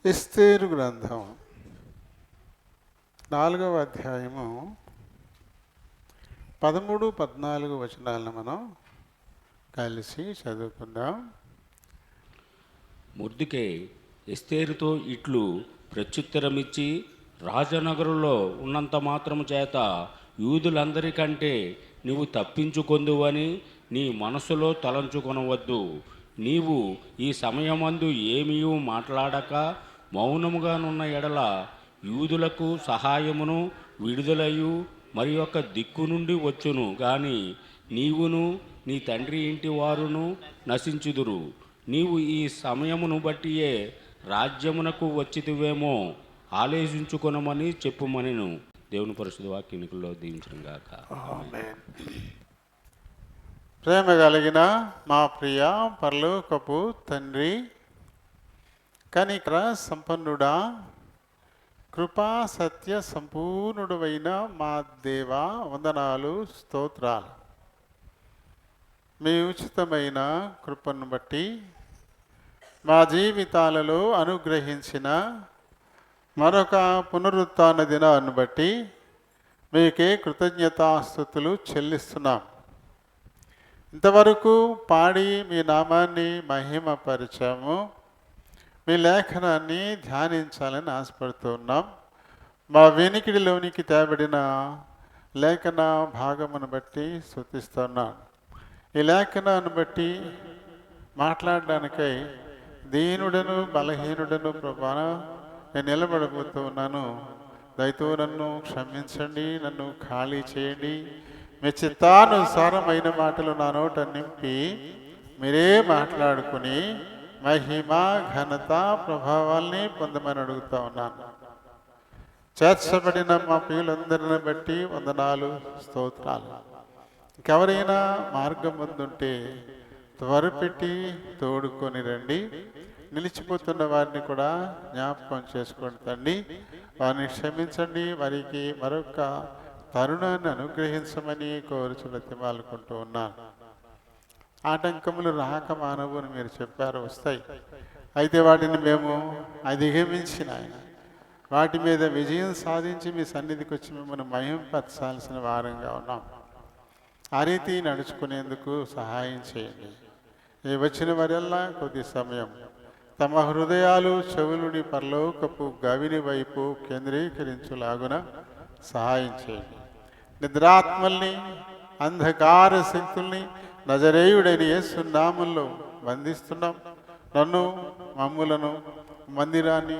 ఎస్తేరు గ్రంథం 4వ అధ్యాయము 13, 14 వచనాలను మనం కలిసి చదువుకుందాం. మొర్దెకై ఎస్తేరుతో ఇట్లు ప్రత్యుత్తరమిచ్చి, రాజనగరులో ఉన్నంత మాత్రము చేత యూదులందరికంటే నీవు తప్పించుకొందువని నీ మనసులో తలంచుకొనవద్దు. నీవు ఈ సమయమందు ఏమీయూ మాట్లాడక మౌనముగానున్న ఎడల యూదులకు సహాయమును విడుదలయు మరి యొక్క దిక్కు నుండి వచ్చును గాని నీవును నీ తండ్రి ఇంటి వారును నశించుదురు. నీవు ఈ సమయమును బట్టియే రాజ్యమునకు వచ్చితివేమో ఆలోచించుకొనమని చెప్పుమనెను. దేవుని పరిశుద్ధ వాక్యనికుల్లో దీవించడం గాక. ఆమేన్. ప్రేమ కలిగిన మా ప్రియ పరలోకపు తండ్రి, కనికర సంపన్నుడా, కృపా సత్య సంపూర్ణుడైన మా దేవా, వందనాలు, స్తోత్రాలు. మీ ఉచితమైన కృపను బట్టి మా జీవితాలలో అనుగ్రహించిన మరొక పునరుత్థాన దినాన్ని బట్టి మీకే కృతజ్ఞతాస్తుతులు చెల్లిస్తున్నాం. ఇంతవరకు పాడి మీ నామాన్ని మహిమపరిచాము. మీ లేఖనాన్ని ధ్యానించాలని ఆశపడుతున్నాం. మా వెనికిడిలోనికి తేబడిన లేఖన భాగమును బట్టి స్తుతిస్తున్నాను. ఈ లేఖనాన్ని బట్టి మాట్లాడడానికై దీనుడను బలహీనుడను ప్రభా నేను నిలబడబోతూ ఉన్నాను. దయతో నన్ను క్షమించండి, నన్ను ఖాళీ చేయండి. మీ చిత్తానుసారమైన మాటలు నా నోట నింపి మీరే మాట్లాడుకుని మహిమ ఘనత ప్రభావాల్ని పొందమని అడుగుతా ఉన్నాను. చేర్చబడిన మా ప్రియులందరిని బట్టి వందనాలు, స్తోత్రాలు. ఇంకెవరైనా మార్గం ముందుంటే త్వరపెట్టి తోడుకొని రండి. నిలిచిపోతున్న వారిని కూడా జ్ఞాపకం చేసుకోండి తండ్రి. వారిని క్షమించండి, వారికి మరొక తరుణాన్ని అనుగ్రహించమని కోరుచు బ్రతిమాలుకుంటూ ఉన్నాను. ఆటంకములు రాక మానవు అని మీరు చెప్పారు, వస్తాయి. అయితే వాటిని మేము అధిగమించిన వాటి మీద విజయం సాధించి మీ సన్నిధికి వచ్చి మిమ్మల్ని మహింపరచాల్సిన వారంగా ఉన్నాం. ఆ రీతి నడుచుకునేందుకు సహాయం చేయండి. ఈ వచ్చిన వారెల్లా కొద్ది సమయం తమ హృదయాలు చెవులుని పరలోకపు గవిని వైపు కేంద్రీకరించులాగున సహాయం చేయండి. నిద్రాత్మల్ని, అంధకార శక్తుల్ని నజరేయుడైన యేసు నామములో బంధిస్తున్నాం. నన్ను, మమ్ములను, మందిరాన్ని,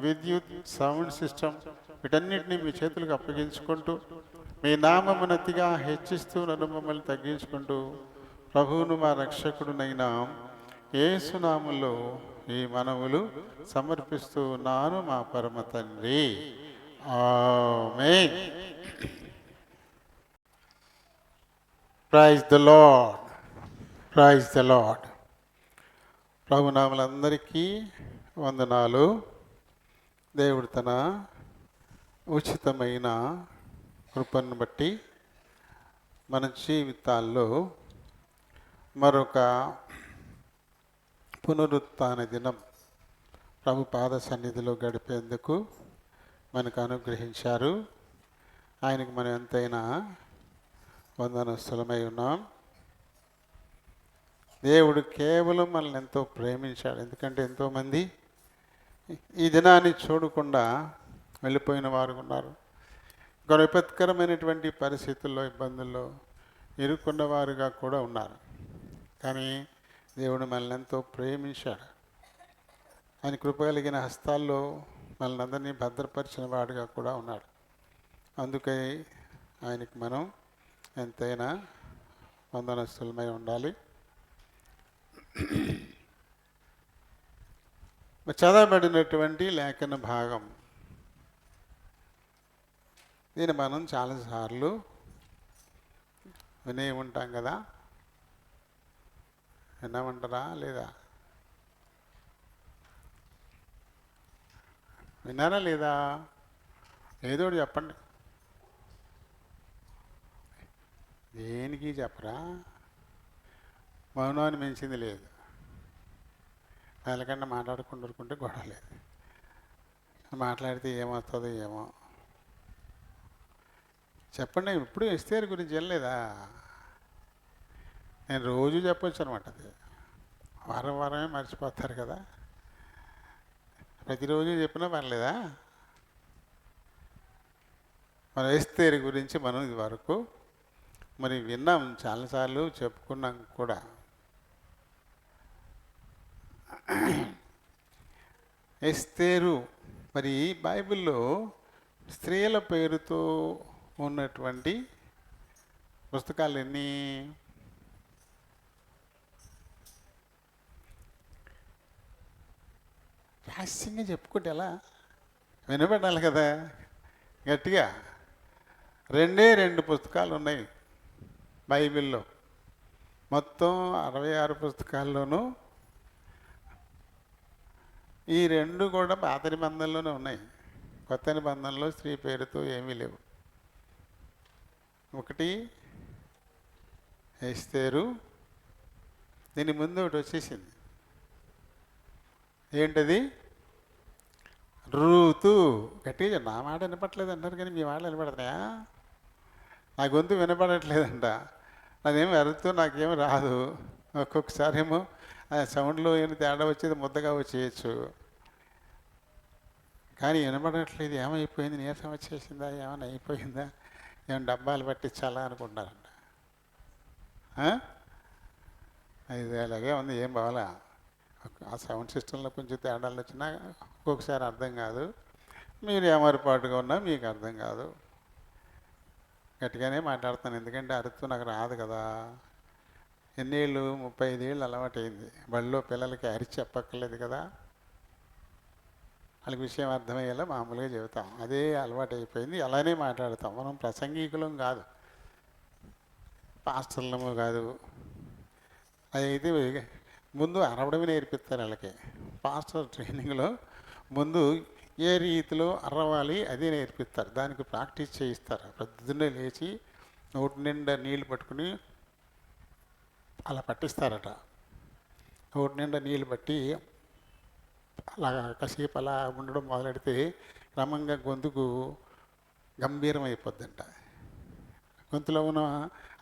విద్యుత్, సౌండ్ సిస్టమ్ వీటన్నిటిని మీ చేతులకు అప్పగించుకుంటూ మీ నామమునతిగా హెచ్చిస్తూ నన్ను మమ్మల్ని తగ్గించుకుంటూ ప్రభువును మా రక్షకుడునైనా యేసు నామములో ఈ మనవులు సమర్పిస్తూ ఉన్నాను మా పరమ తండ్రి. ఆమేన్. Praise the lord, praise the lord. ప్రభునామలందరికీ వందనాలు. దేవుడు తన ఉచితమైన కృపను బట్టి మన జీవితాల్లో మరొక పునరుత్థాన దినం ప్రభు పాద సన్నిధిలో గడిపేందుకు మనకు అనుగ్రహించారు. ఆయనకు మనం ఎంతైనా వందనస్తులమై ఉన్నాం. దేవుడు కేవలం మనల్ని ఎంతో ప్రేమించాడు. ఎందుకంటే ఎంతోమంది ఈ దినాన్ని చూడకుండా వెళ్ళిపోయిన వారు ఉన్నారు. ఇంకా విపత్కరమైనటువంటి పరిస్థితుల్లో, ఇబ్బందుల్లో ఇరుక్కున్న వారుగా కూడా ఉన్నారు. కానీ దేవుడు మనల్ని ఎంతో ప్రేమించాడు. ఆయన కృప కలిగిన హస్తాల్లో మనల్ని అందరినీ భద్రపరిచిన వాడుగా కూడా ఉన్నాడు. అందుకై ఆయనకి మనం ఎంతైనా వందనస్తులమై ఉండాలి. చదవబడినటువంటి లేఖన భాగం దీన్ని మనం చాలాసార్లు వినే ఉంటాం కదా. విన్నామంటారా లేదా? విన్నారా లేదా? ఏదో చెప్పండి. దేనికి చెప్పరా? మౌనాన్ని మించింది లేదు. వాళ్ళకన్నా మాట్లాడుకుంటూ గొడవ లేదు. మాట్లాడితే ఏమవుతుందో ఏమో. చెప్పండి, ఇప్పుడు ఎస్తేర్ గురించి వెళ్ళలేదా? నేను రోజు చెప్పొచ్చు అనమాట. అది వారం వారమే మర్చిపోతారు కదా. ప్రతిరోజు చెప్పినా పర్లేదా? మన ఎస్తేర్ గురించి మనం ఇది వరకు మరి విన్నాం, చాలాసార్లు చెప్పుకున్నాం కూడా. ఎస్తేరు మరి బైబిల్లో స్త్రీల పేరుతో ఉన్నటువంటి పుస్తకాలు ఎన్ని? రహస్యంగా చెప్పుకుంటే ఎలా వినపడాలి కదా గట్టిగా. 2 పుస్తకాలు ఉన్నాయి బైబిల్లో. మొత్తం 66 పుస్తకాల్లోనూ ఈ 2 కూడా పాత నిబంధనలోనే ఉన్నాయి. కొత్త నిబంధనలో స్త్రీ పేరుతో ఏమీ లేవు. ఒకటి ఎస్తేరు, దీని ముందు ఒకటి వచ్చేసింది. ఏంటది? రూతు. గట్టిగా నా మాట వినపట్లేదు అంటారు కానీ మీ మాట వినపడుతున్నాయా? నా గొంతు వినపడట్లేదంట. నాదేమో అరుతూ నాకేమో రాదు. ఒక్కొక్కసారి ఏమో సౌండ్లో ఏమైనా తేడా వచ్చేది ముద్దగా వచ్చేయచ్చు, కానీ వినపడట్లేదు. ఏమైపోయింది, నీరసం వచ్చేసిందా, ఏమైనా అయిపోయిందా, ఏమైనా డబ్బాలు పట్టించాలా అనుకుంటారంట. ఇది అలాగే ఉంది, ఏం బావాలా. ఆ సౌండ్ సిస్టంలో కొంచెం తేడాలు వచ్చినా ఒక్కొక్కసారి అర్థం కాదు. మీరు ఏమరపాటుగా ఉన్నా మీకు అర్థం కాదు. గట్టిగానే మాట్లాడుతాను, ఎందుకంటే అరుతూ నాకు రాదు కదా. ఎన్నేళ్ళు? 35 ఏళ్ళు అలవాటైంది. బడిలో పిల్లలకి అరిచి చెప్పక్కర్లేదు కదా, వాళ్ళకి విషయం అర్థమయ్యేలా మామూలుగా చెబుతాం. అదే అలవాటు అయిపోయింది, అలానే మాట్లాడతాం. మనం ప్రసంగికులం కాదు, పాస్టర్లము కాదు. అదైతే ముందు అరవడమే నేర్పిస్తారు వాళ్ళకి. పాస్టర్ ట్రైనింగ్లో ముందు ఏ రీతిలో అరవాలి అదే నేర్పిస్తారు, దానికి ప్రాక్టీస్ చేయిస్తారు. పొద్దున్నే లేచి నోటి నిండా నీళ్ళు పట్టుకుని అలా పట్టిస్తారట. నోటి నిండా నీళ్ళు పట్టి అలా కాసేపు అలా ఉండడం మొదలెడితే క్రమంగా గొంతుకు గంభీరం అయిపోద్దంట. గొంతులో ఉన్న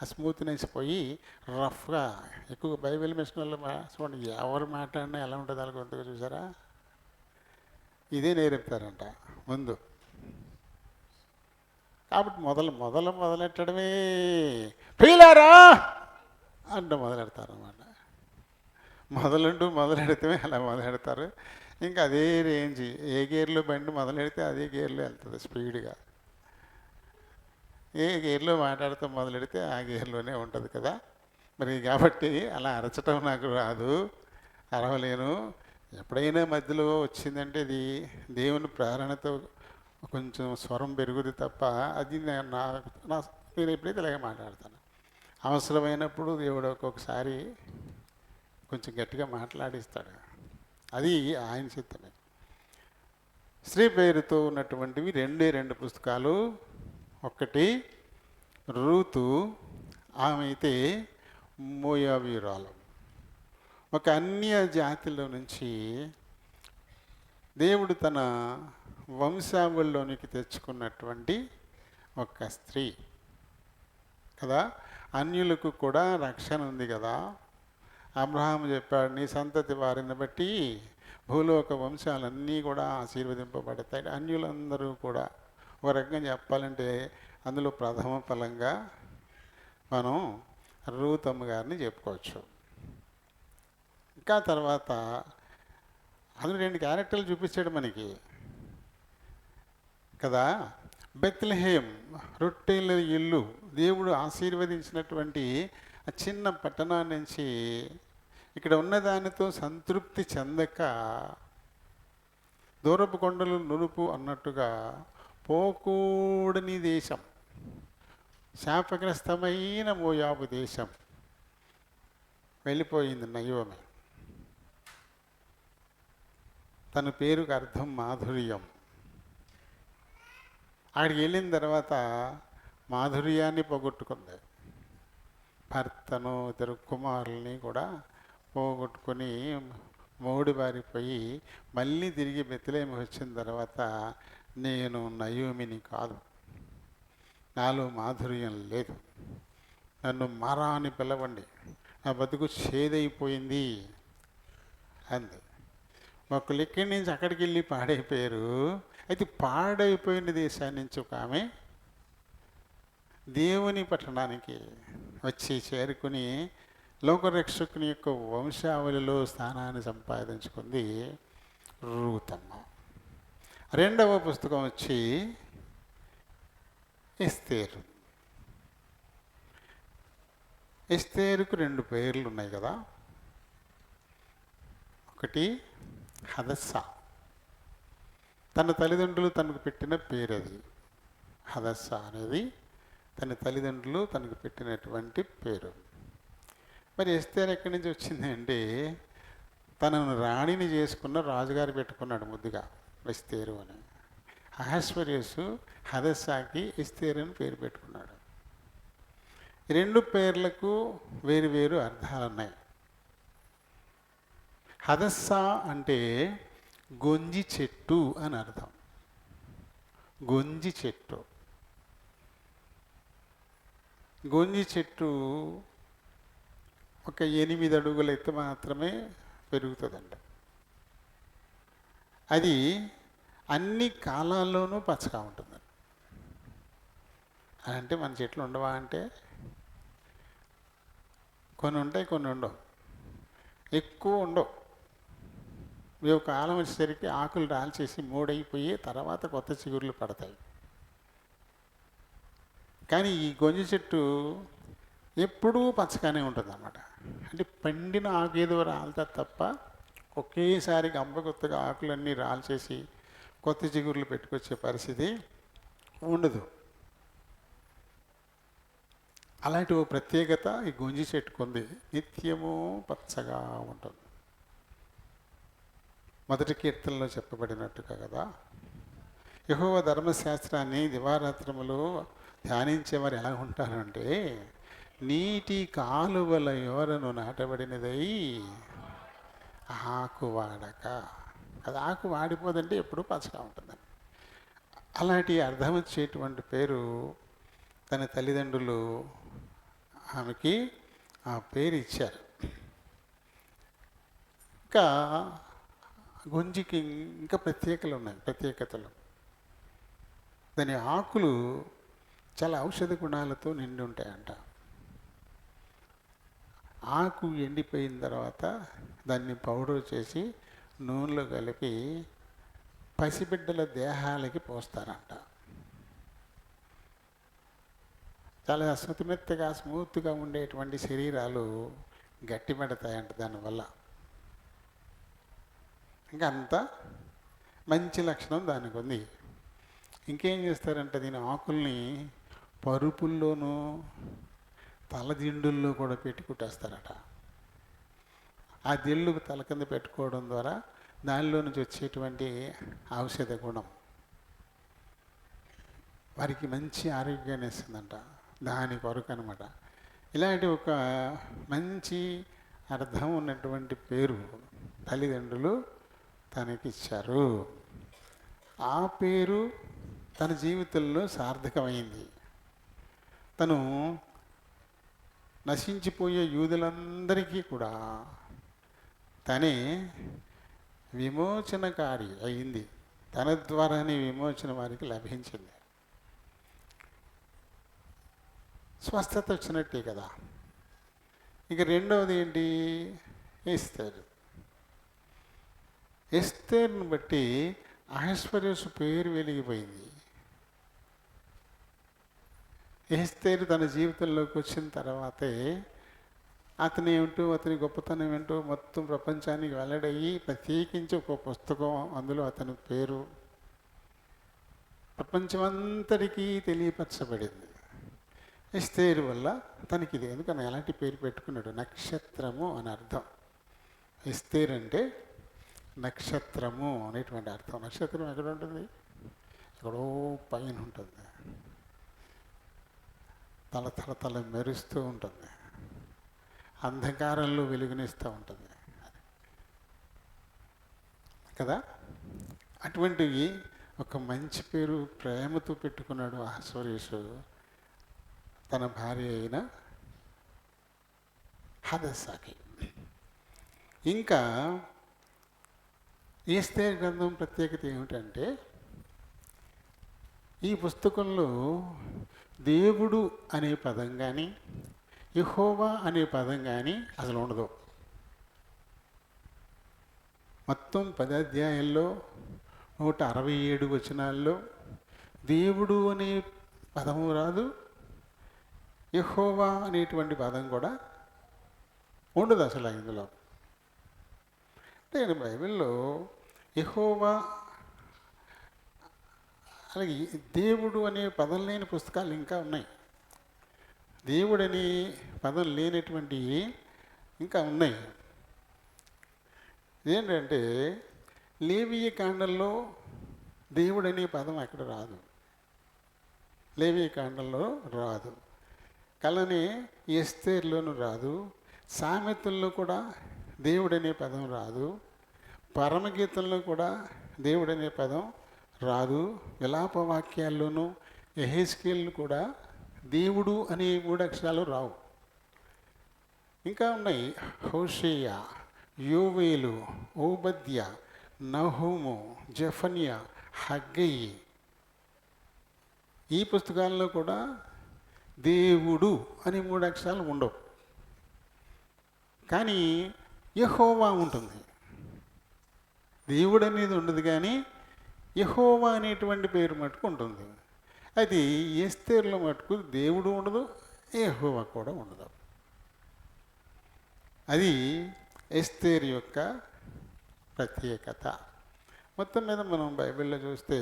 ఆ స్మూత్నెస్ పోయి రఫ్గా, ఎక్కువ బైబిల్ మిషన్లో చూడండి, ఎవరు మాట్లాడినా ఎలా ఉంటుంది వాళ్ళ గొంతుగా, చూసారా? ఇదే నేర్పుతారంట ముందు. కాబట్టి మొదలెట్టడమే ప్రియులారా అంటూ మొదలెడతారన్నమాట. మొదలెడితే అలా మొదలెడతారు. ఇంకా అదే రేంజ్, ఏ గేర్లో బండి మొదలెడితే అదే గేర్లో వెళ్తుంది స్పీడ్గా. ఏ గేర్లో మాట్లాడుతూ మొదలెడితే ఆ గేర్లోనే ఉంటుంది కదా. మరి కాబట్టి అలా అరచటం నాకు రాదు, అరవలేను. ఎప్పుడైనా మధ్యలో వచ్చిందంటే అది దేవుని ప్రేరణతో కొంచెం స్వరం పెరుగుది తప్ప అది నేను ఎప్పుడైతే ఇలాగే మాట్లాడతాను. అవసరమైనప్పుడు దేవుడు ఒక్కొక్కసారి కొంచెం గట్టిగా మాట్లాడిస్తాడు, అది ఆయన చిత్తమే. స్త్రీ పేరుతో ఉన్నటువంటివి 2 పుస్తకాలు. ఒకటి రూతు, ఆమె అయితే మోయాబీయురాలు. ఒక అన్య జాతిలో నుంచి దేవుడు తన వంశావళిలోనికి తెచ్చుకున్నటువంటి ఒక స్త్రీ కదా. అన్యులకు కూడా రక్షణ ఉంది కదా. అబ్రహాము చెప్పాడు, నీ సంతతి వారిని బట్టి భూలోక వంశాలన్నీ కూడా ఆశీర్వదింపబడతాయి. అన్యులందరూ కూడా ఒక రకంగా చెప్పాలంటే అందులో ప్రథమ ఫలంగా మనం రూతమ్మ గారిని చెప్పుకోవచ్చు. ఇంకా తర్వాత అందులో 2 క్యారెక్టర్లు చూపించాడు మనకి కదా. బెత్లెహేం, రొట్టెల ఇల్లు, దేవుడు ఆశీర్వదించినటువంటి ఆ చిన్న పట్టణం నుంచి ఇక్కడ ఉన్నదానితో సంతృప్తి చెందక దూరపు కొండలు నునుపు అన్నట్టుగా పోకూడని దేశం, శాపగ్రస్తమైన మోయాబు దేశం వెళ్ళిపోయింది నయోమి. తన పేరుకు అర్థం మాధుర్యం. అక్కడికి వెళ్ళిన తర్వాత మాధుర్యాన్ని పోగొట్టుకుంది. భర్తను, 2 కుమారుల్ని కూడా పోగొట్టుకొని మొగుడు బారిపోయి మళ్ళీ తిరిగి బెత్లెహేము వచ్చిన తర్వాత, నేను నయోమిని కాదు, నాలో మాధుర్యం లేదు, నన్ను మారా అని పిలవండి, నా బతుకు చేదైపోయింది అంది. ఒకళ్ళు ఇక్కడి నుంచి అక్కడికి వెళ్ళి పాడైపోయారు. అయితే పాడైపోయిన దేశాన్ని నుంచి ఒక ఆమె దేవుని పట్టణానికి వచ్చి చేరుకుని లోకరక్షకుని యొక్క వంశావళిలో స్థానాన్ని సంపాదించుకుంది రూతమ్మ. రెండవ పుస్తకం వచ్చి ఎస్తేరు. ఎస్తేరుకు రెండు పేర్లు ఉన్నాయి కదా. ఒకటి హదస్సా, తన తల్లిదండ్రులు తనకు పెట్టిన పేరు అది. హదస్సా అనేది తన తల్లిదండ్రులు తనకు పెట్టినటువంటి పేరు. మరి ఎస్తేరు ఎక్కడి నుంచి వచ్చింది అంటే, తనను రాణిని చేసుకున్న రాజుగారు పెట్టుకున్నాడు ముద్దుగా ఎస్తేరు అని. అహస్వరేసు హదస్సాకి ఎస్తేరు అని పేరు పెట్టుకున్నాడు. ఈ రెండు పేర్లకు వేరు వేరు అర్థాలు ఉన్నాయి. హదస్సా అంటే గొంజి చెట్టు అని అర్థం. గొంజి చెట్టు. గొంజి చెట్టు ఒక 8 అడుగుల ఎత్తు మాత్రమే పెరుగుతుందండి. అది అన్ని కాలాల్లోనూ పచ్చగా ఉంటుంది. అంటే మన చెట్లు ఉండవా అంటే, కొన్ని ఉంటాయి, కొన్ని ఉండవు, ఎక్కువ ఉండవు. ఇవి ఒక కాలం వచ్చేసరికి ఆకులు రాల్చేసి మూడైపోయి తర్వాత కొత్త చిగుర్లు పడతాయి. కానీ ఈ గొంజి చెట్టు ఎప్పుడూ పచ్చగానే ఉంటుంది అన్నమాట. అంటే పండిన ఆకు ఏదో రాలుతుంది తప్ప ఒకేసారి గంప కొత్తగా ఆకులన్నీ రాల్చేసి కొత్త చిగుర్లు పెట్టుకొచ్చే పరిస్థితి ఉండదు. అలాంటి ఓ ప్రత్యేకత ఈ గొంజి చెట్టుకుంది. నిత్యము పచ్చగా ఉంటుంది. మొదటి కీర్తనలో చెప్పబడినట్టుగా కదా, యెహోవా ధర్మశాస్త్రాన్ని దివారాత్రములు ధ్యానించేవారు ఎలా ఉంటారంటే, నీటి కాలువల యోరను నాటబడినదై ఆకు వాడక. అది ఆకు వాడిపోదంటే ఎప్పుడూ పచ్చగా ఉంటుందని. అలాంటి అర్థం వచ్చేటువంటి పేరు తన తల్లిదండ్రులు ఆమెకి ఆ పేరు ఇచ్చారు. ఇంకా గొంజికి ఇంకా ప్రత్యేకతలు. దాని ఆకులు చాలా ఔషధ గుణాలతో నిండి ఉంటాయంట. ఆకు ఎండిపోయిన తర్వాత దాన్ని పౌడర్ చేసి నూనెలో కలిపి పసిబిడ్డల దేహాలకి పోస్తారంట. చాలా స్మృతిమెత్తగా స్మూత్గా ఉండేటువంటి శరీరాలు గట్టిపడతాయంట దానివల్ల. ఇంకా అంత మంచి లక్షణం దానికి ఉంది. ఇంకేం చేస్తారంటే, దీని ఆకుల్ని పరుపుల్లోనూ తలదిండుల్లో కూడా పెట్టి కుట్టేస్తారట. ఆ దిళ్ళు తల కింద పెట్టుకోవడం ద్వారా దానిలో నుంచి వచ్చేటువంటి ఔషధ గుణం వారికి మంచి ఆరోగ్యాన్ని ఇస్తుందంట. దాని కొరకు అనమాట. ఇలాంటి ఒక మంచి అర్థం ఉన్నటువంటి పేరు తల్లిదండ్రులు తనకిచ్చారు. ఆ పేరు తన జీవితంలో సార్థకమైంది. తను నశించిపోయే యూదులందరికీ కూడా తనే విమోచనకారి అయింది. తన ద్వారానే విమోచన వారికి లభించింది. స్వస్థత వచ్చినట్టే కదా. ఇక రెండవది ఏంటి? ఎస్తేరు. ఎస్తేరును బట్టి అహస్వరేసు పేరు వెలిగిపోయింది. ఎస్తేరు తన జీవితంలోకి వచ్చిన తర్వాతే అతని ఏమిటో, అతని గొప్పతనం ఏంటో మొత్తం ప్రపంచానికి వెల్లడయ్యి ప్రత్యేకించి ఒక పుస్తకం, అందులో అతని పేరు ప్రపంచమంతటికీ తెలియపరచబడింది. ఎస్తేరు వల్ల తనకి ఇది. ఎందుకని ఎలాంటి పేరు పెట్టుకున్నాడు? నక్షత్రము అని అర్థం. ఎస్తేరు అంటే నక్షత్రము అనేటువంటి అర్థం. నక్షత్రం ఎక్కడ ఉంటుంది? ఎక్కడో పైన ఉంటుంది. తల మెరుస్తూ ఉంటుంది. అంధకారంలో వెలుగునిస్తూ ఉంటుంది. కదా. అటువంటివి ఒక మంచి పేరు ప్రేమతో పెట్టుకున్నాడు అహస్వరేషు తన భార్య అయిన హదస్సాకి. ఇంకా ఎస్తేరు గ్రంథం ప్రత్యేకత ఏమిటంటే, ఈ పుస్తకంలో దేవుడు అనే పదం కానీ యెహోవా అనే పదం కానీ అసలు ఉండదు. మొత్తం 10 అధ్యాయాల్లో 167 వచనాల్లో దేవుడు అనే పదము రాదు, యెహోవా అనేటువంటి పదం కూడా ఉండదు అసలు ఇందులో. అంటే బైబిల్లో యెహోవా అలాగే దేవుడు అనే పదం లేని పుస్తకాలు ఇంకా ఉన్నాయి. దేవుడు అనే పదం లేనటువంటి ఇంకా ఉన్నాయి. ఏంటంటే లేవీయ కాండంలో దేవుడు అనే పదం అక్కడ రాదు, లేవీయ కాండంలో రాదు. కలనే ఎస్తేర్లోనూ రాదు, సామెతల్లో కూడా దేవుడు అనే పదం రాదు, పరమగీతంలో కూడా దేవుడు అనే పదం రాదు, విలాప వాక్యాల్లోనూ యెహెజ్కేలు కూడా దేవుడు అనే 3 అక్షరాలు రావు. ఇంకా ఉన్నాయి హోషేయ, యోవేలు, ఓబద్య, నహూము, జెఫన్యా, హగ్గయి. ఈ పుస్తకాల్లో కూడా దేవుడు అనే 3 అక్షరాలు ఉండవు. కానీ యెహోవా ఉంటుంది. దేవుడు అనేది ఉండదు కానీ యెహోవా అనేటువంటి పేరు మటుకు ఉంటుంది. అది ఎస్తేరులో మటుకు దేవుడు ఉండదు, యెహోవా కూడా ఉండదు. అది ఎస్తేరు యొక్క ప్రత్యేకత. మొత్తం మీద మనం బైబిల్లో చూస్తే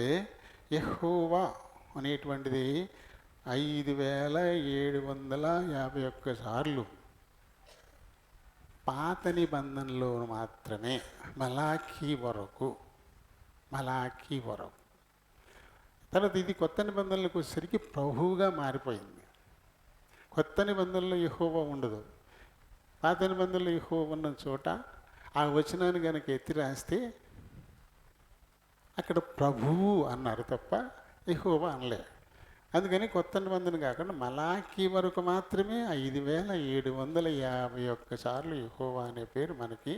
యెహోవా అనేటువంటిది 5751 సార్లు పాత నిబంధనలో మాత్రమే, మలాఖీ వరకు. తర్వాత ఇది కొత్త నిబంధనలకు వచ్చేసరికి ప్రభువుగా మారిపోయింది. కొత్త నిబంధనలో యెహోవా ఉండదు. పాత నిబంధనలో యెహోవా ఉన్న చోట ఆ వచనాన్ని కనుక ఎత్తి రాస్తే అక్కడ ప్రభువు అన్నారు తప్ప యెహోవా అనలే. అందుకని కొత్త నిబంధన కాకుండా మలాఖీ వరకు మాత్రమే 5751 సార్లు యెహోవా అనే పేరు మనకి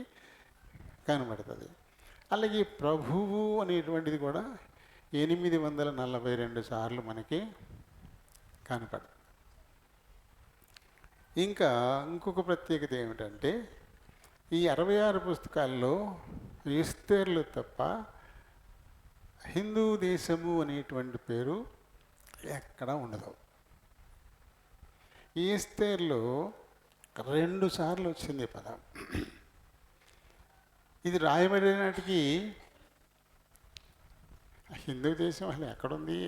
కనబడుతుంది. అలాగే ప్రభువు అనేటువంటిది కూడా 842 సార్లు మనకి కనపడుతుంది. ఇంకా ఇంకొక ప్రత్యేకత ఏమిటంటే, ఈ 66 పుస్తకాల్లో ఎస్తేర్లు తప్ప హిందూ దేశము అనేటువంటి పేరు ఎక్కడా ఉండదు. ఈ ఎస్తేర్లో 2 సార్లు వచ్చింది పదం. ఇది రాయబడిన నాటికి హిందూ దేశం అసలు ఎక్కడుంది?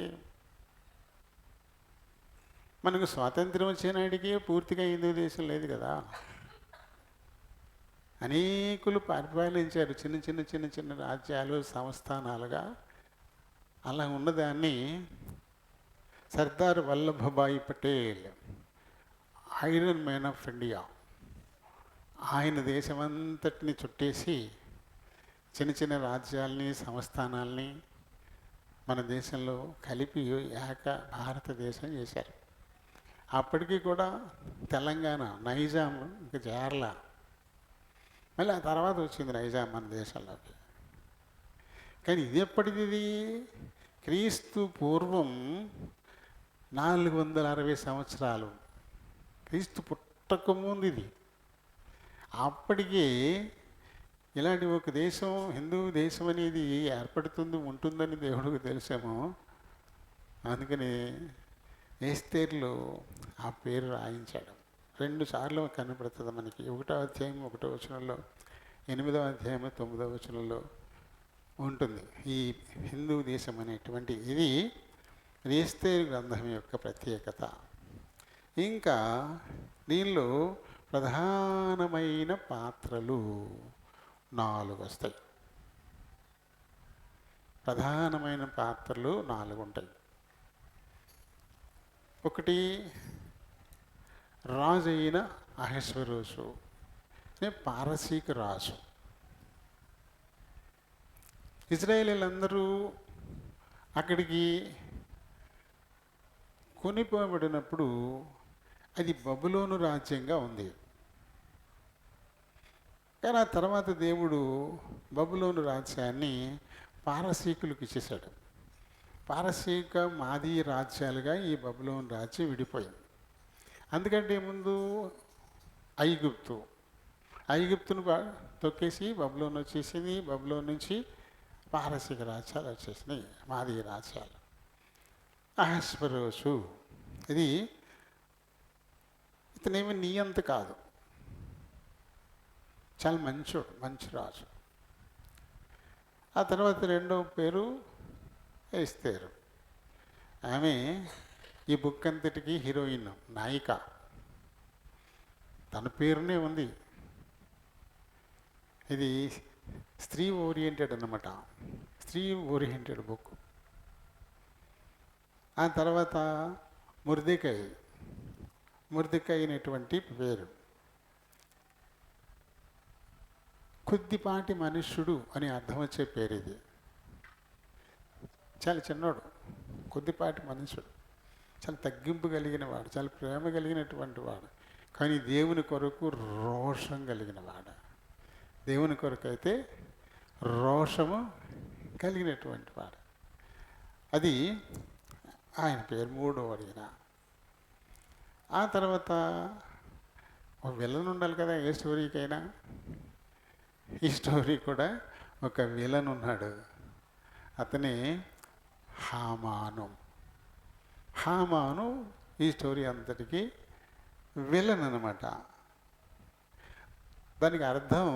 మనకు స్వాతంత్రం వచ్చే నాటికి పూర్తిగా హిందూ దేశం లేదు కదా. అనేకులు పరిపాలించారు, చిన్న చిన్న రాజ్యాలు, సంస్థానాలుగా. అలా ఉన్నదాన్ని Sardar Vallabhbhai Patel, iron man of India, ఆయన దేశమంతటిని చుట్టేసి చిన్న చిన్న రాజ్యాల్ని, సంస్థానాల్ని మన దేశంలో కలిపి ఏక భారతదేశం చేశారు. అప్పటికి కూడా తెలంగాణ నైజాం ఇంకా చేరలా. మళ్ళీ ఆ తర్వాత వచ్చింది నైజాం మన దేశంలోకి. కానీ ఇది ఎప్పటిది? క్రీస్తు పూర్వం 460 సంవత్సరాలు, క్రీస్తు పుట్టకముందు ఇది. అప్పటికే ఇలాంటి ఒక దేశం, హిందూ దేశం అనేది ఏర్పడుతుంది, ఉంటుందని దేవుడికి తెలిసాము. అందుకని ఎస్తేర్లో ఆ పేరు రాయించాడు. 2 సార్లు కనపడుతుంది మనకి. 1వ అధ్యాయం 1వ వచనంలో, 8వ అధ్యాయం 9వ వచనంలో ఉంటుంది ఈ హిందూ దేశం అనేటువంటి. ఇది ఎస్తేరు గ్రంథం యొక్క ప్రత్యేకత. ఇంకా దీనిలో ప్రధానమైన పాత్రలు 4 వస్తాయి. ప్రధానమైన పాత్రలు 4 ఉంటాయి. ఒకటి, రాజు అయిన అహస్వేరోషు, పారసీక రాజు. ఇజ్రాయేలీలందరూ అక్కడికి కొనిపోబడినప్పుడు అది బబులోను రాజ్యంగా ఉంది. కానీ ఆ తర్వాత దేవుడు బబులోను రాజ్యాన్ని పారసీకులకు ఇచ్చేశాడు. పారసీక మాదీ రాజ్యాలుగా ఈ బబులోను రాజ్యం విడిపోయింది. అందుకంటే ముందు ఐగుప్తును తొక్కేసి బబులోన్ వచ్చేసింది. బబులోన్ నుంచి పారసీక రాజ్యాలు వచ్చేసినాయి, మాదీ రాజ్యాలు. అహస్వరోషు ఇది ఇతనేమి నియంత కాదు, చాలా మంచి రాజు. ఆ తర్వాత రెండవ పేరు ఎస్తేరు. ఆమె ఈ బుక్ అంతటికి హీరోయిన్, నాయిక. తన పేరునే ఉంది. ఇది స్త్రీ ఓరియంటెడ్ అన్నమాట, స్త్రీ ఓరియంటెడ్ బుక్. ఆ తర్వాత ముర్దెకాయ్ అనేటువంటి పేరు. కొద్దిపాటి మనుష్యుడు అని అర్థం వచ్చే పేరు ఇది. చాలా చిన్నోడు, కొద్దిపాటి మనుషుడు, చాలా తగ్గింపు కలిగిన వాడు, చాలా ప్రేమ కలిగినటువంటి వాడు. కానీ దేవుని కొరకు రోషం కలిగిన వాడు. దేవుని కొరకు అయితే రోషము కలిగినటువంటి వాడు. అది ఆయన పేరు. మూడవడిన ఆ తర్వాత ఒక విలన్ ఉండాలి కదా ఏ స్టోరీకైనా. ఈ స్టోరీ కూడా ఒక విలన్ ఉన్నాడు. అతనే హామాను ఈ స్టోరీ అంతటికి విలన్ అన్నమాట. దానికి అర్థం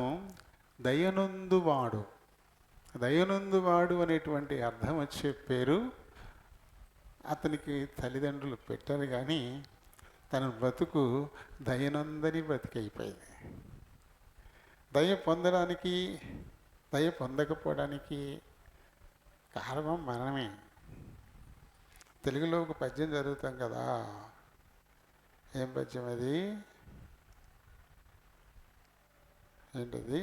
దయనొందువాడు అనేటువంటి అర్థం వచ్చే పేరు అతనికి తల్లిదండ్రులు పెట్టారు. కానీ తన బ్రతుకు దయనొందని బ్రతికైపోయింది. దయ పొందకపోవడానికి కారణం మనమే. తెలుగులో ఒక పద్యం చదువుతాం కదా, ఏం పద్యం అది? ఏంటది?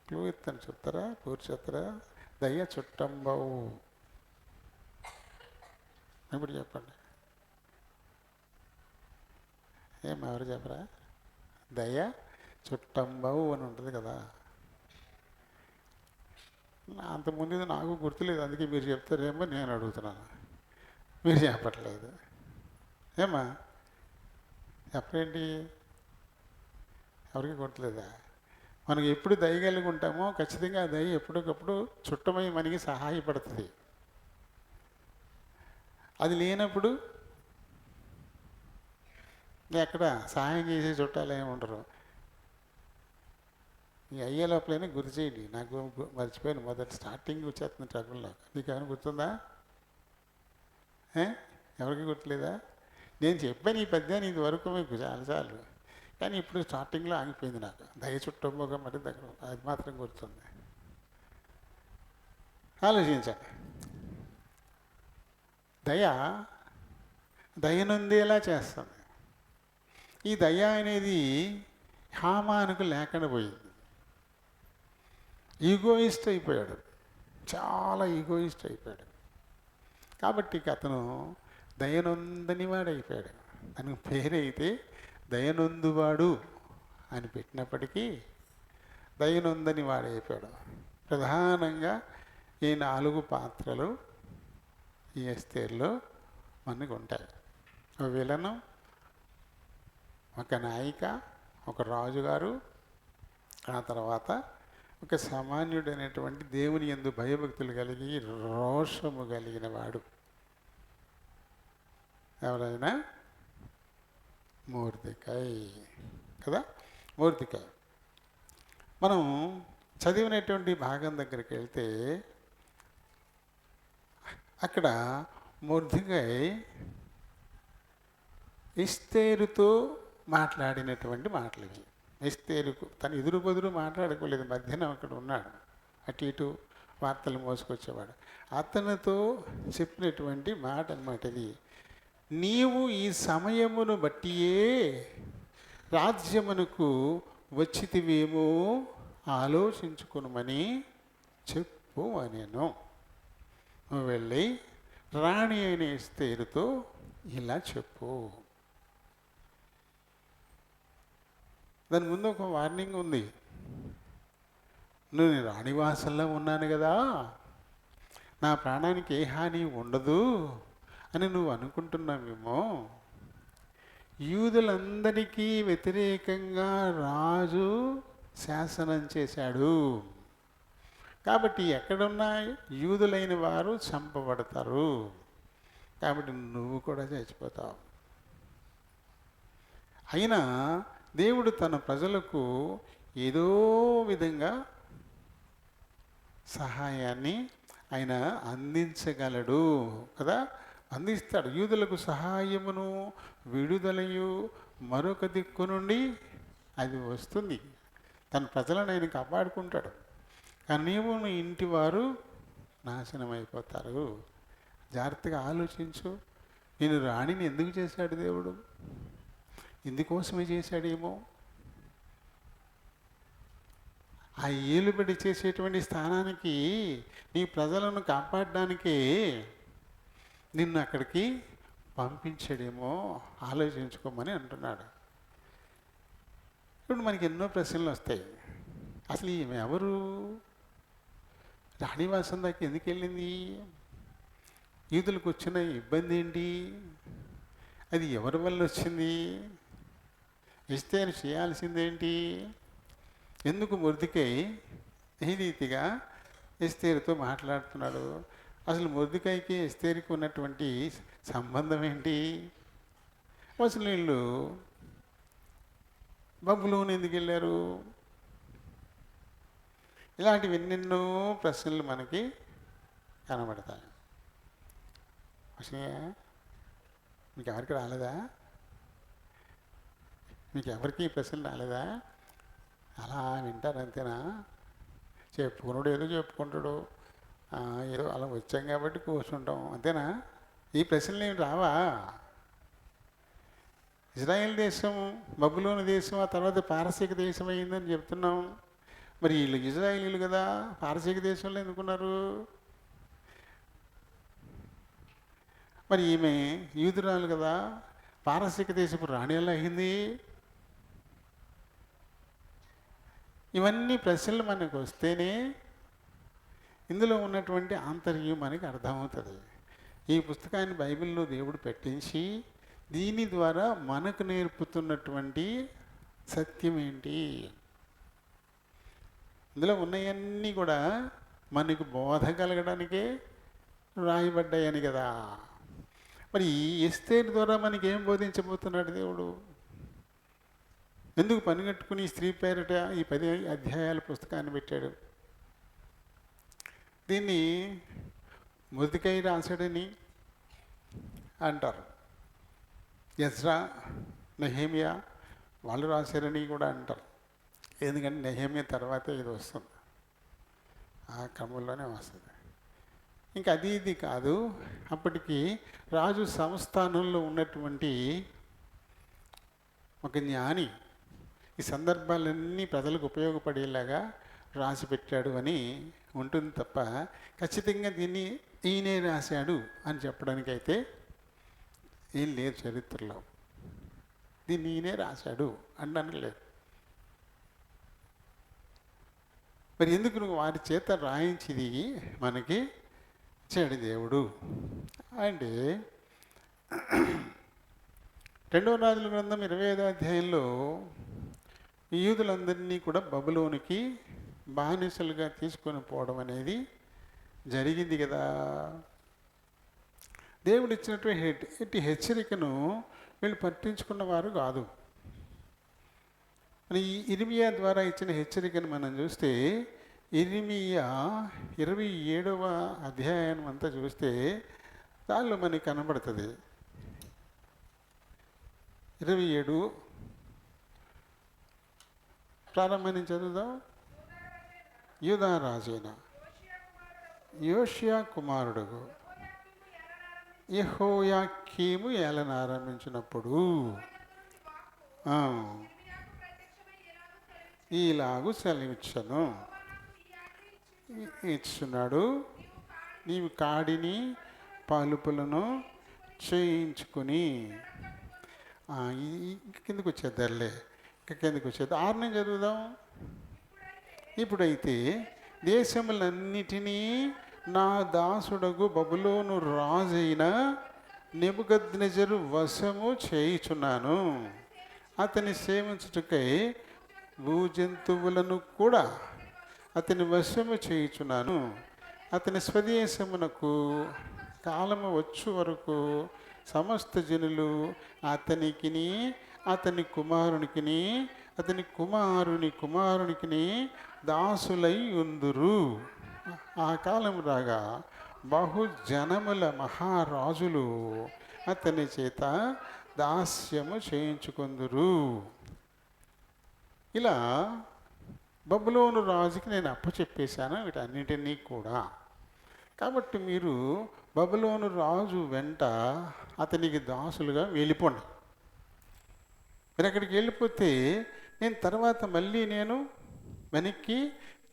క్లూ ఇస్తాను, చెప్తారా? పూర్తి చెప్తారా? దయ చుట్టంబవు. ఇప్పుడు చెప్పండి. ఎవరు చెప్పరా? దయ చుట్టంబవు అని ఉంటుంది కదా. అంతకుముందు నాకు గుర్తులేదు, అందుకే మీరు చెప్తారేమో నేను అడుగుతున్నాను. మీరు చెప్పట్లేదు ఏమా? చెప్పరేంటి? ఎవరికి గుర్తులేదా? మనకి ఎప్పుడు దయ కలిగి ఉంటామో ఖచ్చితంగా ఆ దయ ఎప్పటికప్పుడు చుట్టమై మనకి సహాయపడుతుంది. అది లేనప్పుడు ఎక్కడ సహాయం చేసే చుట్టాలు ఏమి ఉండరు. ఈ అయ్యే లోపలైనా గుర్తు చేయండి. నాకు మర్చిపోయాను, మొదటి స్టార్టింగ్ వచ్చేస్తుంది ట్రబుల్లో. నీకు ఏమైనా గుర్తుందా? ఎవరికి గుర్తులేదా? నేను చెప్పాను ఈ పద్యాన్ని ఇంతవరకు మీకు చాలాసార్లు, కానీ ఇప్పుడు స్టార్టింగ్లో ఆగిపోయింది. నాకు దయ చుట్టంబోగా మరి దగ్గర అది మాత్రం గుర్తుంది. ఆలోచించండి. దయనుందేలా చేస్తుంది. ఈ దయ అనేది హామానుకు లేకుండా పోయింది. ఈగోయిస్ట్ అయిపోయాడు, చాలా ఈగోయిస్ట్ అయిపోయాడు. కాబట్టి అతను దయనొందని వాడు అయిపోయాడు. తనకు పేరైతే దయనొందువాడు అని పెట్టినప్పటికీ దయనొందని వాడైపోయాడు. ప్రధానంగా ఈ 4 పాత్రలు ఈ ఎస్తేర్లో మనకు ఉంటాయి. ఒక విలను, ఒక నాయిక, ఒక రాజుగారు, ఆ తర్వాత ఒక సామాన్యుడైనటువంటి దేవుని యందు భయభక్తులు కలిగి రోషము కలిగిన వాడు. ఎవరైనా మొర్దెకాయ్ కదా. మొర్దెకాయ్ మనం చదివినటువంటి భాగం దగ్గరికి వెళ్తే అక్కడ మొర్దెకాయ్ ఎస్తేరుతో మాట్లాడినటువంటి మాటలు ఇవి. ఎస్తేరుకు తను ఎదురు బదురు మాట్లాడుకోలేదు, మధ్యన అక్కడ ఉన్నాడు, అటు ఇటు వార్తలు మోసుకొచ్చేవాడు. అతనితో చెప్పినటువంటి మాట అన్నమాట ఇది. నీవు ఈ సమయమును బట్టియే రాజ్యమునకు వచ్చితివేమో ఆలోచించుకునుమని చెప్పు అనేను. నువ్వు వెళ్ళి రాణి అయిన ఎస్తేరుతో ఇలా చెప్పు. దాని ముందు ఒక వార్నింగ్ ఉంది. నేను రాణివాసంలో ఉన్నాను కదా, నా ప్రాణానికి ఏ హాని ఉండదు అని నువ్వు అనుకుంటున్నావేమో. యూదులందరికీ వ్యతిరేకంగా రాజు శాసనం చేశాడు కాబట్టి ఎక్కడున్నా యూదులైన వారు చంపబడతారు. కాబట్టి నువ్వు కూడా చచ్చిపోతావు. అయినా దేవుడు తన ప్రజలకు ఏదో విధంగా సహాయాన్ని ఆయన అందించగలడు కదా, అందిస్తాడు. యూదులకు సహాయమును విడుదలయు మరొక దిక్కు నుండి అది వస్తుంది. తన ప్రజలను ఆయన కాపాడుకుంటాడు. కానీ నీవు నీ ఇంటి వారు నాశనం అయిపోతారు. జాగ్రత్తగా ఆలోచించు. నేను రాణిని ఎందుకు చేశాడు దేవుడు? ఇందుకోసమే చేశాడేమో. ఆ ఏలుబడి చేసేటువంటి స్థానానికి నీ ప్రజలను కాపాడడానికే నిన్ను అక్కడికి పంపించాడేమో. ఆలోచించుకోమని అంటున్నాడు. ఇప్పుడు మనకి ఎన్నో ప్రశ్నలు వస్తాయి. అసలు ఈమె ఎవరు? రాణివాసం దాకా ఎందుకు వెళ్ళింది? యూదులకు వచ్చిన ఇబ్బంది ఏంటి? అది ఎవరి వల్ల వచ్చింది? ఎస్తేరు చేయాల్సిందేంటి? ఎందుకు మొర్దెకై ఈ రీతిగా ఎస్తేరుతో మాట్లాడుతున్నాడు? అసలు మొర్దెకైకి ఎస్తేరుకి ఉన్నటువంటి సంబంధం ఏంటి? అసలు వీళ్ళు బబులోను ఎందుకు వెళ్ళారు? ఇలాంటివి ఎన్నెన్నో ప్రశ్నలు మనకి కనబడతాయి. అసలు మీకు ఎవరికి రాలేదా? మీకు ఎవరికి ఈ ప్రశ్నలు రాలేదా? అలా వింటారు అంతేనా? చెప్పుకున్నాడు ఏదో చెప్పుకుంటాడు, ఏదో అలా వచ్చాం కాబట్టి కూర్చుంటాం అంతేనా? ఈ ప్రశ్నలు ఏమి రావా? ఇజ్రాయెల్ దేశం బబులోను దేశం, ఆ తర్వాత పారసీక దేశం అయిందని చెప్తున్నాం. మరి వీళ్ళు ఇజ్రాయేలీలు కదా, పారసీక దేశంలో ఎందుకున్నారు? మరి ఈమె యూదురాలు కదా, పారసీక దేశపు రాణి ఎలా అయింది? ఇవన్నీ ప్రశ్నలు మనకు వస్తేనే ఇందులో ఉన్నటువంటి ఆంతర్యం మనకి అర్థమవుతుంది. ఈ పుస్తకాన్ని బైబిల్లో దేవుడు పెట్టించి దీని ద్వారా మనకు నేర్పుతున్నటువంటి సత్యం ఏంటి? ఇందులో ఉన్నవన్నీ కూడా మనకు బోధ కలగడానికే రాయబడ్డాయని కదా. మరి ఎస్తేరు ద్వారా మనకి ఏం బోధించబోతున్నాడు దేవుడు? ఎందుకు పనిగట్టుకుని స్త్రీ పేరిట ఈ 10 అధ్యాయాల పుస్తకాన్ని పెట్టాడు? దీన్ని మొర్దెకై రాశాడని అంటారు. ఎజ్రా, నెహెమ్యా వాళ్ళు రాశారని కూడా అంటారు. ఎందుకంటే నెహెమ్యా తర్వాతే ఇది వస్తుంది, ఆ క్రమంలోనే వస్తుంది. ఇంకా అది ఇది కాదు, అప్పటికి రాజు సంస్థానంలో ఉన్నటువంటి ఒక జ్ఞాని ఈ సందర్భాలన్నీ ప్రజలకు ఉపయోగపడేలాగా రాసి పెట్టాడు అని ఉంటుంది తప్ప ఖచ్చితంగా దీన్ని ఈయనే రాశాడు అని చెప్పడానికైతే ఏం లేదు చరిత్రలో. దీన్ని ఈయనే రాశాడు అనడానికి లేదు. మరి ఎందుకు నువ్వు వారి చేత రాయించింది మనకి ఇచ్చాడు దేవుడు అంటే 2వ రాజుల గ్రంథం 25వ అధ్యాయంలో యూదులందరినీ కూడా బబులోనికి బానిసలుగా తీసుకొని పోవడం అనేది జరిగింది కదా. దేవుడు ఇచ్చినటువంటి హెచ్చరికను వీళ్ళు పట్టించుకున్నవారు కాదు. మరి ఈ ఇర్మియా ద్వారా ఇచ్చిన హెచ్చరికను మనం చూస్తే ఇర్మియా 27వ అధ్యాయం అంతా చూస్తే దానిలో మనకి కనబడుతుంది. 27 ప్రారంభం నుంచి చదువుదాం. యూదా రాజైన యోషియా కుమారుడు యెహోయాకీము ఏలన ఆరంభించినప్పుడు ఇలాగు సెలవిచ్చను, ఇస్తున్నాడు. నీవు కాడిని పలుపులను చేయించుకుని ఇంక కిందకు వచ్చేద్దారులే, ఇంక కిందకు వచ్చేది 6 నుంచి చదువుదాం. ఇప్పుడైతే దేశములన్నిటినీ నా దాసుడగు బబులోను రాజైన నెబుకద్నెజరు వశము చేయుచున్నాను. అతని సేవించుటకై భూజంతువులను కూడా అతని వశము చేయుచున్నాను. అతని స్వదేశమునకు కాలము వచ్చు వరకు సమస్త జనులు అతనికిని అతని కుమారునికిని అతని కుమారుని కుమారునికిని దాసులై ఉందురు. ఆ కాలం రాగా బహుజనముల మహారాజులు అతని చేత దాస్యము చేయించుకుందురు. ఇలా బబులోను రాజుకి నేను అప్పచెప్పేశాను వీటన్నిటినీ కూడా. కాబట్టి మీరు బబులోను రాజు వెంట అతనికి దాసులుగా వెళ్ళిపోండి. మీరు అక్కడికి వెళ్ళిపోతే నేను తర్వాత మళ్ళీ నేను వెనక్కి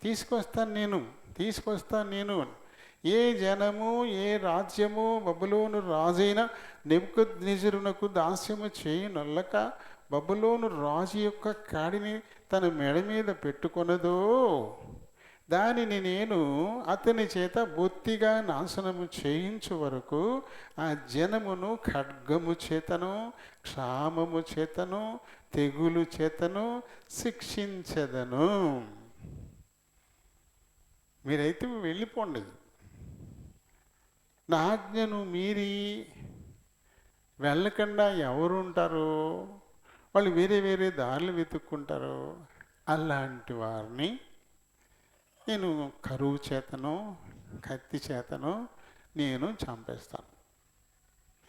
తీసుకొస్తాను నేను. ఏ జనము ఏ రాజ్యము బబులోను రాజైన నెబుకద్నెజరునకు దాస్యము చేయనొల్లక బబులోను రాజు యొక్క కాడిని తన మెడ మీద పెట్టుకొనదో దానిని నేను అతని చేత బొత్తిగా నాశనము చేయించు వరకు ఆ జనమును ఖడ్గము చేతను క్షామము చేతను తెగులు చేతను శిక్షించెదను. మీరైతే వెళ్ళిపోండి. నా ఆజ్ఞను మీరి వెళ్ళకుండా ఎవరు ఉంటారు? వాళ్ళు వేరే వేరే దారులు వెతుక్కుంటారు. అలాంటి వారిని నేను కరువు చేతను కత్తి చేతను నేను చంపేస్తాను.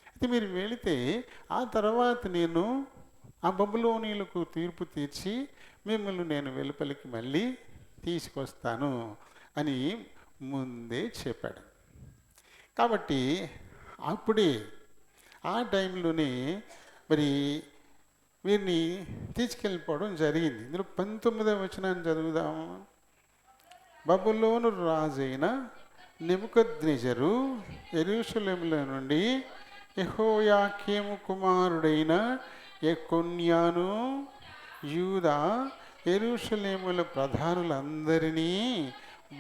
అయితే మీరు వెళితే ఆ తర్వాత నేను ఆ బబులోనీయులకు తీర్పు తీర్చి మిమ్మల్ని నేను వెలుపలికి మళ్ళీ తీసుకొస్తాను అని ముందే చెప్పాడు. కాబట్టి అప్పుడే ఆ టైంలోనే మరి వీరిని తీసుకెళ్ళిపోవడం జరిగింది. ఇందులో 19వ వచనాన్ని చదువుదాము. బబులోను రాజైన నెబుకద్నెజరు యెరూషలేములో నుండి యెహోయాకీము కుమారుడైన యెకొన్యాను యూదా యెరూషలేముల ప్రధానులందరినీ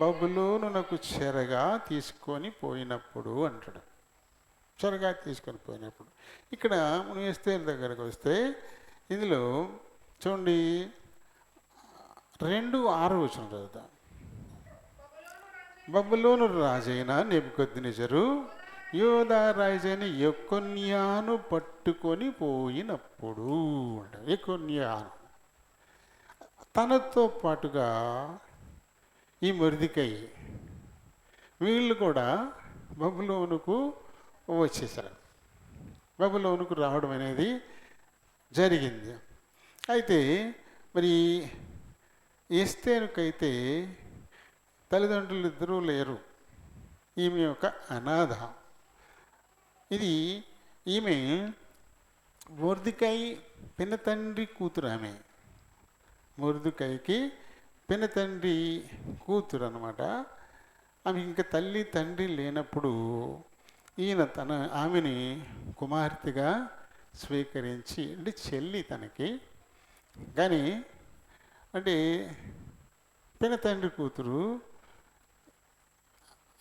బబులోనునకు చెరగా తీసుకొని పోయినప్పుడు అంటాడు. చెరగా తీసుకొని పోయినప్పుడు ఇక్కడ మనం ఎస్తేరు దగ్గరకు వస్తే ఇందులో చూడండి 2:6 వచనం చదువుతాం. బబులోను రాజైన నెబుకద్నెజరు యూదా రాజైన యెకొన్యాను పట్టుకొని పోయినప్పుడు అంట. యెకొన్యాను తనతో పాటుగా ఈ మొర్దెకై వీళ్ళు కూడా బబులోనుకు వచ్చేసారు. బబులోనుకు రావడం అనేది జరిగింది. అయితే మరి ఎస్తేరుకైతే తల్లిదండ్రులు ఇద్దరూ లేరు. ఈమె ఒక అనాథ. ఇది ఈమె మొర్దెకై పినతండ్రి కూతురు. ఆమె మొర్దెకైకి పినతండ్రి కూతురు అన్నమాట. ఆమె ఇంకా తల్లి తండ్రి లేనప్పుడు ఈయన ఆమెని కుమార్తెగా స్వీకరించి, అంటే చెల్లి తనకి, కానీ అంటే పినతండ్రి కూతురు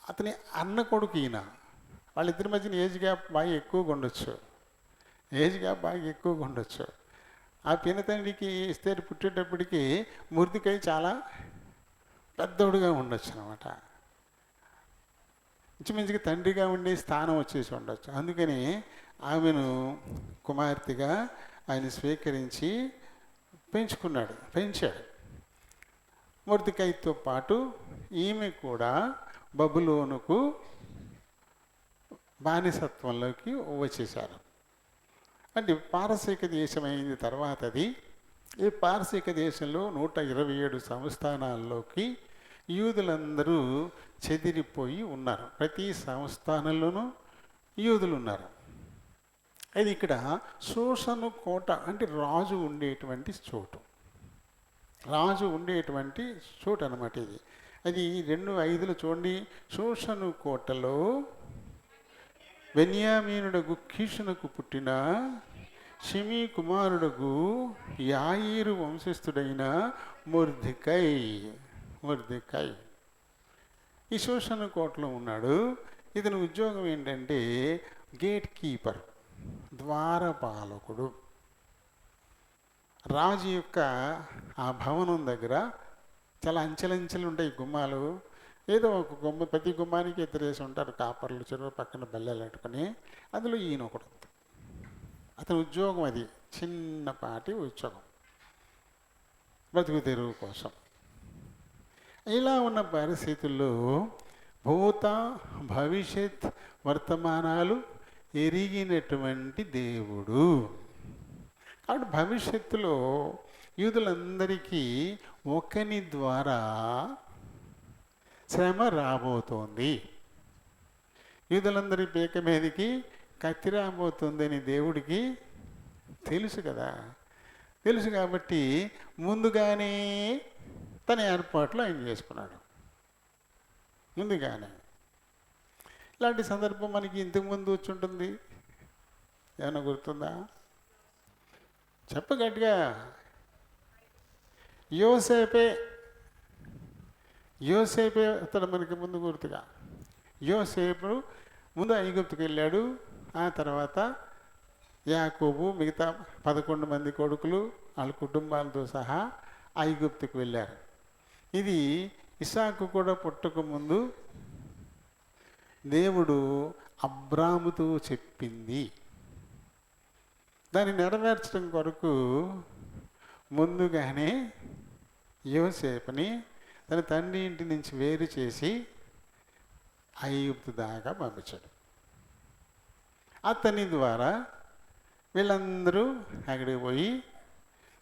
అతని అన్న కొడుకు ఈయన. వాళ్ళిద్దరి మధ్యన ఏజ్ గ్యాప్ బాగా ఎక్కువగా ఉండొచ్చు. ఆ పినతండ్రికి ఎస్తేరు పుట్టేటప్పటికి మొర్దెకై చాలా పెద్దోడుగా ఉండొచ్చు అనమాట. ఇంచుమించుగా తండ్రిగా ఉండే స్థానం వచ్చేసి ఉండొచ్చు. అందుకని ఆమెను కుమార్తెగా ఆయన స్వీకరించి పెంచాడు. మొర్దెకైతో పాటు ఈమె కూడా బబులోనుకు బానిసత్వంలోకి వచ్చేసారు. అంటే పారసీక దేశం అయింది తర్వాత అది. ఈ పారసీక దేశంలో 127 సంస్థానాల్లోకి యూదులందరూ చెదిరిపోయి ఉన్నారు. ప్రతి సంస్థానంలోనూ యూదులు ఉన్నారు. అది ఇక్కడ శోషను కోట, అంటే రాజు ఉండేటువంటి చోటు అనమాట ఇది. అది 2:5 చూడండి. శోషను కోటలో బెన్యామీనుడగు కీషునకు పుట్టిన షిమీ కుమారుడగు యాయీరు వంశస్థుడైన మొర్దెకై. మొర్దెకై ఈ శోషను కోటలో ఉన్నాడు. ఇతని ఉద్యోగం ఏంటంటే గేట్ కీపర్, ద్వారపాలకుడు. రాజు యొక్క ఆ భవనం దగ్గర చాలా అంచెలంచెలు ఉంటాయి గుమ్మాలు. ఏదో ఒక గుమ్మ, ప్రతి గుమ్మానికి ఎదురేసి ఉంటారు కాపర్లు, చెరువు పక్కన బల్లెలు పెట్టుకొని. అందులో ఈయన ఒకడు. అతని ఉద్యోగం అది, చిన్నపాటి ఉద్యోగం, బ్రతుకు తెరువు కోసం. ఇలా ఉన్న పరిస్థితుల్లో భూత భవిష్యత్ వర్తమానాలు ఎరిగినటువంటి దేవుడు. కాబట్టి భవిష్యత్తులో యూదులందరికీ ఒకని ద్వారా శ్రమ రాబోతోంది. యూదులందరి పీక మీదకి కత్తి రాబోతుందని దేవుడికి తెలుసు కదా. తెలుసు కాబట్టి ముందుగానే తన ఏర్పాట్లు ఆయన చేసుకున్నాడు. ముందుగానే. ఇలాంటి సందర్భం మనకి ఇంతకుముందు వచ్చి ఉంటుంది. ఏమైనా గుర్తుందా? చెప్ప గట్టిగా. యోసేపే అతడు మనకి ముందు గుర్తుగా. యోసేపు ముందు ఐగుప్తుకు వెళ్ళాడు. ఆ తర్వాత యాకోబు మిగతా 11 మంది కొడుకులు వాళ్ళ కుటుంబాలతో సహా ఐగుప్తుకు వెళ్ళారు. ఇది ఇస్సాకు కూడా పుట్టక ముందు దేవుడు అబ్రాముతో చెప్పింది. దాన్ని నెరవేర్చడం కొరకు ముందుగానే యోసేపుని తన తండ్రి ఇంటి నుంచి వేరు చేసి ఐగుప్తు దాకా పంపించాడు. అతని ద్వారా వీళ్ళందరూ అక్కడికి పోయి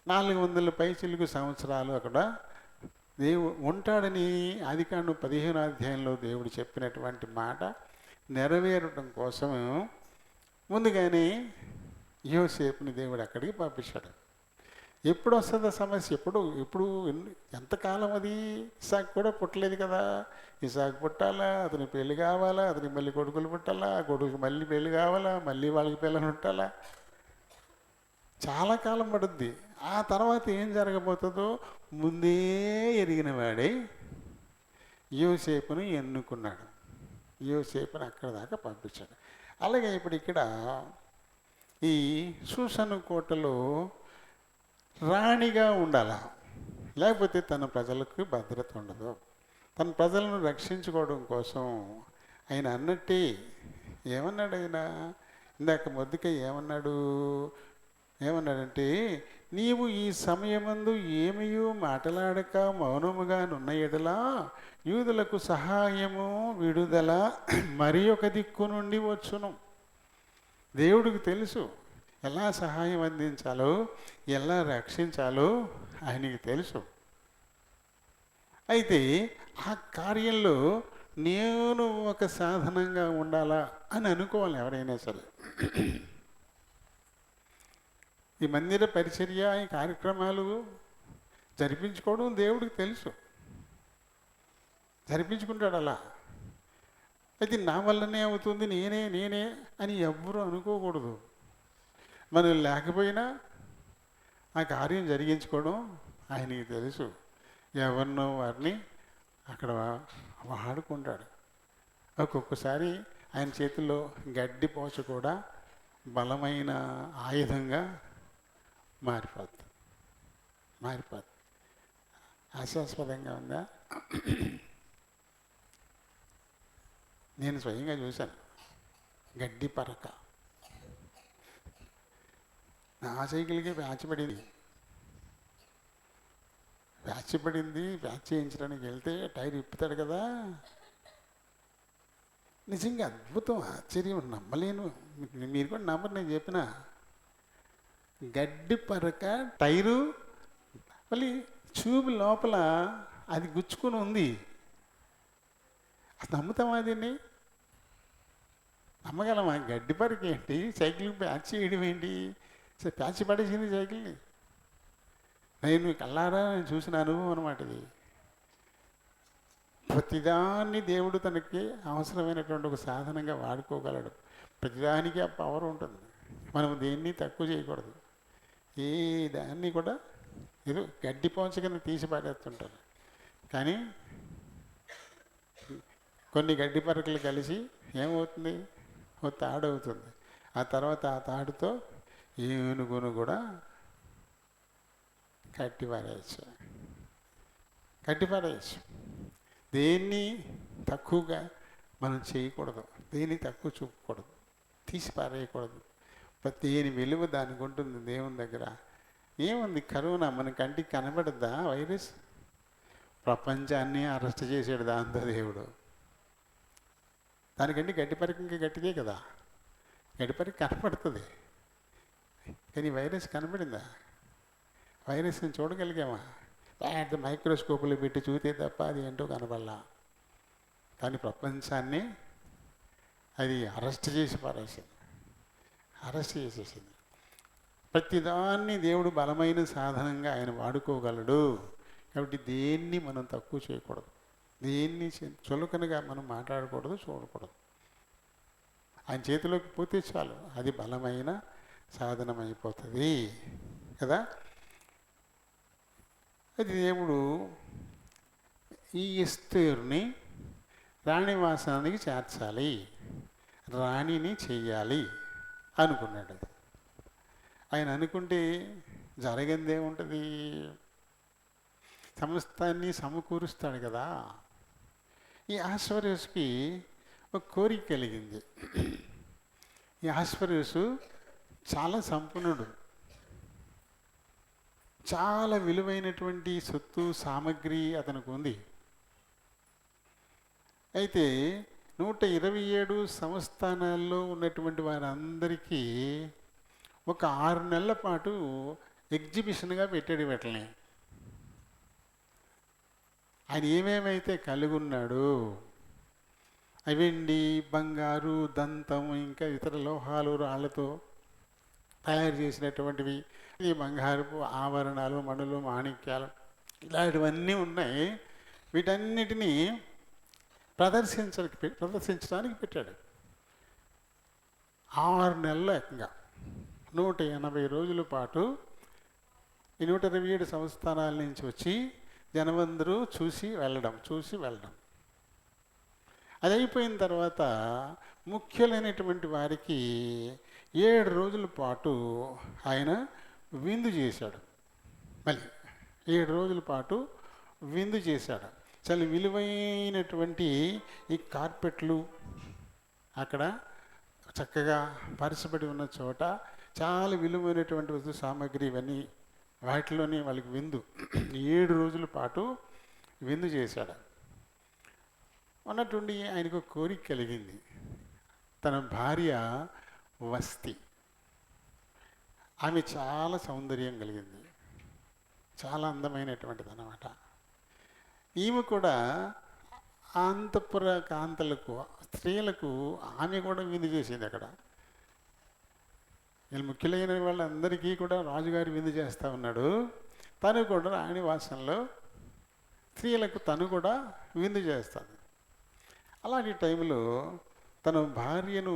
400 పైచిలుకు సంవత్సరాలు అక్కడ దేవుడు ఉంటాడని ఆదికాండం 15వ అధ్యాయంలో దేవుడు చెప్పినటువంటి మాట నెరవేరడం కోసం ముందుగానే యోసేపుని దేవుడు అక్కడికి పంపించాడు. ఎప్పుడు వస్తుందో సమస్య, ఎప్పుడు ఎంతకాలం అది? ఇసాకు కూడా పుట్టలేదు కదా. ఇసాకు పుట్టాలా, అతని పెళ్లి కావాలా, అతనికి మళ్ళీ కొడుకులు పుట్టాలా, ఆ కొడుకు మళ్ళీ పెళ్లి కావాలా, మళ్ళీ వాళ్ళకి పిల్లలు పుట్టాలా, చాలా కాలం పడుద్ది. ఆ తర్వాత ఏం జరగబోతుందో ముందే ఎరిగిన వాడే యోసేపును ఎన్నుకున్నాడు. యోసేపును అక్కడ దాకా పంపించాడు. అలాగే ఇప్పుడు ఇక్కడ ఈ షూషను కోటలో రాణిగా ఉండాల, లేకపోతే తన ప్రజలకు భద్రత ఉండదు. తన ప్రజలను రక్షించుకోవడం కోసం ఆయన అన్నట్టే ఏమన్నాడు ఆయన ఇందాక మొద్దుకై ఏమన్నాడంటే నీవు ఈ సమయమందు ఏమయూ మాట్లాడక మౌనముగా నున్న ఎడలా యూదులకు సహాయము విడుదల మరి ఒక దిక్కు నుండి వచ్చును. దేవుడికి తెలుసు ఎలా సహాయం అందించాలో, ఎలా రక్షించాలో ఆయనకి తెలుసు. అయితే ఆ కార్యంలో నేను ఒక సాధనంగా ఉండాలా అని అనుకోవాలి ఎవరైనా సరే. ఈ మందిర పరిచర్య, ఈ కార్యక్రమాలు జరిపించుకోవడం దేవుడికి తెలుసు, జరిపించుకుంటాడు అలా. అయితే నా వల్లనే అవుతుంది, నేనే అని ఎవ్వరూ అనుకోకూడదు. మనం లేకపోయినా ఆ కార్యం జరిగించుకోవడం ఆయనకి తెలుసు. ఎవరినో వారిని అక్కడ వాడుకుంటాడు. ఒక్కొక్కసారి ఆయన చేతుల్లో గడ్డి పోచ కూడా బలమైన ఆయుధంగా మారిపోతుంది. హాస్యాస్పదంగా ఉందా? నేను స్వయంగా చూశాను. గడ్డి పరక నా సైకిల్కి ప్యాచ్ పడింది. ప్యాచ్ చేయించడానికి వెళ్తే టైర్ ఇప్పుతాడు కదా. నిజంగా అద్భుతం, ఆశ్చర్యం, నమ్మలేను. మీరు కూడా నమ్మరు నేను చెప్పిన. గడ్డి పరక టైరు మళ్ళీ ట్యూబ్ లోపల అది గుచ్చుకొని ఉంది. అది నమ్ముతామా? దీన్ని నమ్మగలమా? గడ్డి పరక ఏంటి, సైకిల్ ప్యాచ్ చేయడం ఏంటి? ప్యాచ్ పడేసింది సైకిల్ని. నేను కళ్ళారా చూసిన అనుభవం అనమాట ఇది. ప్రతిదాన్ని దేవుడు తనకి అవసరమైనటువంటి ఒక సాధనంగా వాడుకోగలడు. ప్రతిదానికి ఆ పవర్ ఉంటుంది. మనం దేన్ని తక్కువ చేయకూడదు. ఏ దాన్ని కూడా ఏదో గడ్డి పోంచ కింద తీసి పాడేస్తుంటారు. కానీ కొన్ని గడ్డి పరకలు కలిసి ఏమవుతుంది, ఓ తాడు అవుతుంది. ఆ తర్వాత ఆ తాడుతో ఏనుగును కూడా కట్టిపారేయచ్చు. దేన్ని తక్కువగా మనం చేయకూడదు, దేన్ని తక్కువ చూపకూడదు, తీసి పారేయకూడదు. దేని విలువ దానికి ఉంటుంది దేవుని దగ్గర. ఏముంది, కరోనా మన కంటికి కనబడద్దా? వైరస్ ప్రపంచాన్ని అరెస్ట్ చేసాడు దాంతో దేవుడు. దానికంటే గడ్డిపరికి ఇంకా గట్టిదే కదా, గడ్డిపరికి కనపడుతుంది. కానీ వైరస్ కనపడిందా? వైరస్ని చూడగలిగామా? పెద్ద మైక్రోస్కోపులు పెట్టి చూస్తే తప్ప అది ఏంటో కనపడలా. కానీ ప్రపంచాన్ని అది అరెస్ట్ చేసేసింది. ప్రతిదాన్ని దేవుడు బలమైన సాధనంగా ఆయన వాడుకోగలడు. కాబట్టి దేన్ని మనం తక్కువ చేయకూడదు, దేన్ని చులకనగా మనం మాట్లాడకూడదు, చూడకూడదు. ఆయన చేతిలోకి పోతే చాలు, అది బలమైన సాధనమైపోతుంది కదా. అది దేవుడు ఈ ఎస్తేరుని రాణివాసానికి చేర్చాలి, రాణిని చెయ్యాలి అనుకున్నాడు. ఆయన అనుకుంటే జరిగిందే ఉంటుంది, సమస్తాన్ని సమకూరుస్తాడు కదా. ఈ ఆశ్వర్యస్కి ఒక కోరిక కలిగింది. ఈ ఆశ్వర్యసు చాలా సంపన్నుడు, చాలా విలువైనటువంటి సొత్తు సామగ్రి అతనికి ఉంది. అయితే 127 సంస్థానాల్లో ఉన్నటువంటి వారందరికీ ఒక 6 నెలల పాటు ఎగ్జిబిషన్గా పెట్టాడు వీటిని. ఆయన ఏమేమైతే కలిగి ఉన్నాడు, వెండి, బంగారు, దంతం, ఇంకా ఇతర లోహాలు, రాళ్లతో తయారు చేసినటువంటివి, ఈ బంగారపు ఆభరణాలు, మణులు, మాణిక్యాలు, ఇలాంటివన్నీ ఉన్నాయి. వీటన్నిటినీ ప్రదర్శించడానికి పెట్టాడు. 6 నెలలు ఏకంగా 180 రోజుల పాటు ఈ 127 సంస్థానాల నుంచి వచ్చి జనమందరూ చూసి వెళ్ళడం. అది అయిపోయిన తర్వాత ముఖ్యులైనటువంటి వారికి 7 రోజుల పాటు ఆయన విందు చేశాడు. మళ్ళీ 7 రోజుల పాటు విందు చేశాడు. చాలా విలువైనటువంటి ఈ కార్పెట్లు అక్కడ చక్కగా పరచబడి ఉన్న చోట చాలా విలువైనటువంటి వస్తు సామాగ్రి ఇవన్నీ వాటిలోనే వాళ్ళకి విందు 7 రోజుల పాటు విందు చేశాడు. ఉన్నట్టుండి ఆయనకు కోరిక కలిగింది. తన భార్య వస్తి, ఆమె చాలా సౌందర్యం కలిగింది, చాలా అందమైనటువంటిది అన్నమాట. ఈమె కూడా అంతఃపుర కాంతలకు, స్త్రీలకు ఆమె కూడా విందు చేసింది అక్కడ. వీళ్ళు ముఖ్యులైన వాళ్ళందరికీ కూడా రాజుగారి విందు చేస్తూ ఉన్నాడు. తను కూడా రాణివాసంలో స్త్రీలకు తను కూడా విందు చేస్తాడు. అలాంటి టైంలో తన భార్యను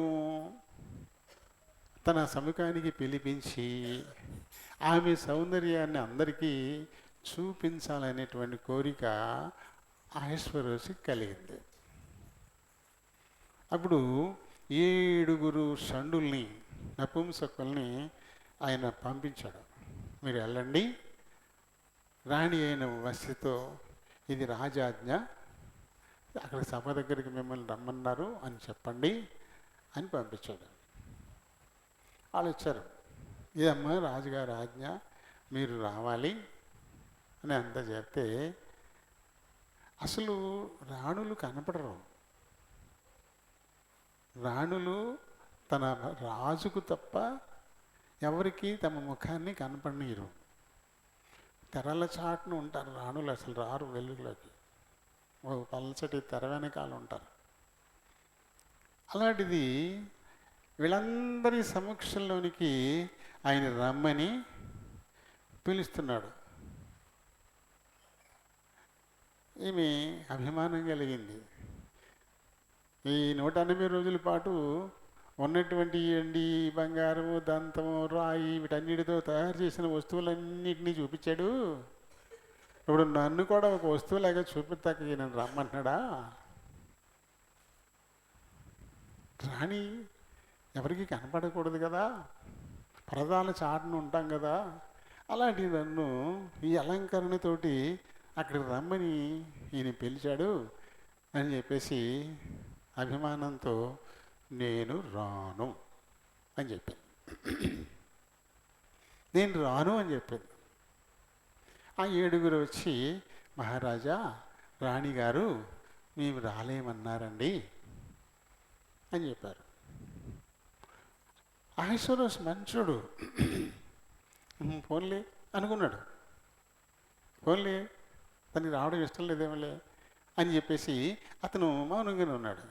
తన సముఖానికి పిలిపించి ఆమె సౌందర్యాన్ని అందరికీ చూపించాలనేటువంటి కోరిక ఐశ్వర్యకి కలిగింది. అప్పుడు 7 షండుల్ని, నపుంసకుల్ని ఆయన పంపించాడు. మీరు వెళ్ళండి, రాణి అయిన వస్తితో ఇది రాజాజ్ఞ, అక్కడ సభ దగ్గరికి మిమ్మల్ని రమ్మన్నారు అని చెప్పండి అని పంపించాడు. వాళ్ళు వచ్చారు. ఇదమ్మా రాజుగారి ఆజ్ఞ, మీరు రావాలి అని అంతా చెప్తే అసలు రాణులు కనపడరు. రాణులు తన రాజుకు తప్ప ఎవరికి తమ ముఖాన్ని కనపడనీరు. తెరల చాటున ఉంటారు రాణులు, అసలు రారు వెలుగులోకి. ఓ పల్చటి తెర వెనకాల ఉంటారు. అలాంటిది వీళ్ళందరి సమక్షంలోనికి ఆయన రమ్మని పిలుస్తున్నాడు. ఈమె అభిమానం కలిగింది. ఈ 180 రోజుల పాటు ఉన్నటువంటి ఎండి, బంగారము, దంతము, రాయి వీటన్నిటితో తయారు చేసిన వస్తువులన్నిటినీ చూపించాడు. ఇప్పుడు నన్ను కూడా ఒక వస్తువులాగా చూపిస్తాక నన్ను రమ్మంటున్నాడా? రాణి ఎవరికి కనపడకూడదు కదా, పరదాల చాటును ఉంటాం కదా, అలాంటి నన్ను ఈ అలంకరణతోటి అక్కడికి రమ్మని ఈయన పిలిచాడు అని చెప్పేసి అభిమానంతో నేను రాను అని చెప్పాను. నేను రాను అని చెప్పాను. ఆ 7 వచ్చి, మహారాజా రాణిగారు మేము రాలేమన్నారండి అని చెప్పారు. అహశ్వరోష్ మంచోడు, ఫోన్లే అనుకున్నాడు. ఫోన్లే తనకి రావడం ఇష్టం లేదేమోలే అని చెప్పేసి అతను మౌనంగానే ఉన్నాడు.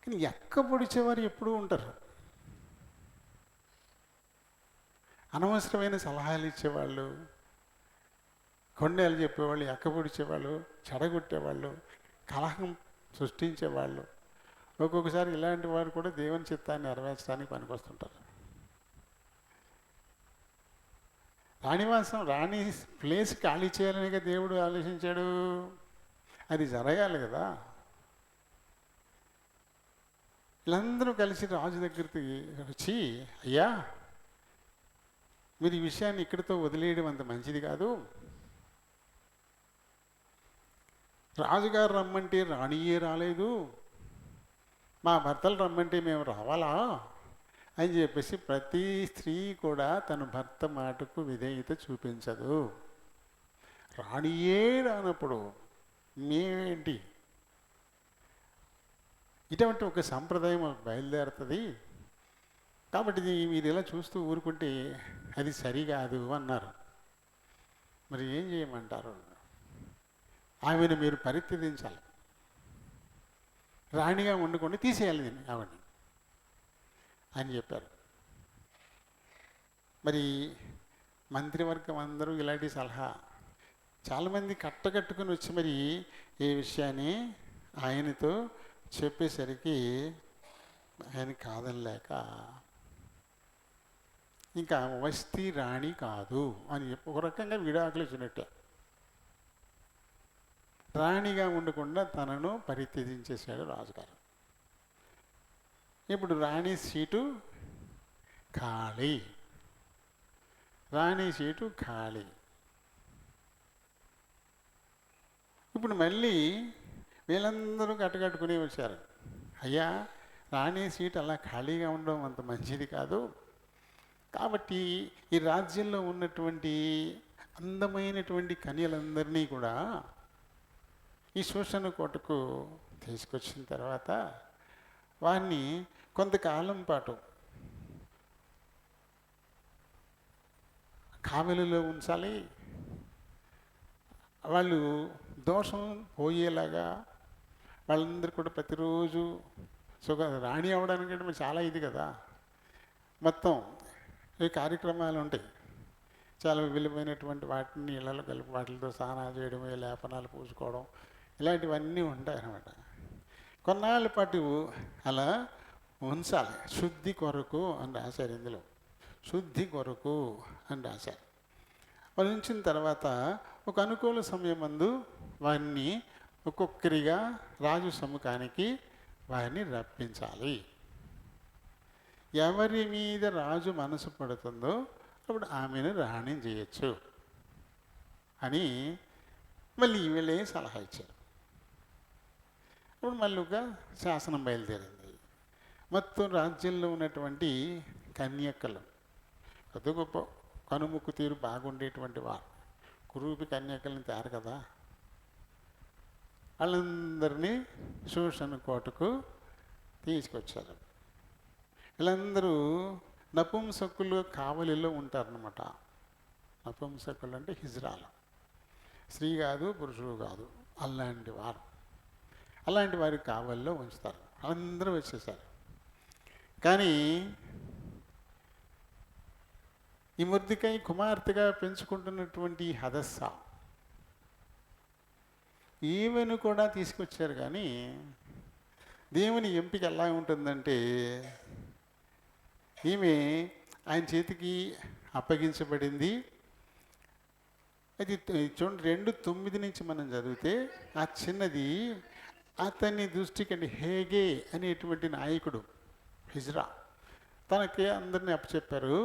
కానీ ఎక్కబొడిచేవారు ఎప్పుడూ ఉంటారు. అనవసరమైన సలహాలు ఇచ్చేవాళ్ళు, కొండలు చెప్పేవాళ్ళు, ఎక్కబొడిచేవాళ్ళు, చెడగొట్టేవాళ్ళు, కలహం సృష్టించేవాళ్ళు, ఒక్కొక్కసారి ఇలాంటి వారు కూడా దేవుని చిత్తాన్ని నెరవేర్చడానికి పనికొస్తుంటారు. రాణివాసం, రాణి ప్లేస్ ఖాళీ చేయాలనిగా దేవుడు ఆలోచించాడు. అది జరగాలి కదా. వీళ్ళందరూ కలిసి రాజు దగ్గరికి వచ్చి, అయ్యా మీరు ఈ విషయాన్ని ఇక్కడితో వదిలేయడం అంత మంచిది కాదు. రాజుగారు రమ్మంటే రాణియే రాలేదు, మా భర్తలు రమ్మంటే మేము రావాలా అని చెప్పేసి ప్రతి స్త్రీ కూడా తన భర్త మాటకు విధేయత చూపించదు. రాణియే రానప్పుడు మేమేంటి? ఇటువంటి ఒక సంప్రదాయం బయలుదేరుతుంది. కాబట్టి మీరు ఇలా చూస్తూ ఊరుకుంటే అది సరికాదు అన్నారు. మరి ఏం చేయమంటారు? ఆమెను మీరు పరిత్యజించాలి, రాణిగా వండుకొని తీసేయాలి నేను ఆవిడని అని చెప్పారు. మరి మంత్రివర్గం అందరూ ఇలాంటి సలహా చాలామంది కట్టకట్టుకుని వచ్చి మరి ఈ విషయాన్ని ఆయనతో చెప్పేసరికి ఆయన కాదనలేక, ఇంకా వస్తీ రాణి కాదు అని చెప్పి ఒక రకంగా విడాకులు ఇచ్చినట్టే, రాణిగా ఉండకుండా తనను పరిత్యజించేశాడు రాజుగారు. ఇప్పుడు రాణి సీటు ఖాళీ, రాణి సీటు ఖాళీ. ఇప్పుడు మళ్ళీ వీళ్ళందరూ కట్టుకుని వచ్చారు. అయ్యా రాణి సీటు అలా ఖాళీగా ఉండడం అంత మంచిది కాదు, కాబట్టి ఈ రాజ్యంలో ఉన్నటువంటి అందమైనటువంటి కన్యలందరినీ కూడా ఈ శోషణ కోటకు తీసుకొచ్చిన తర్వాత వారిని కొంతకాలం పాటు కావలిలో ఉంచాలి. వాళ్ళు దోషం పోయేలాగా వాళ్ళందరూ కూడా ప్రతిరోజు రాణి అవ్వడానికి చాలా ఇది కదా, మొత్తం ఈ కార్యక్రమాలు ఉంటాయి. చాలా విలువైనటువంటి వాటిని ఇళ్లలో కలిపి వాటితో స్నానాలు చేయడం, లేపనాలు పూసుకోవడం, ఇలాంటివన్నీ ఉంటాయి అన్నమాట. కొన్నాళ్ళ పాటు అలా ఉంచాలి, శుద్ధి కొరకు అని రాశారు. ఇందులో శుద్ధి కొరకు అని రాశారు. వాళ్ళు ఉంచిన తర్వాత ఒక అనుకూల సమయం ముందు వారిని ఒక్కొక్కరిగా రాజు సముఖానికి వారిని రప్పించాలి. ఎవరి మీద రాజు మనసు పడుతుందో అప్పుడు ఆమెను రాణి చేయొచ్చు అని మళ్ళీ వీళ్ళే సలహా ఇచ్చారు. ఇప్పుడు మళ్ళీ ఒక శాసనం బయలుదేరింది. మొత్తం రాజ్యంలో ఉన్నటువంటి కన్యకలు, కొద్ది గొప్ప కనుముక్కు తీరు బాగుండేటువంటి వారు, కురూపి కన్యకలను తయారు కదా, వాళ్ళందరినీ శోషణ కోటకు తీసుకొచ్చారు. వీళ్ళందరూ నపుంసకులు కావలిలో ఉంటారన్నమాట. నపుంసకులు అంటే హిజ్రాలు, స్త్రీ కాదు పురుషుడు కాదు, అలాంటి వారి కావలిలో ఉంచుతారు. అందరూ వచ్చేసారు. కానీ ఈ మొర్దెకై కుమార్తెగా పెంచుకుంటున్నటువంటి హదస్సా ఈమెను కూడా తీసుకొచ్చారు. కానీ దేవుని ఎంపిక ఎలా ఉంటుందంటే, ఈమె ఆయన చేతికి అప్పగించబడింది. అది చూడండి 2:9 నుంచి మనం చదివితే, ఆ చిన్నది అతని దృష్టికి అండి హేగే అనేటువంటి నాయకుడు హిజ్రా తనకి అందరిని అప్పచెప్పారు,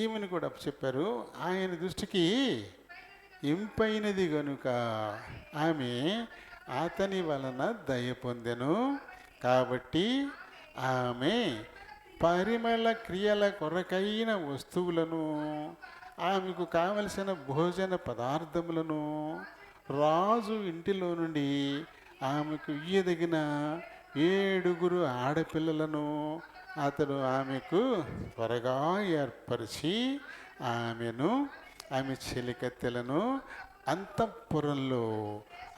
ఈమెను కూడా అప్పచెప్పారు. ఆయన దృష్టికి ఇంపైనది గనుక ఆమె అతని వలన దయ పొందెను. కాబట్టి ఆమె పరిమళ క్రియల కొరకైన వస్తువులను, ఆమెకు కావలసిన భోజన పదార్థములను రాజు ఇంటిలో నుండి ఆమెకు ఇయ్యదగిన 7 ఆడపిల్లలను అతడు ఆమెకు త్వరగా ఏర్పరిచి ఆమె చెలికత్తెలను అంతఃపురంలో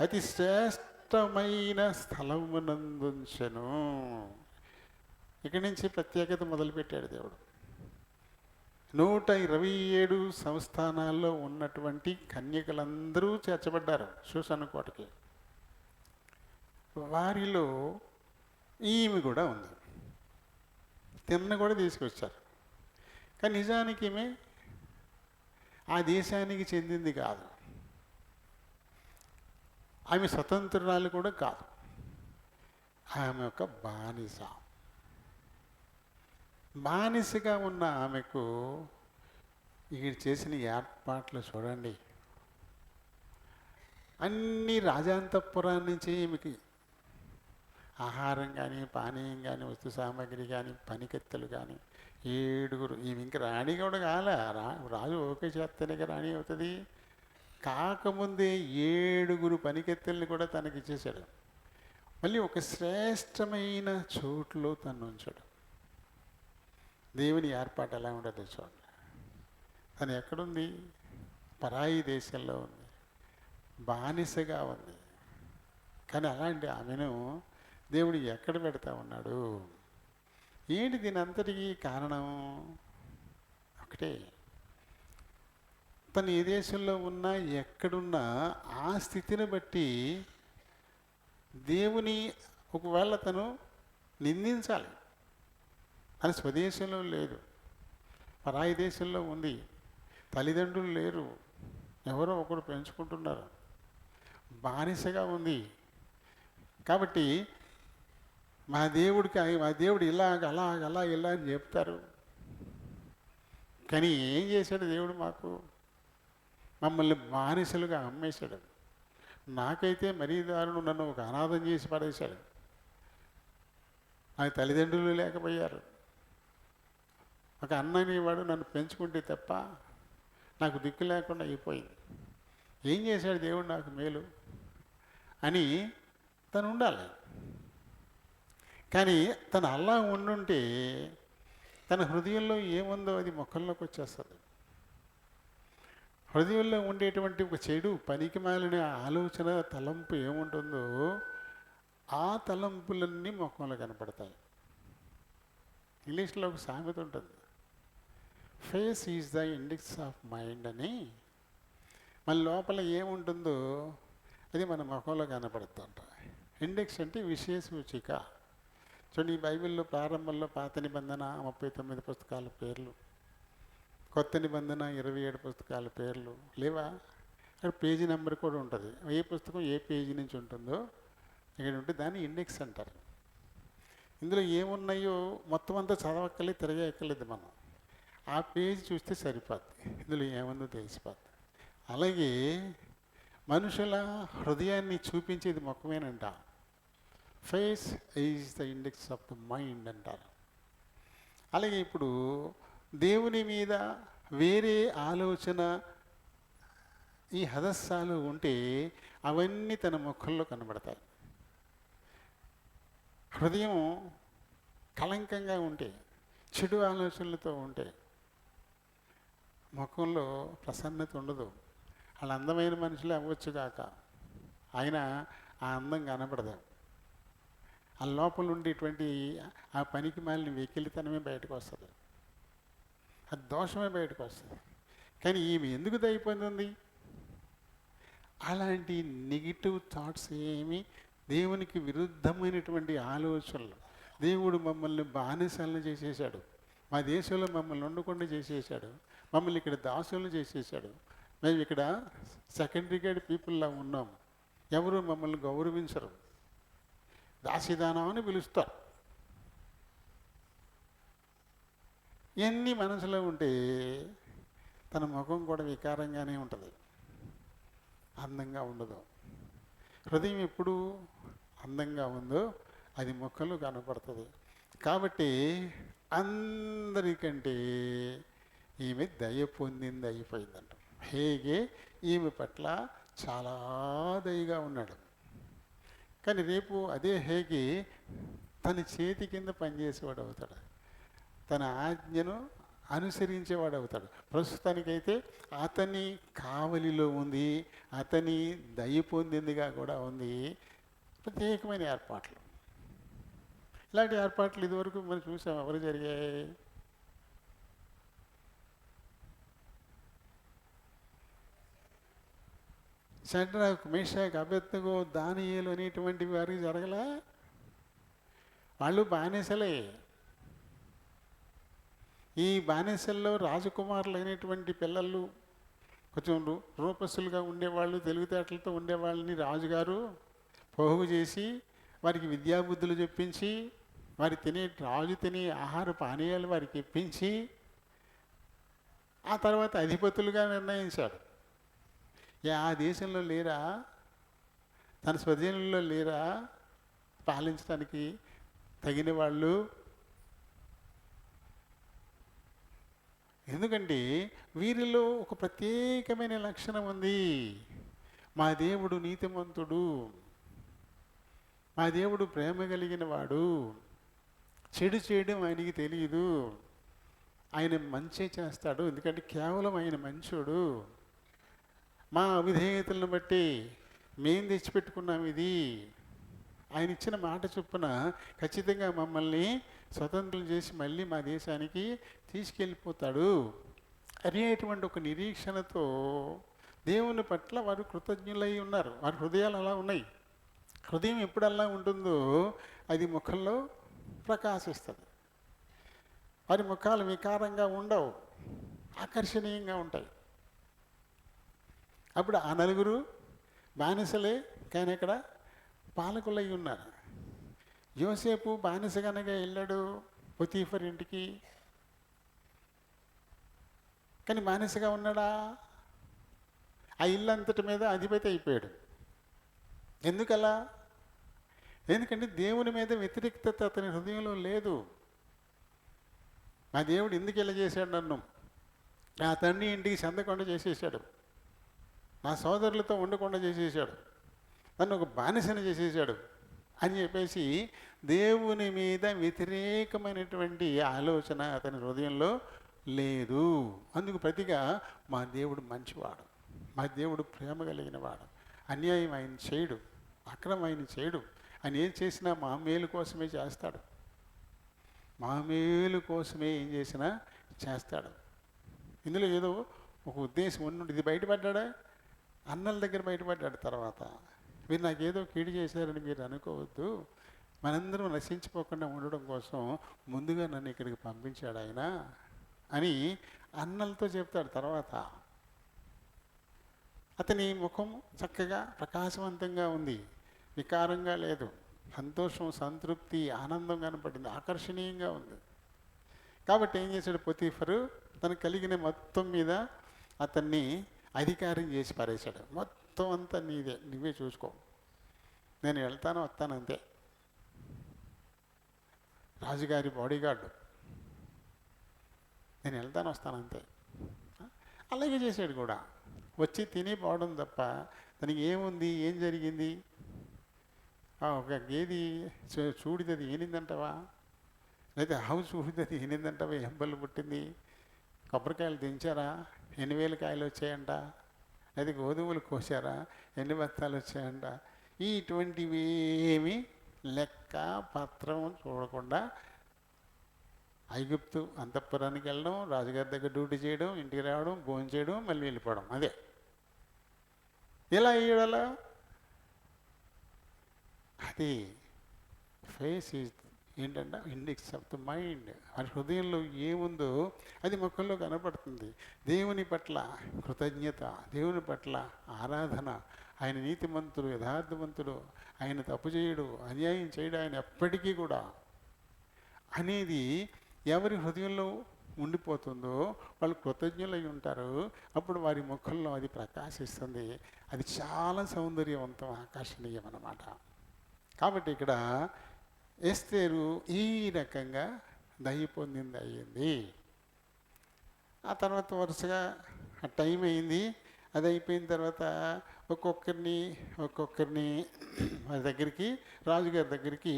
అతి శ్రేష్టమైన స్థలమునందుంచెను. ఇక్కడి నుంచి ప్రత్యేకత మొదలుపెట్టాడు దేవుడు. 127 సంస్థానాల్లో ఉన్నటువంటి కన్యకలందరూ చేర్చబడ్డారు షూషను కోటకి. వారిలో ఈమె కూడా ఉంది. తిన్న కూడా తీసుకొచ్చారు. కానీ నిజానికి ఈమె ఆ దేశానికి చెందింది కాదు. ఆమె స్వతంత్రురాలు కూడా కాదు. ఆమె ఒక బానిస. బానిసగా ఉన్న ఆమెకు ఇక్కడ చేసిన ఏర్పాట్లు చూడండి. అన్ని రాజాంతఃపురం నుంచి ఈమెకి ఆహారం కానీ, పానీయం కానీ, వస్తు సామాగ్రి కానీ, పనికెత్తెలు కానీ 7. ఈమె ఇంక రాణి కూడా కాలే. రాజు ఓకే చేస్తేనే రాణి అవుతుంది. కాకముందే 7 పనికెత్తెల్ని కూడా తనకి ఇచ్చేశాడు. మళ్ళీ ఒక శ్రేష్టమైన చోటులో తను ఉంచాడు. దేవుని ఏర్పాటు ఎలా ఉండదు చూడండి. తను ఎక్కడుంది? పరాయి దేశంలో ఉంది, బానిసగా ఉంది. కానీ అలాంటి ఆమెను దేవుడు ఎక్కడ పెడతా ఉన్నాడు? ఏంటి దీని అంతటికీ కారణం? ఒకటే, తను ఏ దేశంలో ఉన్నా ఎక్కడున్నా ఆ స్థితిని బట్టి దేవుని ఒకవేళ తను నిందించాలి. తన స్వదేశంలో లేదు, పరాయి దేశంలో ఉంది, తల్లిదండ్రులు లేరు, ఎవరో ఒకరు పెంచుకుంటున్నారు, బానిసగా ఉంది. కాబట్టి మా దేవుడు ఇలా అని చెప్తారు. కానీ ఏం చేశాడు దేవుడు? మమ్మల్ని బానిసలుగా అమ్మేశాడు. నాకైతే మరీ దారుణం, నన్ను ఒక అనాథం చేసి పడేశాడు. నాకు తల్లిదండ్రులు లేకపోయారు. ఒక అన్నని వాడు నన్ను పెంచుకుంటే తప్ప నాకు దిక్కు లేకుండా అయిపోయింది. ఏం చేశాడు దేవుడు నాకు మేలు అని తను ఉండాలి. కానీ తను అలా ఉండుంటే తన హృదయంలో ఏముందో అది మొక్కల్లోకి వచ్చేస్తుంది. హృదయంలో ఉండేటువంటి ఒక చెడు పనికి మాలిన ఆలోచన తలంపు ఏముంటుందో ఆ తలంపులన్నీ మొక్కల్లో కనపడతాయి. ఇంగ్లీష్లో ఒక సామెత ఉంటుంది, face is the index of mind అని. మన లోపల ఏముంటుందో అది మన ముఖంలో కనపడుతుంట. ఇండెక్స్ అంటే విషయ సూచిక. చూడండి, ఈ బైబిల్లో ప్రారంభంలో పాత నిబంధన 39 పుస్తకాల పేర్లు, కొత్త నిబంధన 27 పుస్తకాల పేర్లు లేవా? అక్కడ పేజీ నెంబర్ కూడా ఉంటుంది. ఏ పుస్తకం ఏ పేజీ నుంచి ఉంటుందో ఇక్కడ ఉంటే దాన్ని ఇండెక్స్ అంటారు. ఇందులో ఏమున్నాయో మొత్తం అంతా చదవక్కర్లేదు, తిరగక్కర్లేదు. మనం ఆ పేజీ చూస్తే సరిపోద్ది, ఇందులో ఏముందో తెలిసిపోద్ది. అలాగే మనుషుల హృదయాన్ని చూపించేది ముఖమేనంట. Face is the index of the mind అంటారు. అలాగే ఇప్పుడు దేవుని మీద వేరే ఆలోచన, ఈ హదస్సాలు ఉంటే అవన్నీ తన ముఖంలో కనబడతాయి. హృదయం కళంకంగా ఉంటే, చెడు ఆలోచనలతో ఉంటే ముఖంలో ప్రసన్నత ఉండదు. వాళ్ళు అందమైన మనుషులే అవ్వచ్చు కాక, ఆయన ఆ అందం కనపడదు. ఆ లోపల ఉండేటువంటి ఆ పనికి మాలిన వెకిలితనమే బయటకు వస్తుంది, ఆ దోషమే బయటకు వస్తుంది. కానీ ఈమె ఎందుకు దయ పొందింది? అలాంటి నెగిటివ్ థాట్స్ ఏమి, దేవునికి విరుద్ధమైనటువంటి ఆలోచనలు, దేవుడు మమ్మల్ని బానిసలను చేసేసాడు, మా దేశంలో మమ్మల్ని ఉండకుండా చేసేసాడు, మమ్మల్ని ఇక్కడ దాసులను చేసేసాడు, మేము ఇక్కడ సెకండరీ గ్రేడ్ పీపుల్లా ఉన్నాం, ఎవరు మమ్మల్ని గౌరవించరు, దాసిదానం అని పిలుస్తారు. ఇవన్నీ మనసులో ఉంటే తన ముఖం కూడా వికారంగానే ఉంటుంది, అందంగా ఉండదు. హృదయం ఎప్పుడు అందంగా ఉందో అది ముఖంలో కనపడుతుంది. కాబట్టి అందరికంటే ఈమె దయ పొందింది అయిపోయిందంట. హేగే ఈమె పట్ల చాలా దయగా ఉన్నాడు. కానీ రేపు అదే హేగే తన చేతి కింద పనిచేసేవాడు అవుతాడు, తన ఆజ్ఞను అనుసరించేవాడు అవుతాడు. ప్రస్తుతానికైతే అతని కావలిలో ఉంది, అతని దయ పొందిందిగా కూడా ఉంది ప్రత్యేకమైన ఏర్పాట్లు. ఇలాంటి ఏర్పాట్లు ఇదివరకు మనం చూసాం, ఎవరు జరిగాయి? షడ్రకు, మేషాకు, అబేద్నెగో, దానియేలు అనేటువంటి వారికి జరగలే. వాళ్ళు బానిసలే. ఈ బానిసల్లో రాజకుమారులు అయినటువంటి పిల్లలు, కొంచెం రూపస్తులుగా ఉండేవాళ్ళు, తెలివితేటలతో ఉండేవాళ్ళని రాజుగారు పోగు చేసి వారికి విద్యాబుద్ధులు చెప్పించి, రాజు తినే ఆహార పానీయాలు వారికి ఇప్పించి ఆ తర్వాత అధిపతులుగా నిర్ణయించాడు. ఆ దేశంలో లేరా, తన స్వదేశంలో లేరా పాలించడానికి తగిన వాళ్ళు? ఎందుకంటే వీరిలో ఒక ప్రత్యేకమైన లక్షణం ఉంది. మా దేవుడు నీతిమంతుడు, మా దేవుడు ప్రేమ కలిగిన వాడు, చెడు చేయడం ఆయనకి తెలియదు, ఆయన మంచి చేస్తాడు, ఎందుకంటే కేవలం ఆయన మంచోడు. మా అవిధేయతలను బట్టి మేము తెచ్చిపెట్టుకున్నాం ఇది, ఆయన ఇచ్చిన మాట చొప్పున ఖచ్చితంగా మమ్మల్ని స్వతంత్రం చేసి మళ్ళీ మా దేశానికి తీసుకెళ్ళిపోతాడు అనేటువంటి ఒక నిరీక్షణతో దేవుని పట్ల వారు కృతజ్ఞులై ఉన్నారు. వారి హృదయాలు అలా ఉన్నాయి. హృదయం ఎప్పుడల్లా ఉంటుందో అది ముఖంలో ప్రకాశిస్తుంది. వారి ముఖాలు వికారంగా ఉండవు, ఆకర్షణీయంగా ఉంటాయి. అప్పుడు ఆ నలుగురు బానిసలే, కానీ ఇక్కడ పాలకులై ఉన్నారు. యోసేపు బానిసగానగా వెళ్ళాడు పొతీఫర్ ఇంటికి, కానీ బానిసగా ఉన్నాడా? ఆ ఇల్లు అంతటి మీద అధిపతి అయిపోయాడు. ఎందుకలా? ఎందుకంటే దేవుని మీద వ్యతిరేకత అతని హృదయంలో లేదు. మా దేవుడు ఎందుకు ఇలా చేశాడు నన్ను? నా తండ్రి ఇంటికి చెందకుండా చేసేసాడు, నా సోదరులతో ఉండకుండా చేసేసాడు, నన్ను ఒక బానిసని చేసేసాడు అని చెప్పేసి దేవుని మీద వ్యతిరేకమైనటువంటి ఆలోచన అతని హృదయంలో లేదు. అందుకు ప్రతిగా మా దేవుడు మంచివాడు, మా దేవుడు ప్రేమ కలిగిన వాడు, అన్యాయం ఆయన చేయడు, అక్రమం ఆయన చేయడు, ఆయన ఏం చేసినా మా మేలు కోసమే చేస్తాడు, మా మేలు కోసమే ఏం చేసినా చేస్తాడు. ఇందులో ఏదో ఒక ఉద్దేశం ఉండి ఇది బయటపడ్డా, అన్నల దగ్గర బయటపడ్డాడు. తర్వాత మీరు నాకేదో కీడు చేశారని మీరు అనుకోవద్దు, మనందరం నశించిపోకుండా ఉండడం కోసం ముందుగా నన్ను ఇక్కడికి పంపించాడు ఆయన అని అన్నలతో చెప్తాడు. తర్వాత అతని ముఖం చక్కగా ప్రకాశవంతంగా ఉంది, వికారంగా లేదు, సంతోషం, సంతృప్తి, ఆనందం కనపడింది, ఆకర్షణీయంగా ఉంది. కాబట్టి ఏం చేశాడు పొతీఫరు? తనకు కలిగిన మొత్తం మీద అతన్ని అధికారం చేసి పారేశాడు. మొత్తం అంతా నీదే, నువ్వే చూసుకో, నేను వెళ్తాను వస్తాను అంతే. రాజుగారి బాడీగార్డు, నేను వెళ్తాను వస్తాను అంతే. అలాగే చేశాడు కూడా. వచ్చి తిని పోవడం తప్ప తనకి ఏముంది, ఏం జరిగింది? ఒక గేది చూడిదది ఏనిందంటవా, లేదా ఆవు చూడిదది ఏనిందంటవా, ఎంబలు పుట్టింది, కొబ్బరికాయలు దించారా, 8,000 కాయలు వచ్చాయంట, లేదా గోధుమలు కోసారా, ఎన్ని బత్తాలు వచ్చాయంట, ఇటువంటివి ఏమి లెక్క పత్రం చూడకుండా ఐగుప్తు అంతఃపురానికి వెళ్ళడం, రాజుగారి దగ్గర డ్యూటీ చేయడం, ఇంటికి రావడం, భోజనం చేయడం, మళ్ళీ వెళ్ళిపోవడం, అదే. ఇలా ఇయ్యడలా అది ఫేస్ ఈజ్ ఏంటంటే ఇండెక్స్ ఆఫ్ ద మైండ్. ఆ హృదయంలో ఏముందో అది ముఖంలో కనపడుతుంది. దేవుని పట్ల కృతజ్ఞత, దేవుని పట్ల ఆరాధన, ఆయన నీతిమంతుడు, యథార్థవంతుడు, ఆయన తప్పు చేయడు, అన్యాయం చేయడు, ఆయన ఎప్పటికీ కూడా అనేది ఎవరి హృదయంలో ఉండిపోతుందో వాళ్ళు కృతజ్ఞులై ఉంటారు. అప్పుడు వారి ముఖంలో అది ప్రకాశిస్తుంది. అది చాలా సౌందర్యవంతం, ఆకర్షణీయం అన్నమాట. కాబట్టి ఇక్కడ ఎస్తేరు ఈ రకంగా దయ పొందింది అయ్యింది. ఆ తర్వాత వరుసగా ఆ టైం అయింది. అది అయిపోయిన తర్వాత ఒక్కొక్కరిని వారి దగ్గరికి, రాజుగారి దగ్గరికి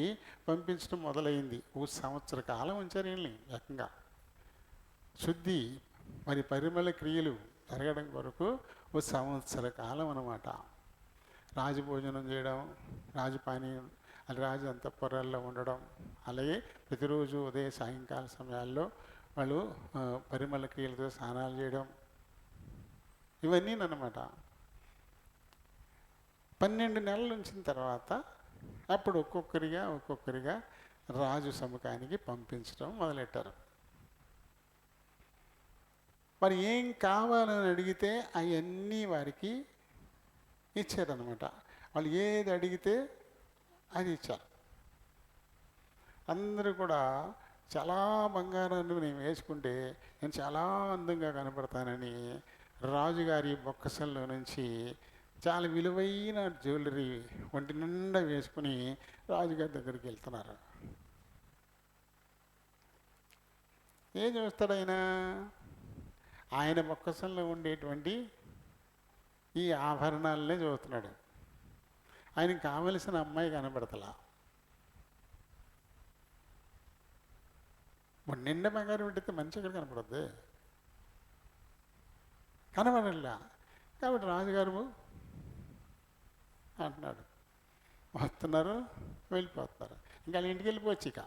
పంపించడం మొదలైంది. ఓ సంవత్సర కాలం ఉంచారు వీళ్ళని ఏకంగా. శుద్ధి మరి పరిమళ క్రియలు జరగడం కొరకు ఓ సంవత్సర కాలం అన్నమాట. రాజు భోజనం చేయడం, రాజపానీయం, అది రాజు అంతఃపురాల్లో ఉండడం, అలాగే ప్రతిరోజు ఉదయం సాయంకాల సమయాల్లో వాళ్ళు పరిమళ క్రియలతో స్నానాలు చేయడం, ఇవన్నీ అన్నమాట. 12 నెలలు ఉంచిన తర్వాత అప్పుడు ఒక్కొక్కరిగా రాజు సముఖానికి పంపించడం మొదలెట్టారు. మరి ఏం కావాలని అడిగితే అవన్నీ వారికి ఇచ్చారనమాట. వాళ్ళు ఏది అడిగితే అది ఇచ్చారు. అందరూ కూడా చాలా బంగారాన్ని నేను వేసుకుంటే నేను చాలా అందంగా కనపడతానని రాజుగారి బొక్కసంలో నుంచి చాలా విలువైన జ్యువెలరీ ఒంటి నిండా వేసుకుని రాజుగారి దగ్గరికి వెళ్తున్నారు. ఏం చూస్తాడు ఆయన బొక్కసంలో ఉండేటువంటి ఈ ఆభరణాలనే చూస్తున్నాడు. ఆయనకు కావలసిన అమ్మాయి కనపడతలా. నిండా బంగారం పెట్టితే మనిషి ఎక్కడ కనపడద్దు, కనపడలా. కాబట్టి రాజుగారు అంటున్నాడు, వస్తున్నారు, వెళ్ళిపోతున్నారు. ఇంకా వాళ్ళ ఇంటికి వెళ్ళిపోవచ్చు. ఇక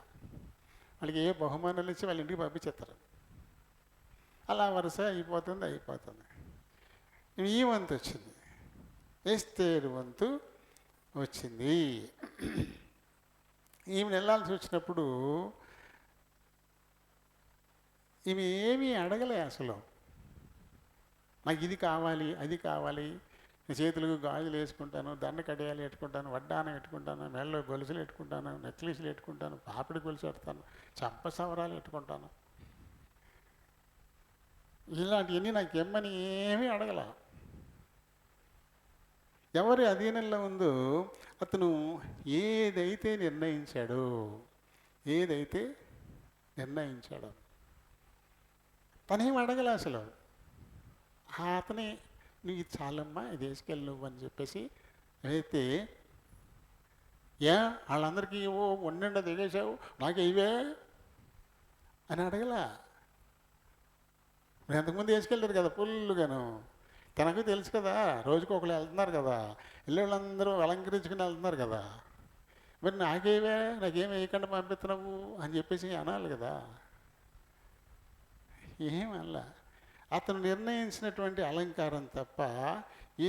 వాళ్ళకి ఏ బహుమానాలు ఇచ్చి వాళ్ళ ఇంటికి పంపించేస్తారు. అలా వరుస అయిపోతుంది. ఈ వంతు వచ్చింది, ఎస్తేరు వంతు వచ్చింది. ఈమె వెళ్ళాల్సి వచ్చినప్పుడు ఈమె ఏమీ అడగలే అసలు. నాకు ఇది కావాలి, అది కావాలి, చేతులకు గాజులు వేసుకుంటాను, దండ కడియాలు పెట్టుకుంటాను, వడ్డానం పెట్టుకుంటాను, మెడలో గొలుసులు పెట్టుకుంటాను, నెక్లెస్లు పెట్టుకుంటాను, పాపిడి గొలుసు పెడతాను, చంప సవరాలు పెట్టుకుంటాను, ఇలాంటివన్నీ నాకు ఇమ్మని ఏమీ అడగల. ఎవరి అధీనంలో ఉందో అతను ఏదైతే నిర్ణయించాడో తనేం అడగల అసలు. అతనే నువ్వు ఇది చాలమ్మా, ఇది వేసుకెళ్ళి నువ్వు అని చెప్పేసి అయితే వాళ్ళందరికీ ఓ ఉండండి దిగేసావు, నాకు ఇవే అని అడగలా. ఎంతకుముందు వేసుకెళ్ళారు కదా ఫుల్గాను. తనకు తెలుసు కదా, రోజుకు ఒకళ్ళు వెళ్తున్నారు కదా, వెళ్ళే వాళ్ళందరూ అలంకరించుకుని వెళ్తున్నారు కదా, మరి నాకేం వేయకుండా పంపిస్తున్నావు అని చెప్పేసి అనాలి కదా. ఏమల్లా అతను నిర్ణయించినటువంటి అలంకారం తప్ప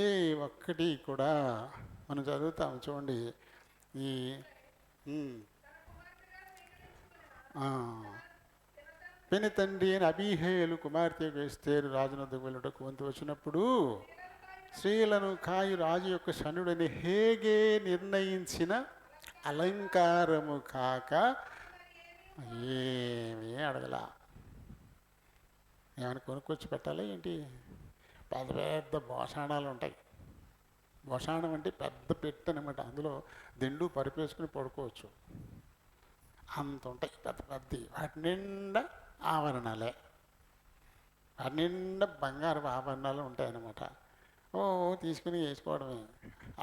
ఏ ఒక్కటి కూడా మనం చదువుతాము చూడండి. ఈ పెని తండ్రి అని అబీహేలు కుమార్తెకు ఎస్తేరు రాజునొద్దకు వెళ్ళుటకు వంతు వచ్చినప్పుడు స్త్రీలను కాయు రాజు యొక్క శనుడని హేగే నిర్ణయించిన అలంకారము కాక ఏమీ అడగలా. ఏమైనా కొనుక్కొచ్చి పెట్టాలి ఏంటి? పెద్ద పెద్ద భోషాణాలు ఉంటాయి. భోషాణం అంటే పెద్ద పెట్టు అనమాట. అందులో దిండు పరిపేసుకుని పడుకోవచ్చు, అంత ఉంటాయి పెద్ద పెద్దవి. వాటి నిండా ఆభరణాలే, వాటి నిండా బంగారు ఆభరణాలు ఉంటాయన్నమాట. తీసుకుని వేసుకోవడమే.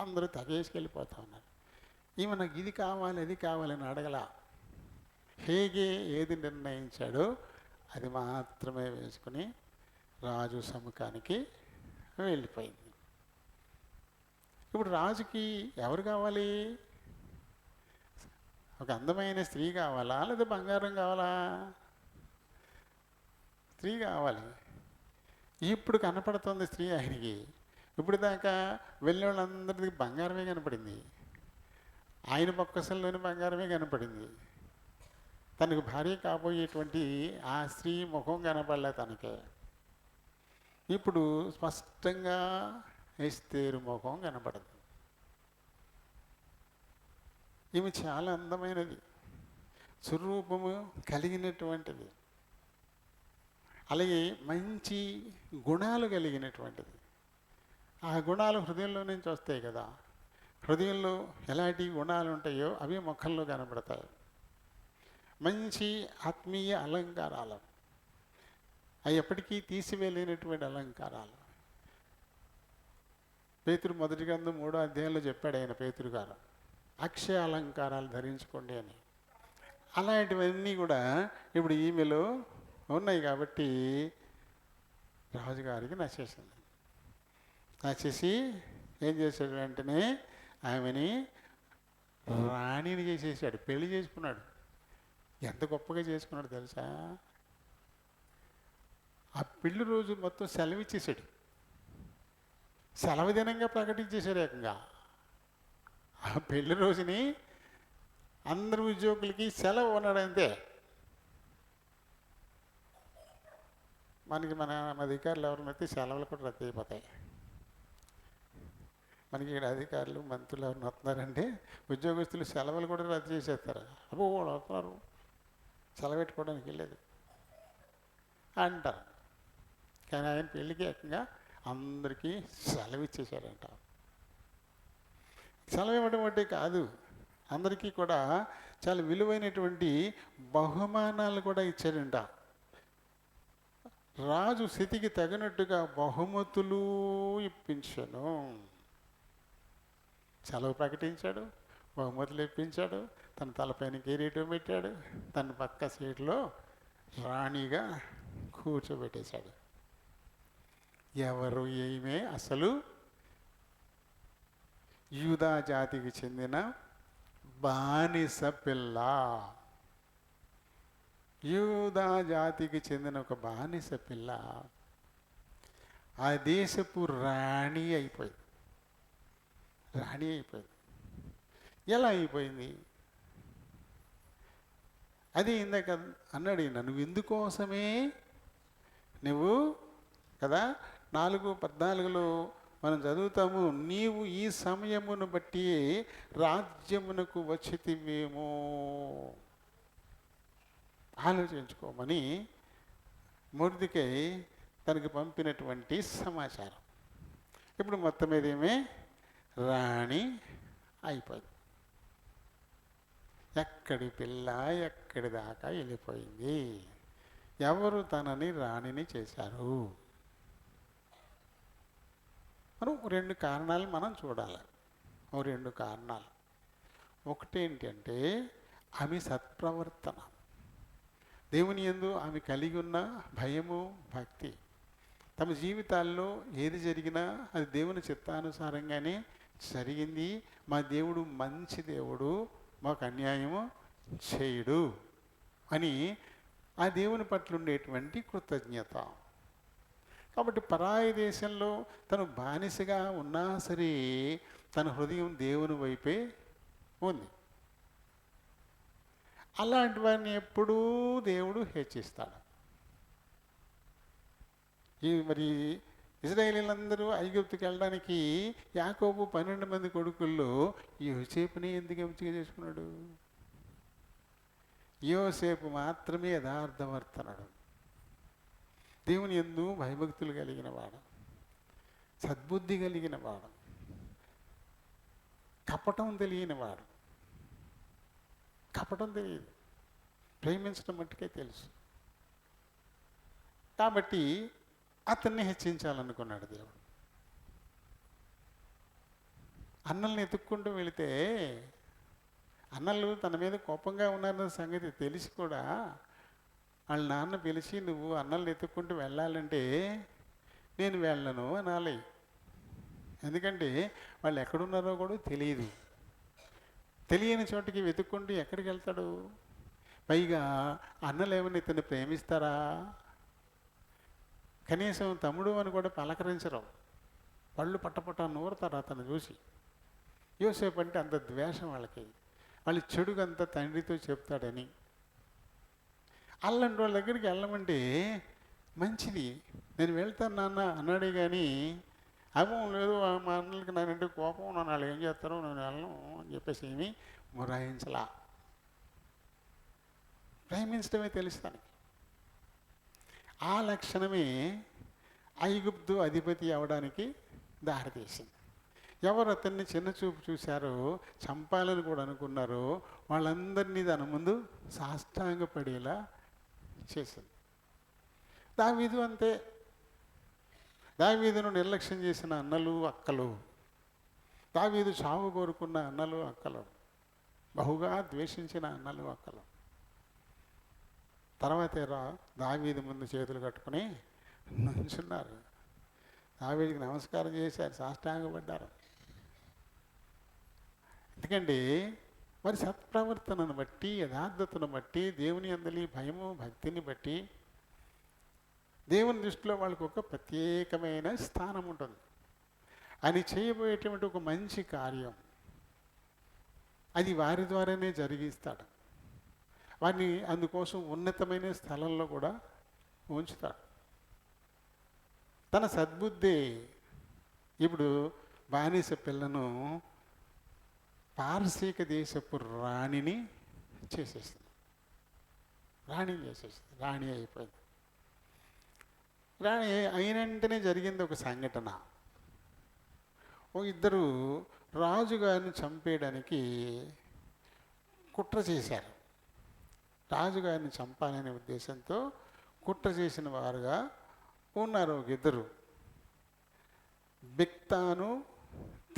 అందరూ తగేసుకెళ్ళిపోతా ఉన్నారు. ఈమె నాకు ఇది కావాలి, అది కావాలని అడగల. హేగే ఏది నిర్ణయించాడో అది మాత్రమే వేసుకుని రాజు సముఖానికి వెళ్ళిపోయింది. ఇప్పుడు రాజుకి ఎవరు కావాలి? ఒక అందమైన స్త్రీ కావాలా, లేదా బంగారం కావాలా? స్త్రీ కావాలి. ఇప్పుడు కనపడుతుంది స్త్రీ ఆయనకి. ఇప్పుడు దాకా వెళ్ళిన వాళ్ళందరికీ బంగారమే కనపడింది. ఆయన బొక్కసంలోని బంగారమే కనపడింది. తనకు భార్య కాబోయేటువంటి ఆ స్త్రీ ముఖం కనపడలే తనకే. ఇప్పుడు స్పష్టంగా ఎస్తేరు ముఖం కనపడదు. ఈమె చాలా అందమైనది, స్వరూపము కలిగినటువంటిది, అలాగే మంచి గుణాలు కలిగినటువంటిది. ఆ గుణాలు హృదయంలో నుంచి వస్తాయి కదా. హృదయంలో ఎలాంటి గుణాలు ఉంటాయో అవి ముఖంలో కనబడతాయి. మంచి ఆత్మీయ అలంకారాలు, అవి ఎప్పటికీ తీసివేయలేనటువంటి అలంకారాలు. పేతురు మొదటి గ్రంథం 3వ అధ్యాయంలో చెప్పాడు ఆయన, పేతురు గారు, అక్షయ అలంకారాలు ధరించుకోండి అని. అలాంటివన్నీ కూడా ఇప్పుడు ఈమెలో ఉన్నాయి కాబట్టి రాజుగారికి నచ్చేసింది. నచ్చేసి ఏం చేశాడు, వెంటనే ఆమెని రాణిని చేసేసాడు, పెళ్లి చేసుకున్నాడు. ఎంత గొప్పగా చేసుకున్నాడు తెలుసా? ఆ పెళ్లి రోజు మొత్తం సెలవు ఇచ్చేసాడు, సెలవు దినంగా ప్రకటించేశాడు ఏకంగా. ఆ పెళ్లి రోజుని అందరు ఉద్యోగులకి సెలవు ఉన్నాడు అంతే. మన అధికారులు ఎవరినైతే సెలవులు కూడా రద్దు అయిపోతాయి. మనకి ఇక్కడ అధికారులు మంత్రులు ఎవరిని వస్తున్నారంటే ఉద్యోగస్తులు సెలవులు కూడా రద్దు చేసేస్తారు. అబ్బో వాళ్ళు వస్తున్నారు, సెలవు పెట్టుకోవడానికి వెళ్ళలేదు అంటారు. కానీ ఆయన పెళ్ళికి ఏకంగా అందరికీ సెలవు ఇచ్చేశారంట. సెలవు ఇవ్వడం అంటే కాదు, అందరికీ కూడా చాలా విలువైనటువంటి బహుమానాలు కూడా ఇచ్చాడంట. రాజు స్థితికి తగినట్టుగా బహుమతులు ఇప్పించాను. సెలవు ప్రకటించాడు, బహుమతులు ఇప్పించాడు, తన తలపైన కిరీటం పెట్టాడు, తన పక్క సీట్లో రాణిగా కూర్చోబెట్టేశాడు. ఎవరు ఏమే? అసలు యూదా జాతికి చెందిన బానిస పిల్ల, యూదా జాతికి చెందిన ఒక బానిస పిల్ల ఆ దేశపు రాణి అయిపోయింది. రాణి అయిపోయింది. ఎలా అయిపోయింది? అది ఇందాక అన్నాడు ఈయన, నువ్వు ఎందుకోసమే నువ్వు కదా 4:14 మనం చదువుతాము, నీవు ఈ సమయమును బట్టి రాజ్యమునకు వచ్చితివేమో ఆలోచించుకోమని మొర్దెకై తనకు పంపినటువంటి సమాచారం. ఇప్పుడు మొత్తం మీద ఏమే రాణి అయిపోయింది. ఎక్కడి పిల్ల ఎక్కడి దాకా వెళ్ళిపోయింది. ఎవరు తనని రాణిని చేశారు? మనం 2 కారణాలు మనం చూడాలి. 2 కారణాలు. ఒకటేంటంటే ఆమె సత్ప్రవర్తన, దేవుని యందు ఆమె కలిగి ఉన్న భయము, భక్తి. తమ జీవితాల్లో ఏది జరిగినా అది దేవుని చిత్తానుసారంగానే జరిగింది. మా దేవుడు మంచి దేవుడు, మాకు అన్యాయము చేయడు అని ఆ దేవుని పట్ల ఉండేటువంటి కృతజ్ఞత. కాబట్టి పరాయి దేశంలో తను బానిసగా ఉన్నా సరే తన హృదయం దేవుని వైపే ఉంది. అలాంటి వారిని ఎప్పుడూ దేవుడు హెచ్చిస్తాడు. మరి ఇశ్రాయేలీలందరూ ఐగుప్తుకి వెళ్ళడానికి యాకోబు 12 మంది కొడుకుల్లో యోసేపుని ఎందుకు ఎంపిక చేసుకున్నాడు? యోసేపు మాత్రమే యథార్థవర్తనుడు, దేవుని యందు భయభక్తులు కలిగిన వాడు, సద్బుద్ధి కలిగిన వాడు, కపటం తెలియని వాడు. కపటం తెలియదు, ప్రేమించడం మట్టుకే తెలుసు. కాబట్టి అతన్ని హెచ్చించాలనుకున్నాడు దేవుడు. అన్నల్ని ఎత్తుక్కుంటూ వెళితే అన్నలు తన మీద కోపంగా ఉన్నారన్న సంగతి తెలిసి కూడా వాళ్ళ నాన్న పిలిచి, నువ్వు అన్నల్ని ఎత్తుక్కుంటూ వెళ్ళాలంటే నేను వెళ్ళను అనాలి. ఎందుకంటే వాళ్ళు ఎక్కడున్నారో కూడా తెలియదు. తెలియని చోటికి వెతుక్కుంటూ ఎక్కడికి వెళ్తాడు? పైగా అన్నలు ఏమన్నా ఇతన్ని ప్రేమిస్తారా? కనీసం తమ్ముడు అని కూడా పలకరించరు. పళ్ళు పట్టపట్ట నూరుతారు అతను చూసి. యోసేపు అంటే అంత ద్వేషం వాళ్ళకి, వాళ్ళ చెడుగంతా తండ్రితో చెప్తాడని. అల్లంటి వాళ్ళ దగ్గరికి వెళ్ళమంటే మంచిది, నేను వెళ్తాను నాన్న అన్నాడే కానీ అమ్మో లేదు మా అన్నలకి నానంటే కోపం, నన్ను వాళ్ళు ఏం చేస్తారో నేను వెళ్ళను అని చెప్పేసి ఏమీ మొరాయించలా. ప్రేమించడమే తెలుసు తనకి. ఆ లక్షణమే ఐగుప్తు అధిపతి అవడానికి దారితీసింది. ఎవరు అతన్ని చిన్న చూపు చూశారో, చంపాలని కూడా అనుకున్నారో, వాళ్ళందరినీ దాని ముందు సాష్టాంగపడేలా చేసింది. దావీదు అంతే. దావీదును నిర్లక్ష్యం చేసిన అన్నలు అక్కలు, దావీదు చావు కోరుకున్న అన్నలు అక్కలు, బహుగా ద్వేషించిన అన్నలు అక్కలు తర్వాత దావీదు ముందు చేతులు కట్టుకుని నుంచున్నారు. దావీదుకి నమస్కారం చేశారు, సాష్టాంగపడ్డారు. ఎందుకంటే మరి సత్ప్రవర్తనను బట్టి, యథార్థతను బట్టి, దేవుని అందలి భయము భక్తిని బట్టి దేవుని దృష్టిలో వాళ్ళకు ఒక ప్రత్యేకమైన స్థానం ఉంటుంది. అని చేయబోయేటువంటి ఒక మంచి కార్యం అది వారి ద్వారానే జరిగిస్తాడు. వారిని అందుకోసం ఉన్నతమైన స్థలంలో కూడా ఉంచుతాడు. తన సద్బుద్ధి ఇప్పుడు బానిస పిల్లను పారసీక దేశపు రాణిని చేసేస్తుంది. రాణి అయిపోయింది. రాణి అయిన వెంటనే జరిగింది ఒక సంఘటన. ఓ ఇద్దరు రాజుగారిని చంపేయడానికి కుట్ర చేశారు. రాజుగారిని చంపాలనే ఉద్దేశంతో కుట్ర చేసిన వారుగా ఉన్నారు ఒక ఇద్దరు. బిక్తాను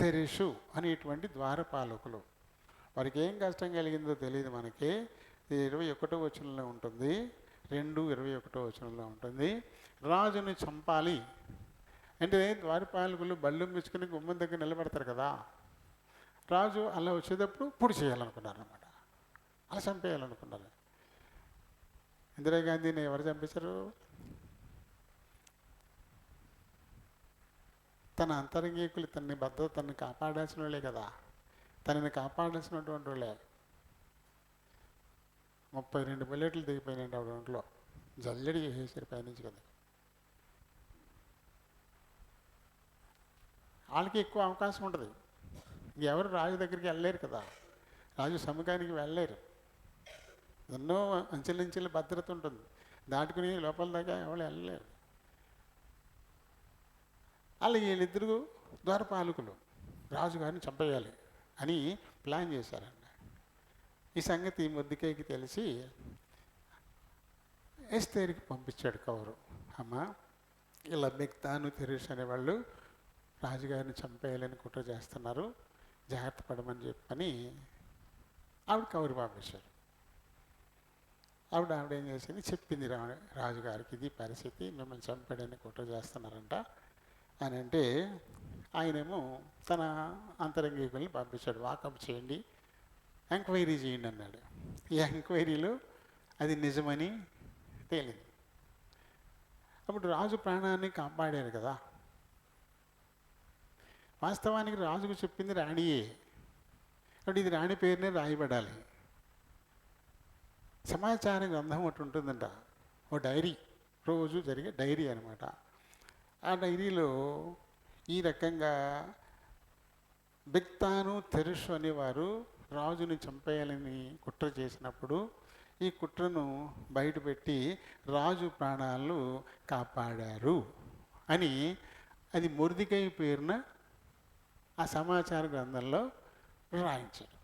తెరెషు అనేటువంటి ద్వారపాలకులు. వారికి ఏం కష్టం కలిగిందో తెలియదు మనకి. 21వ వచనంలో ఉంటుంది, 2:21వ వచనంలో ఉంటుంది. రాజుని చంపాలి అంటే ద్వారపాలకులు బళ్ళు మెచ్చుకుని గుమ్మం దగ్గర నిలబెడతారు కదా. రాజు అలా వచ్చేటప్పుడు పొడి చేయాలనుకున్నారు అన్నమాట, అలా చంపేయాలనుకున్నారు. ఇందిరాగాంధీని ఎవరు చంపేశారు? తన అంతరంగికులు తనని భద్రతను కాపాడాల్సిన వాళ్ళే కదా, తనని కాపాడాల్సినటువంటి వాళ్ళే. 32 బుల్లెట్లు దిగిపోయినాయండి ఆవిడ ఒంట్లో, జల్లెడి చేసేసారు పైనుంచి కదా. వాళ్ళకి ఎక్కువ అవకాశం ఉంటుంది. ఎవరు రాజు దగ్గరికి వెళ్ళలేరు కదా, రాజు సముఖానికి వెళ్ళలేరు. ఎన్నో అంచెలంచెల భద్రత ఉంటుంది, దాటుకుని లోపల దాకా ఎవరు వెళ్ళలేరు. అలా వీళ్ళిద్దరు ద్వారపాలకులు రాజుగారిని చంపేయాలి అని ప్లాన్ చేశారండి. ఈ సంగతి మొర్దెకైకి తెలిసి ఎస్తేరుకి పంపించాడు కౌరు. అమ్మ ఇలా బిక్తాను తెరెషు అనేవాళ్ళు రాజుగారిని చంపేయాలని కుట్ర చేస్తున్నారు, జాగ్రత్త పడమని చెప్పని ఆవిడ కౌరు పంపించారు. ఆవిడ ఏం చేసింది, చెప్పింది రాజుగారికి ఇది పరిస్థితి, మిమ్మల్ని చంపేయడానికి కుట్ర చేస్తున్నారంట అని అంటే ఆయనేమో తన అంతరంగికుల్ని పంపించాడు. వాకప్ చేయండి, ఎంక్వైరీ చేయండి అన్నాడు. ఈ ఎంక్వైరీలో అది నిజమని తేలింది. అప్పుడు రాజు ప్రాణాన్ని కాపాడారు కదా. వాస్తవానికి రాజుకు చెప్పింది రాణియే, కాబట్టి ఇది రాణి పేరునే రాయబడాలి. సమాచార గ్రంథం ఒకటి ఉంటుందంట, ఓ డైరీ, రోజు జరిగే డైరీ అనమాట. ఆ డైరీలో ఈ రకంగా బిక్తాను తెరెషు అనేవారు రాజుని చంపేయాలని కుట్ర చేసినప్పుడు ఈ కుట్రను బయటపెట్టి రాజు ప్రాణాలను కాపాడారు అని అది మొర్దెకై పేరున ఆ సమాచార గ్రంథంలో రాయించారు.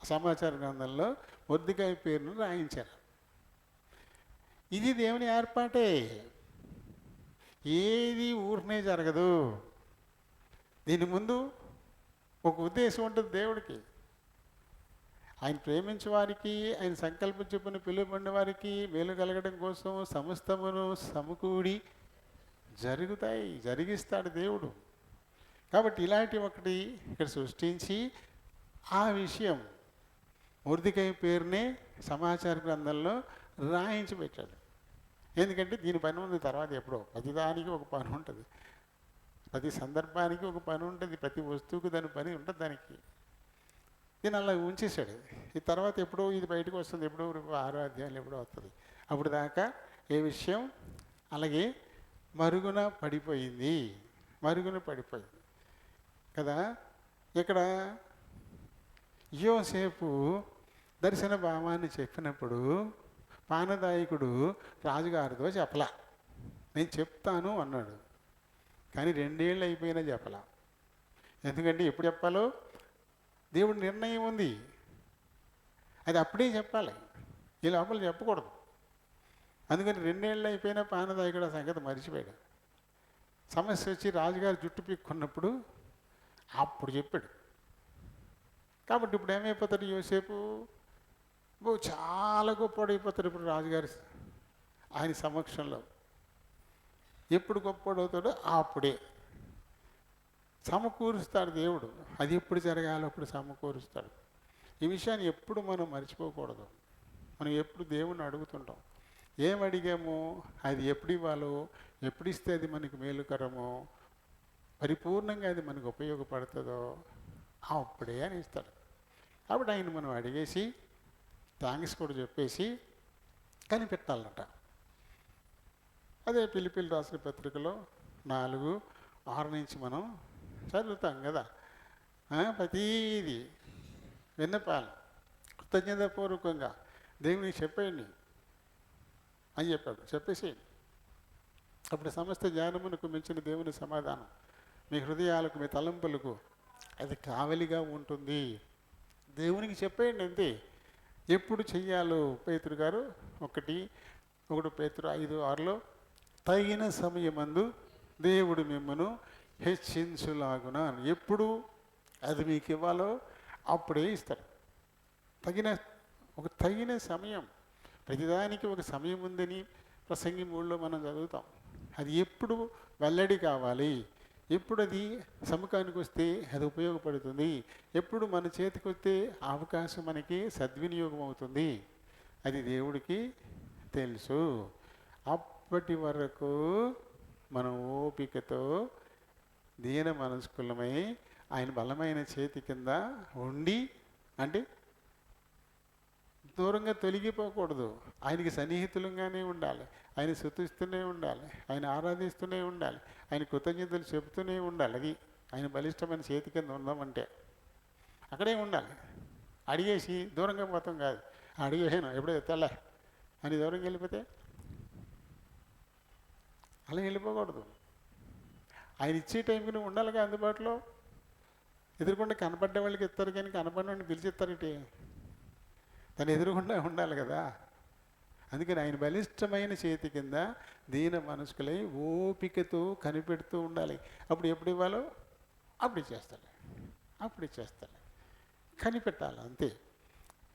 సమాచార గ్రంథంలో మొర్దెకై పేరును రాయించారు. ఇది దేవుని ఏర్పాటే, ఏది ఊరినే జరగదు. దీని ముందు ఒక ఉద్దేశం ఉంటుంది దేవుడికి. ఆయన ప్రేమించే వారికి, ఆయన సంకల్పం చొప్పున పిలువబడిన వారికి మేలు కలగడం కోసం సమస్తమును సమకూడి జరుగుతాయి, జరిగిస్తాడు దేవుడు. కాబట్టి ఇలాంటి ఒకటి ఇక్కడ సృష్టించి ఆ విషయం మొర్దెకై పేరునే సమాచార గ్రంథంలో రాయించి పెట్టాడు. ఎందుకంటే దీని పని ఉంది తర్వాత ఎప్పుడో, ప్రతిదానికి ఒక పని ఉంటుంది. ప్రతి సందర్భానికి ఒక పని ఉంటుంది, ప్రతి వస్తువుకు దాని పని ఉంటుంది దానికి. దీన్ని అలా ఉంచేశాడు. ఈ తర్వాత ఎప్పుడో ఇది బయటకు వస్తుంది, ఎప్పుడో 6వ అధ్యాయంలో ఎప్పుడో వస్తుంది. అప్పుడు దాకా ఏ విషయం అలాగే మరుగున పడిపోయింది, మరుగున పడిపోయింది కదా. ఇక్కడ యోసేపు దర్శన భావాన్ని చెప్పినప్పుడు పానదాయకుడు రాజుగారితో చెప్పలా, నేను చెప్తాను అన్నాడు. కానీ 2 ఏళ్ళు అయిపోయినా చెప్పలా. ఎందుకంటే ఎప్పుడు చెప్పాలో దేవుడి నిర్ణయం ఉంది, అది అప్పుడే చెప్పాలి, ఈ లోపల చెప్పకూడదు. అందుకని 2 ఏళ్ళు అయిపోయినా పానదాయకుడు ఆ సంగతి మర్చిపోయాడు. సమస్య వచ్చి రాజుగారు జుట్టు పీక్కున్నప్పుడు అప్పుడు చెప్పాడు. కాబట్టి ఇప్పుడు ఏమైపోతాడు యోసేపు, చాలా గొప్పవాడైపోతాడు ఇప్పుడు రాజుగారి ఆయన సమక్షంలో. ఎప్పుడు గొప్పవాడవుతాడో అప్పుడే సమకూరుస్తాడు దేవుడు. అది ఎప్పుడు జరగాలో అప్పుడు సమకూరుస్తాడు. ఈ విషయాన్ని ఎప్పుడు మనం మర్చిపోకూడదు. మనం ఎప్పుడు దేవుణ్ణి అడుగుతుంటాం, ఏం అడిగామో అది ఎప్పుడు ఇవ్వాలో, ఎప్పుడు ఇస్తే అది మనకి మేలుకరమో, పరిపూర్ణంగా అది మనకు ఉపయోగపడుతుందో అప్పుడే అని ఇస్తాడు. కాబట్టి ఆయన మనం అడిగేసి థ్యాంక్స్ కూడా చెప్పేసి కనిపెట్టాలన్నట. అదే పిలిపిలి రాసిన పత్రికలో 4:6 నుంచి మనం చదువుతాం కదా. ప్రతీది విన్నపాలు కృతజ్ఞతాపూర్వకంగా దేవునికి చెప్పేయండి అని చెప్పాడు. చెప్పేసేయండి, అప్పుడు సమస్త జ్ఞానమునకు మించిన దేవుని సమాధానం మీ హృదయాలకు, మీ తలంపులకు అది కావలిగా ఉంటుంది. దేవునికి చెప్పేయండి అంతే. ఎప్పుడు చెయ్యాలో పేతురు గారు 1 పేతురు 5:6లో తగిన సమయమందు దేవుడు మిమ్మను హెచ్చించులాగున, ఎప్పుడు అది మీకు ఇవ్వాలో అప్పుడే ఇస్తారు. తగిన సమయం, ప్రతిదానికి ఒక సమయం ఉందని ప్రసంగి 3లో మనం చదువుతాం. అది ఎప్పుడు వెల్లడి కావాలి, ఎప్పుడు అది సముఖానికి వస్తే అది ఉపయోగపడుతుంది, ఎప్పుడు మన చేతికి వస్తే అవకాశం మనకి సద్వినియోగం అవుతుంది, అది దేవుడికి తెలుసు. అప్పటి వరకు మనం ఓపికతో దీన మనస్కులమై ఆయన బలమైన చేతి కింద ఉండి, అంటే దూరంగా తొలగిపోకూడదు, ఆయనకి సన్నిహితులంగానే ఉండాలి, ఆయన స్తుతిస్తూనే ఉండాలి, ఆయన ఆరాధిస్తూనే ఉండాలి, ఆయన కృతజ్ఞతలు చెబుతూనే ఉండాలి. అది ఆయన బలిష్టమైన చేతి కింద ఉందామంటే అక్కడే ఉండాలి. అడిగేసి దూరంగా పోతాం కాదు, అడిగేసాను ఎప్పుడైతే తెల్ల అని దూరంగా వెళ్ళిపోతే అలా వెళ్ళిపోకూడదు. ఆయన ఇచ్చే టైంకి నువ్వు ఉండాలిగా అందుబాటులో. ఎదురుకుండా కనపడ్డ వాళ్ళకి ఇస్తారు, కానీ కనపడిన వాడిని పిలిచిస్తారంటే తను ఎదురుకుండా ఉండాలి కదా. అందుకని ఆయన బలిష్టమైన చేతి కింద దీన మనస్కులై ఓపికతో కనిపెడుతూ ఉండాలి. అప్పుడు ఎప్పుడు ఇవ్వాలో అప్పుడు ఇచ్చేస్తాడు, కనిపెట్టాలి అంతే.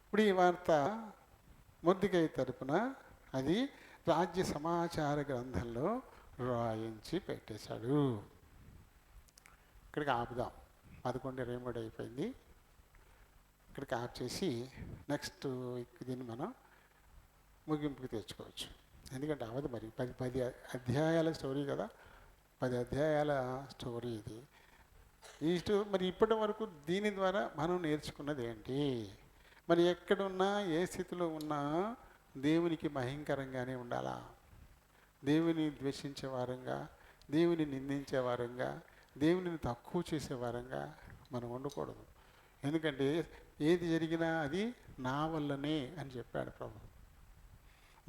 ఇప్పుడు ఈ వార్త మొర్దెకై తరపున అది రాజ్య సమాచార గ్రంథంలో రాయించి పెట్టేశాడు. ఇక్కడికి ఆపుదాం, 11:23 అయిపోయింది. ఇక్కడికి ఆఫ్ చేసి నెక్స్ట్ దీన్ని మనం ముగింపుకి తెచ్చుకోవచ్చు. ఎందుకంటే అవదు మరి 10 అధ్యాయాల స్టోరీ కదా, 10 అధ్యాయాల స్టోరీ ఇది. మరి ఇప్పటి వరకు దీని ద్వారా మనం నేర్చుకున్నది ఏంటి? మరి ఎక్కడున్నా ఏ స్థితిలో ఉన్నా దేవునికి భయంకరంగానే ఉండాలా? దేవుని ద్వేషించే వారంగా, దేవుని నిందించే వారంగా, దేవునిని తక్కువ చేసే వారంగా మనం ఉండకూడదు. ఎందుకంటే ఏది జరిగినా అది నా వల్లనే అని చెప్పాడు ప్రభు,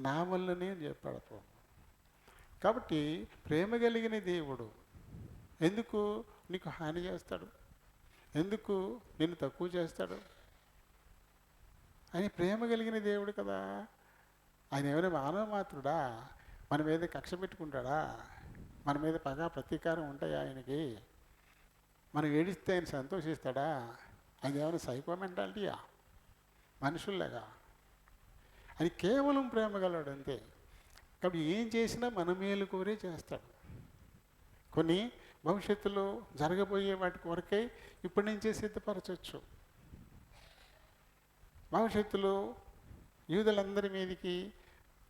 నా వల్లనే అని చెప్పాడు ప్రభు. కాబట్టి ప్రేమ కలిగిన దేవుడు ఎందుకు నీకు హాని చేస్తాడు? ఎందుకు నిన్ను తక్కువ చేస్తాడు? ఆయన ప్రేమ కలిగిన దేవుడు కదా. ఆయన ఏమైనా మానవ మాత్రుడా? మన మీద కక్ష పెట్టుకుంటాడా? మన మీద పగా ప్రతీకారం ఉంటాయా ఆయనకి? మనం ఏడిస్తే ఆయన సంతోషిస్తాడా? ఆయన ఏమైనా సైకో మెంటాలిటీయా? మనుషుల్లాగా. ఆయన కేవలం ప్రేమ గలవాడు అంతే. కాబట్టి ఏం చేసినా మన మేలు కోరే చేస్తాడు. కొన్ని భవిష్యత్తులో జరగబోయే వాటి కొరకై ఇప్పటి నుంచే సిద్ధపరచవచ్చు. భవిష్యత్తులో యూదులందరి మీదకి,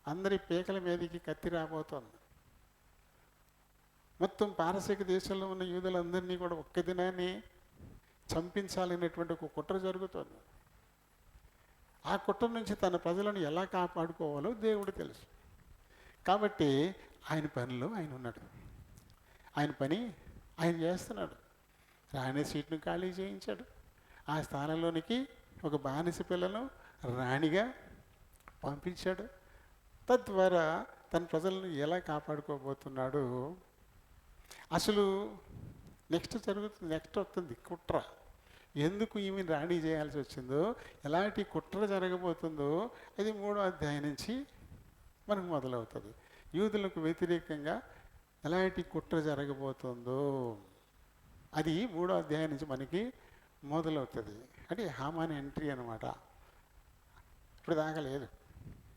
అందరి పేకల మీదకి కత్తి రాబోతోంది. మొత్తం పారసీక దేశంలో ఉన్న యూదులందరినీ కూడా ఒక్క దినాన్ని చంపించాలనేటువంటి ఒక కుట్ర జరుగుతుంది. ఆ కుట్ర నుంచి తన ప్రజలను ఎలా కాపాడుకోవాలో దేవుడు తెలుసు. కాబట్టి ఆయన పనిలో ఆయన ఉన్నాడు, ఆయన పని ఆయన చేస్తున్నాడు. రాణి సీట్ను ఖాళీ చేయించాడు. ఆ స్థానంలోనికి ఒక బానిస పిల్లను రాణిగా పంపించాడు. తద్వారా తన ప్రజలను ఎలా కాపాడుకోబోతున్నాడు. అసలు నెక్స్ట్ వస్తుంది కుట్ర. ఎందుకు ఈమె రాణి చేయాల్సి వచ్చిందో, ఎలాంటి కుట్ర జరగబోతుందో అది 3వ అధ్యాయం నుంచి మనకు మొదలవుతుంది. యూదులకు వ్యతిరేకంగా ఎలాంటి కుట్ర జరగబోతుందో అది 3వ అధ్యాయం నుంచి మనకి మొదలవుతుంది. అంటే హామాన్ ఎంట్రీ అనమాట. ఇప్పుడు దాకా లేదు.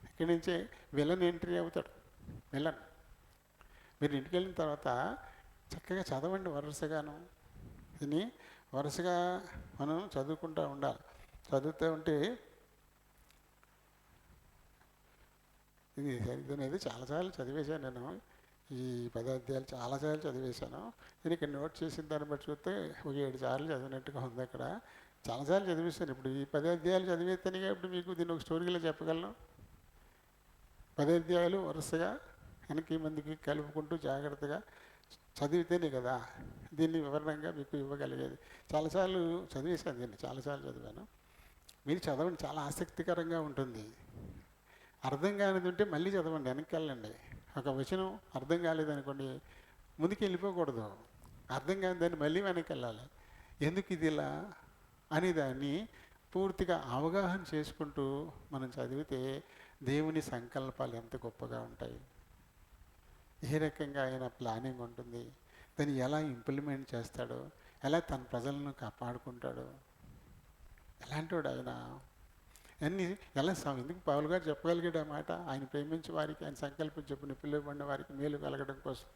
ఇక్కడి నుంచే విలన్ ఎంట్రీ అవుతాడు. విలన్ మీరు ఇంటికి వెళ్ళిన తర్వాత చక్కగా చదవండి వరుసగాను. దీన్ని వరుసగా మనం చదువుకుంటూ ఉండాలి. చదువుతూ ఉంటే ఇది అనేది చాలాసార్లు చదివేశాను నేను. ఈ 10 అధ్యాయాలు చాలాసార్లు చదివేశాను. నేను ఇక్కడ నోట్ చేసిన దాన్ని బట్టి చూస్తే ఒక 7 సార్లు చదివినట్టుగా ఉంది. అక్కడ చాలాసార్లు చదివేశాను. ఇప్పుడు ఈ 10 అధ్యాయాలు చదివేస్తానుగా ఇప్పుడు మీకు దీన్ని ఒక స్టోరీలో చెప్పగలను. 10 అధ్యాయాలు వరుసగా వెనక్కి ముందుకి కలుపుకుంటూ జాగ్రత్తగా చదివితేనే కదా దీన్ని వివరణంగా మీకు ఇవ్వగలిగేది. చాలాసార్లు చదివేశాను, దీన్ని చాలాసార్లు చదివాను. మీరు చదవండి, చాలా ఆసక్తికరంగా ఉంటుంది. అర్థం కానిది ఉంటే మళ్ళీ చదవండి, వెనక్కి వెళ్ళండి. ఒక వచనం అర్థం కాలేదనుకోండి, ముందుకు వెళ్ళిపోకూడదు. అర్థం కాని దాన్ని మళ్ళీ వెనక్కి వెళ్ళాలి. ఎందుకు ఇది ఇలా అని దాన్ని పూర్తిగా అవగాహన చేసుకుంటూ మనం చదివితే దేవుని సంకల్పాలు ఎంత గొప్పగా ఉంటాయి, ఏ రకంగా ఆయన ప్లానింగ్ ఉంటుంది, దాన్ని ఎలా ఇంప్లిమెంట్ చేస్తాడో, ఎలా తన ప్రజలను కాపాడుకుంటాడో, ఎలాంటి వాడు ఆయన అన్నీ ఎలా ఎందుకు పౌలు గారు చెప్పగలిగాడు ఆ మాట. ఆయన ప్రేమించే వారికి, ఆయన సంకల్పం చెప్పిన పిలువబడిన వారికి మేలు కలగడం కోసం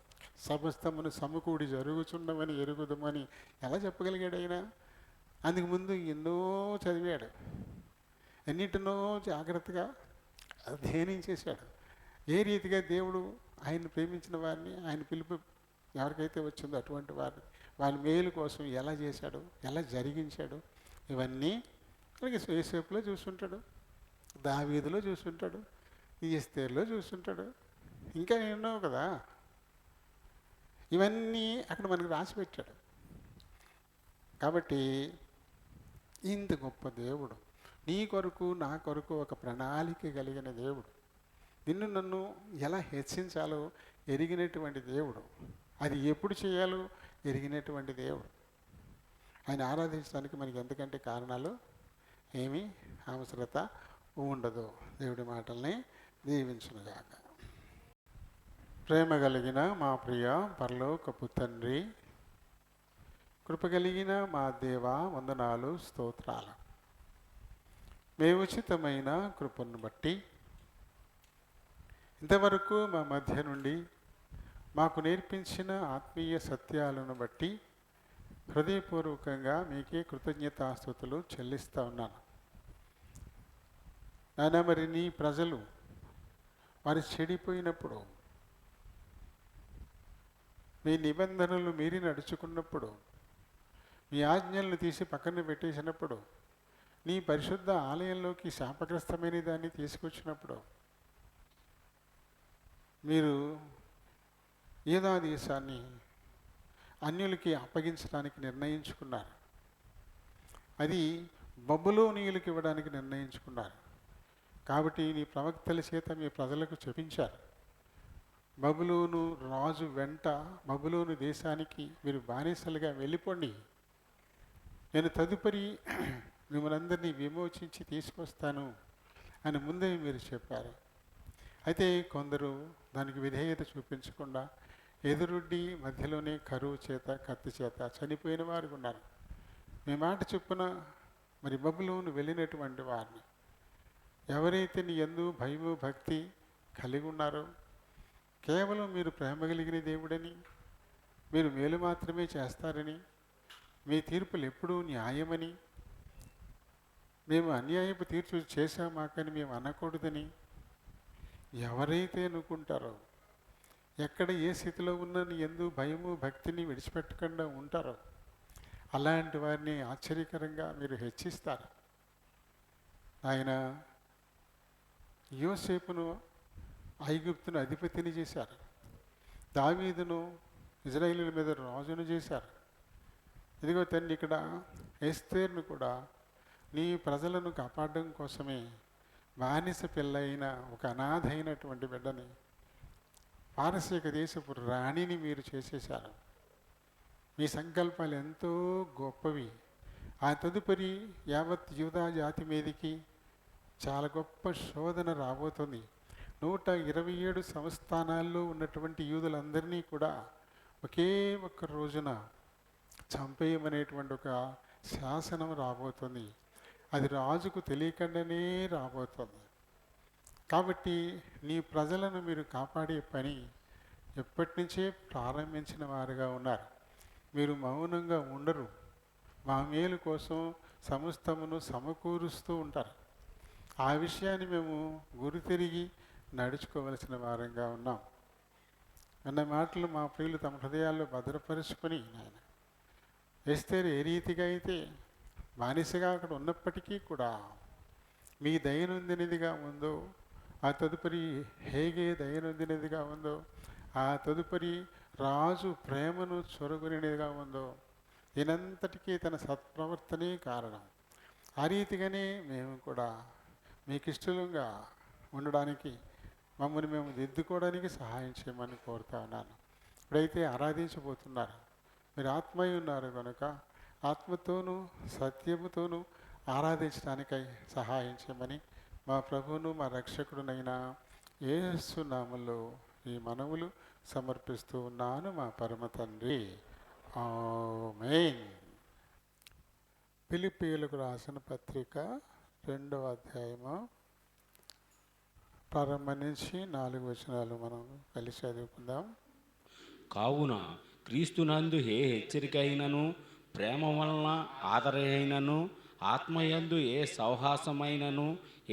సమస్తమును సమకూడి జరుగుచున్నవని ఎరుగుదమని ఎలా చెప్పగలిగాడు ఆయన. అందుకు ముందు ఎన్నో చదివాడు, ఎన్నిటినో జాగ్రత్తగా అధ్యయనం చేశాడు. ఏ రీతిగా దేవుడు ఆయన ప్రేమించిన వారిని, ఆయన పిలుపు ఎవరికైతే వచ్చిందో అటువంటి వారిని వాళ్ళ మేలు కోసం ఎలా చేశాడు, ఎలా జరిగించాడు, ఇవన్నీ మనకి యేసేపులో చూస్తుంటాడు, దావీదులో చూస్తుంటాడు, ఎస్తేరులో చూస్తుంటాడు, ఇంకా ఎన్నో కదా. ఇవన్నీ అక్కడ మనకు రాసి పెట్టాడు. కాబట్టి ఇంత గొప్ప దేవుడు, నీ కొరకు నా కొరకు ఒక ప్రణాళిక కలిగిన దేవుడు, నిన్ను నన్ను ఎలా హెచ్చించాలో ఎరిగినటువంటి దేవుడు, అది ఎప్పుడు చేయాలో ఎరిగినటువంటి దేవుడు. ఆయన ఆరాధించడానికి మనకి ఎంతకంటే కారణాలు ఏమీ అవసరత ఉండదు. దేవుడి మాటల్ని దీవించునుగాక. ప్రేమ కలిగిన మా ప్రియ పరలోకపు తండ్రి, కృప కలిగిన మా దేవ, వందనాలు, స్తోత్రాలు. మీ ఉచితమైన కృపను బట్టి ఇంతవరకు మా మధ్య నుండి మాకు నేర్పించిన ఆత్మీయ సత్యాలను బట్టి హృదయపూర్వకంగా మీకే కృతజ్ఞతాస్తుతులు చెల్లిస్తూ ఉన్నాను. నాయన, మరి నీ ప్రజలు వారు చెడిపోయినప్పుడు, మీ నిబంధనలు మీరి నడుచుకున్నప్పుడు, మీ ఆజ్ఞలను తీసి పక్కన పెట్టేసినప్పుడు, నీ పరిశుద్ధ ఆలయంలోకి శాపగ్రస్తమైన దాన్ని తీసుకొచ్చినప్పుడు, మీరు యూదా దేశాన్ని అన్యులకి అప్పగించడానికి నిర్ణయించుకున్నారు. అది బబులోనీయులకు ఇవ్వడానికి నిర్ణయించుకున్నారు. కాబట్టి నీ ప్రవక్తల చేత మీ ప్రజలకు చెప్పించారు, బబులోను రాజు వెంట బబులోను దేశానికి మీరు బానిసలుగా వెళ్ళిపోండి, నేను తదుపరి మిమ్మల్ని అందరినీ విమోచించి తీసుకొస్తాను అని ముందే మీరు చెప్పారు. అయితే కొందరు దానికి విధేయత చూపించకుండా ఎదురుడ్డి మధ్యలోనే కరువు చేత, కత్తి చేత చనిపోయిన వారు ఉన్నారు. మీ మాట చొప్పున మరి బబులోను వెళ్ళినటువంటి వారిని, ఎవరైతే నీ యందు భయము భక్తి కలిగి ఉన్నారో, కేవలం మీరు ప్రేమ కలిగిన దేవుడని, మీరు మేలు మాత్రమే చేస్తారని, మీ తీర్పులు ఎప్పుడూ న్యాయమని, మేము అన్యాయపు తీర్పు చేశామాకని మేము అనకూడదని ఎవరైతే అనుకుంటారో, ఎక్కడ ఏ స్థితిలో ఉన్నా నీ యందు భయము భక్తిని విడిచిపెట్టకుండా ఉంటారో అలాంటి వారిని ఆశ్చర్యకరంగా మీరు హెచ్చిస్తారు. ఆయన యోసేపును ఐగుప్తును అధిపతిని చేశారు. దావీదును ఇజ్రాయేలీల మీద రాజును చేశారు. ఇదిగో తండ్రి, ఇక్కడ ఎస్తేరును కూడా నీ ప్రజలను కాపాడడం కోసమే బానిస పిల్ల అయిన ఒక అనాథ అయినటువంటి బిడ్డని పారసీక దేశపు రాణిని మీరు చేసేశారు. మీ సంకల్పాలు ఎంతో గొప్పవి. ఆ తదుపరి యావత్ యూదా జాతి మీదకి చాలా గొప్ప శోధన రాబోతుంది. 127 సంస్థానాల్లో ఉన్నటువంటి యూదులందరినీ కూడా ఒకే ఒక్క రోజున చంపేయమనేటువంటి ఒక శాసనం రాబోతుంది. అది రాజుకు తెలియకుండానే రాబోతుంది. కాబట్టి నీ ప్రజలను మీరు కాపాడే పని ఎప్పటి నుంచే ప్రారంభించిన వారుగా ఉన్నారు. మీరు మౌనంగా ఉండరు. మా మేలు కోసం సమస్తమును సమకూరుస్తూ ఉంటారు. ఆ విషయాన్ని మేము గురితిరిగి నడుచుకోవలసిన వారంగా ఉన్నాం. అన్న మాటలు మా ప్రియులు తమ హృదయాల్లో భద్రపరుచుకొని, నాయన ఎస్తేరు ఏ రీతిగా అయితే బానిసగా అక్కడ ఉన్నప్పటికీ కూడా మీ దయనొందినదిగా ఉందో, ఆ తదుపరి హేగే దయనొందినదిగా ఉందో, ఆ తదుపరి రాజు ప్రేమను చొరగొనినదిగా ఉందో, దీనంతటికీ తన సత్ప్రవర్తనే కారణం. ఆ రీతిగానే మేము కూడా మీకు ఇష్టంగా ఉండడానికి, మమ్మల్ని మేము దిద్దుకోవడానికి సహాయం చేయమని కోరుతా ఉన్నాను. ఇప్పుడైతే ఆరాధించబోతున్నారు, మీరు ఆత్మయ్య ఉన్నారు కనుక ఆత్మతోనూ సత్యముతోనూ ఆరాధించడానికై సహాయం చేయమని మా ప్రభువును మా రక్షకుడునైన యేసు నామములో ఈ మనవులు సమర్పిస్తూ ఉన్నాను మా పరమ తండ్రి. ఆమేన్. ఫిలిప్పీయులకు రాసిన పత్రిక 2వ అధ్యాయము ప్రారంభం నుంచి 4 వచనాలు మనం కలిసి చదువుకుందాం. కావున క్రీస్తునందు ఏ హెచ్చరిక అయినను, ప్రేమ వలన ఆదరైనను, ఆత్మయందు ఏ సౌహాసమైనను,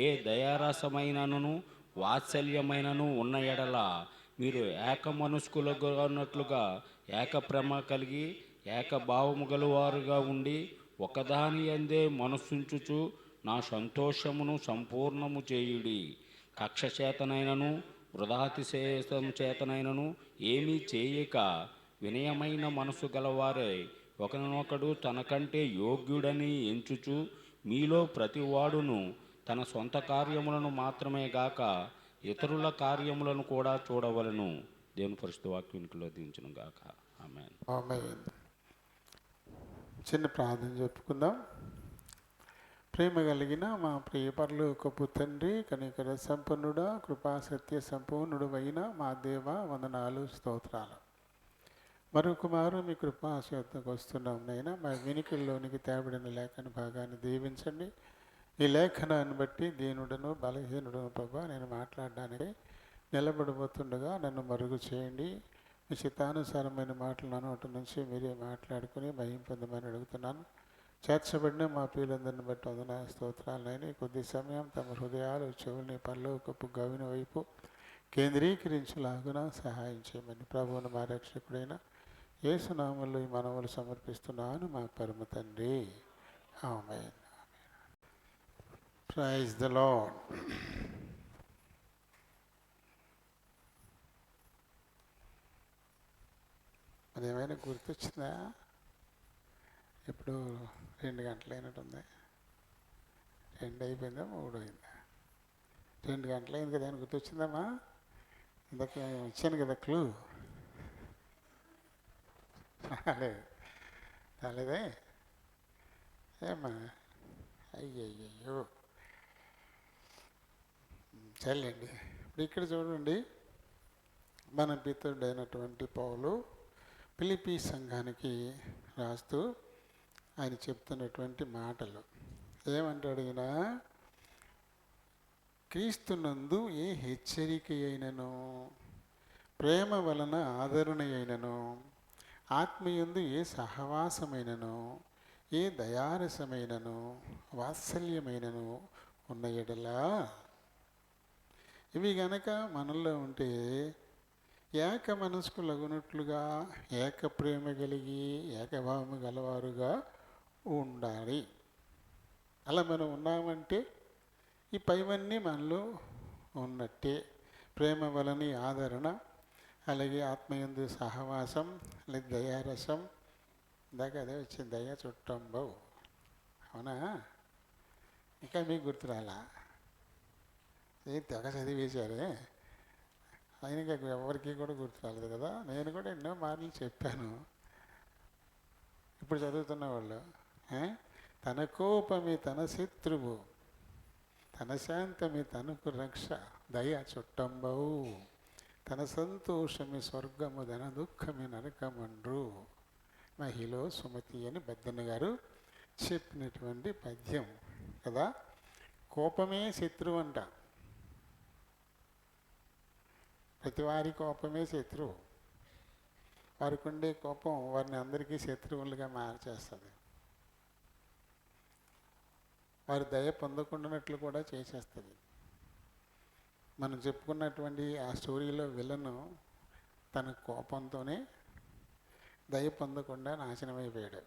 ఏ దయారసమైనను, వాత్సల్యమైనను ఉన్న ఎడల మీరు ఏక మనస్కులుగా ఉన్నట్లుగా ఏక ప్రేమ కలిగి ఏక భావము గలవారుగా ఉండి ఒకదాని యందే మనస్సుంచుచు నా సంతోషమును సంపూర్ణము చేయుడి. కక్ష చేతనైనను వృధాతిశేషం చేతనైనను ఏమీ చేయక వినయమైన మనసు గలవారే ఒకరినొకడు తనకంటే యోగ్యుడని ఎంచుచు మీలో ప్రతివాడును తన సొంత కార్యములను మాత్రమే గాక ఇతరుల కార్యములను కూడా చూడవలను. దేవుని పరిశుద్ధ వాక్యానికిలో దించును గాక. ఆమేన్. ఆమేన్. చిన్న ప్రార్థన చెప్పుకుందాం. ప్రేమ కలిగిన మా ప్రియ పరలోకపు తండ్రి, కనికర సంపన్నుడా, కృపా సత్య సంపూర్ణుడు అయిన మా దేవ, వందనాలు, స్తోత్రాలు. మరొకమారు మీ కృపాశక్తికి వస్తున్నాం నైనా. మా వినికిల్లోనికి తేబడిన లేఖన భాగాన్ని దీవించండి. ఈ లేఖనాన్ని బట్టి దీనుడను బలహీనుడను ప్రభా నేను మాట్లాడడానికి నిలబడిపోతుండగా నన్ను మరుగు చేయండి. మీ చిత్తానుసారమైన మాటలు నా నోటి నుంచి మీరే మాట్లాడుకుని భయం పొందమని అడుగుతున్నాను. చేర్చబడిన మా ప్రియులందరిని బట్టి వందన స్తోత్రాలైనా కొద్ది సమయం తమ హృదయాలు చెవుల్ని పరలోకపు గవిన వైపు కేంద్రీకరించులాగున సహాయం చేయమని ప్రభువును మా రక్షకుడైన యేసు నామములో ఈ మనవులు సమర్పిస్తున్నాను మా పరమ తండ్రి. ఆమేన్. Praise the lord. అదేమైనా గుర్తొచ్చిందా? ఇప్పుడు 2 గంటలు అయినట్టుంది. 2 అయిపోయిందా 3 అయిందా? 2 గంటలు అయింది కదా అని గుర్తొచ్చిందమ్మా? ఇందాక ఇచ్చాను కదా క్లూ. రాలేదే ఏమ్మా? అయ్యయ్యో, సర్లేండి. ఇప్పుడు ఇక్కడ చూడండి, మన పితరుడైనటువంటి పౌలు ఫిలిప్పీ సంఘానికి రాస్తూ ఆయన చెప్తున్నటువంటి మాటలు ఏమంటాడు? ఈయన క్రీస్తునందు ఏ హెచ్చరిక అయినను, ప్రేమ వలన ఆదరణ అయినను, ఆత్మయందు ఏ సహవాసమైనను, ఏ దయారసమైనను, వాత్సల్యమైనను ఉన్న ఎడలా ఇవి గనక మనలో ఉంటే ఏక మనస్కు లగునట్లుగా ఏక ప్రేమ కలిగి ఏకభావము గలవారుగా ఉండాలి. అలా మనం ఉన్నామంటే ఈ పైవన్నీ మనలో ఉన్నట్టే. ప్రేమ వలని ఆదరణ, అలాగే ఆత్మయందు సహవాసం, లేదా దయారసం. ఇందాక అదే వచ్చింది, దయ చుట్టంబవు. అవునా? ఇంకా మీకు గుర్తురాలా? ఏం తెగ చదివేశారే, ఆయనకి ఎవరికి కూడా గుర్తు రాలేదు కదా. నేను కూడా ఎన్నో మార్లు చెప్పాను. ఇప్పుడు చదువుతున్న వాళ్ళు తన కోపమి తన శత్రువు, తన శాంతమి తనకు రక్ష, దయ చుట్టంబవు, తన సంతోషమి స్వర్గము ధన దుఃఖమి నరకమండ్రు. మహిళ సుమతి అని పెద్దన్న గారు చెప్పినటువంటి పద్యం కదా. కోపమే శత్రువు అంట. ప్రతివారి కోపమే శత్రువు. వారికి ఉండే కోపం వారిని అందరికీ శత్రువులుగా మార్చేస్తుంది. వారి దయ పొందకుండానట్లు కూడా చేసేస్తుంది. మనం చెప్పుకున్నటువంటి ఆ స్టోరీలో విలను తన కోపంతోనే దయ పొందకుండా నాశనమైపోయాడు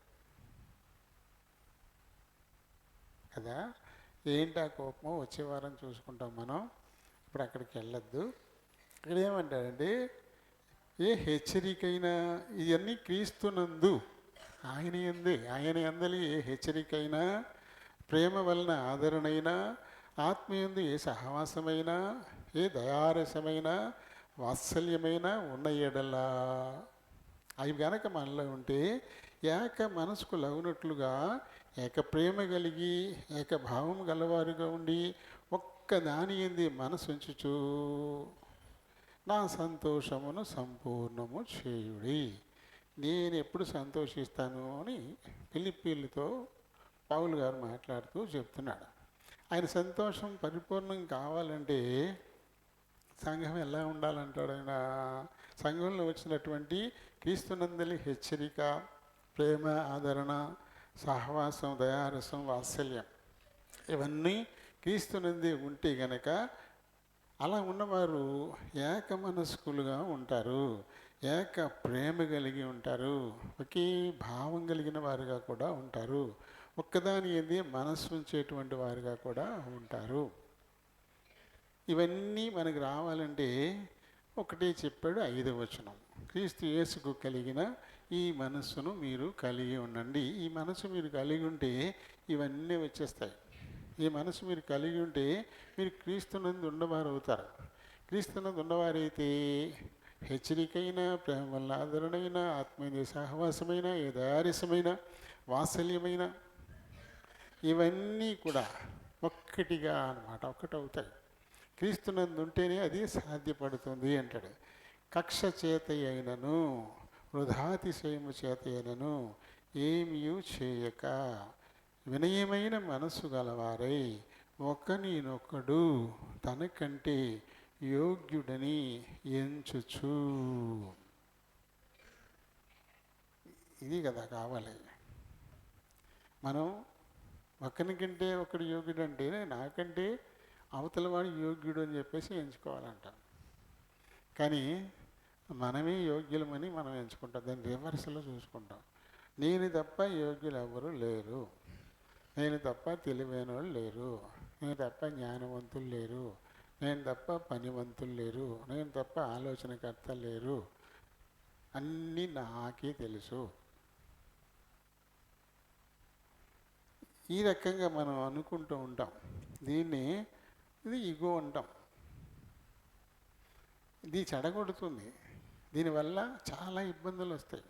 కదా. ఏంటి ఆ కోపం? వచ్చే వారం చూసుకుంటాం మనం. ఇప్పుడు అక్కడికి వెళ్ళొద్దు. ఇక్కడ ఏమంటాడంటే, ఏ హెచ్చరికైనా ఇవన్నీ క్రీస్తునందు ఆయన అందలి ఏ హెచ్చరికైనా, ప్రేమ వలన ఆదరణైనా, ఆత్మయందు ఏ సహవాసమైనా, ఏ దయారసమైనా, వాత్సల్యమైనా ఉన్న ఎడలా అవి గనక మనలో ఉంటే ఏక మనసుకు లగునట్లుగా ఏక ప్రేమ కలిగి ఏక భావం గలవారుగా ఉండి ఒక్క దాని ఎందు మనసు ఉంచుచు నా సంతోషమును సంపూర్ణము చేయుడి. నేను ఎప్పుడు సంతోషిస్తాను అని ఫిలిప్పీలతో పౌలు గారు మాట్లాడుతూ చెప్తున్నాడు. ఆయన సంతోషం పరిపూర్ణం కావాలంటే సంఘం ఎలా ఉండాలంటాడు ఆయన? సంఘంలో వచ్చినటువంటి క్రీస్తునందలి హెచ్చరిక, ప్రేమ, ఆదరణ, సహవాసం, దయారసం, వాత్సల్యం ఇవన్నీ క్రీస్తునందే ఉంటే గనక అలా ఉన్నవారు ఏక మనస్కులుగా ఉంటారు, ఏక ప్రేమ కలిగి ఉంటారు, ఒకే భావం కలిగిన వారుగా కూడా ఉంటారు, ఒక్కదాని ఏంది మనస్సు ఉంచేటువంటి వారుగా కూడా ఉంటారు. ఇవన్నీ మనకు రావాలంటే ఒకటే చెప్పాడు 5వ వచనం, క్రీస్తు యేసుకు కలిగిన ఈ మనస్సును మీరు కలిగి ఉండండి. ఈ మనసు మీరు కలిగి ఉంటే ఇవన్నీ వచ్చేస్తాయి. ఈ మనసు మీరు కలిగి ఉంటే మీరు క్రీస్తునందు ఉన్నవారు అవుతారు. క్రీస్తునందు ఉన్నవారైతే హెచ్చరికైన, ప్రేమ వల్ల ఆదరణైన, ఆత్మీయ సహవాసమైన, ఏ దయారసమైన, వాత్సల్యమైన ఇవన్నీ కూడా ఒక్కటిగా అన్నమాట, ఒక్కటవుతాయి. క్రీస్తునందు ఉంటేనే అది సాధ్యపడుతుంది అంటాడు. కక్ష చేత అయినను, వృధాతిశయము చేత అయినను ఏమీ చేయక వినయమైన మనసు గలవారై ఒకనినొకడు తనకంటే యోగ్యుడని ఎంచుచు. ఇది కదా కావాలి. మనం ఒకరికంటే ఒకడు యోగ్యుడు అంటే నాకంటే అవతల వాడు యోగ్యుడు అని చెప్పేసి ఎంచుకోవాలంట. కానీ మనమే యోగ్యులమని మనం ఎంచుకుంటాం. దాన్ని రివర్స్లో చూసుకుంటాం. నేను తప్ప యోగ్యులు ఎవరు లేరు, నేను తప్ప తెలివైన వాళ్ళు లేరు, నేను తప్ప జ్ఞానవంతులు లేరు, నేను తప్ప పనివంతులు లేరు, నేను తప్ప ఆలోచనకర్త లేరు, అన్నీ నాకే తెలుసు. ఈ రకంగా మనం అనుకుంటూ ఉంటాం. ఇది ఇగో అంటాం. ఇది చెడగొడుతుంది. దీనివల్ల చాలా ఇబ్బందులు వస్తాయి.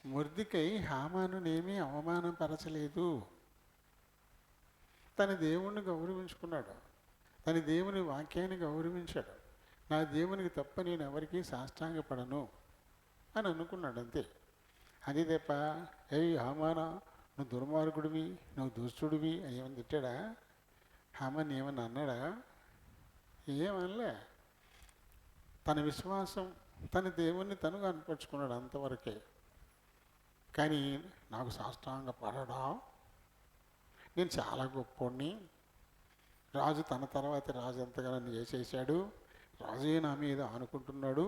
మొర్దెకై హామానునేమీ అవమానపరచలేదు. తన దేవుణ్ణి గౌరవించుకున్నాడు, తన దేవుని వాక్యాన్ని గౌరవించాడు. నా దేవునికి తప్ప నేను ఎవరికీ సాష్టాంగపడను అని అనుకున్నాడు, అంతే. అది తప్ప హామానా నువ్వు దుర్మార్గుడివి, నువ్వు దుష్టుడివి అని ఏమని తిట్టాడా? హామాన్ ఏమన్నా అన్నాడా? ఏమనలే. తన విశ్వాసం, తన దేవుణ్ణి తను కనపరుచుకున్నాడు, అంతవరకే. కానీ నాకు సాష్టాంగ పడడా, నేను చాలా గొప్పోడిని, రాజు తన తర్వాత రాజు ఎంతగా నన్ను చేసేసాడు, రాజే నా మీద ఆనుకుంటున్నాడు,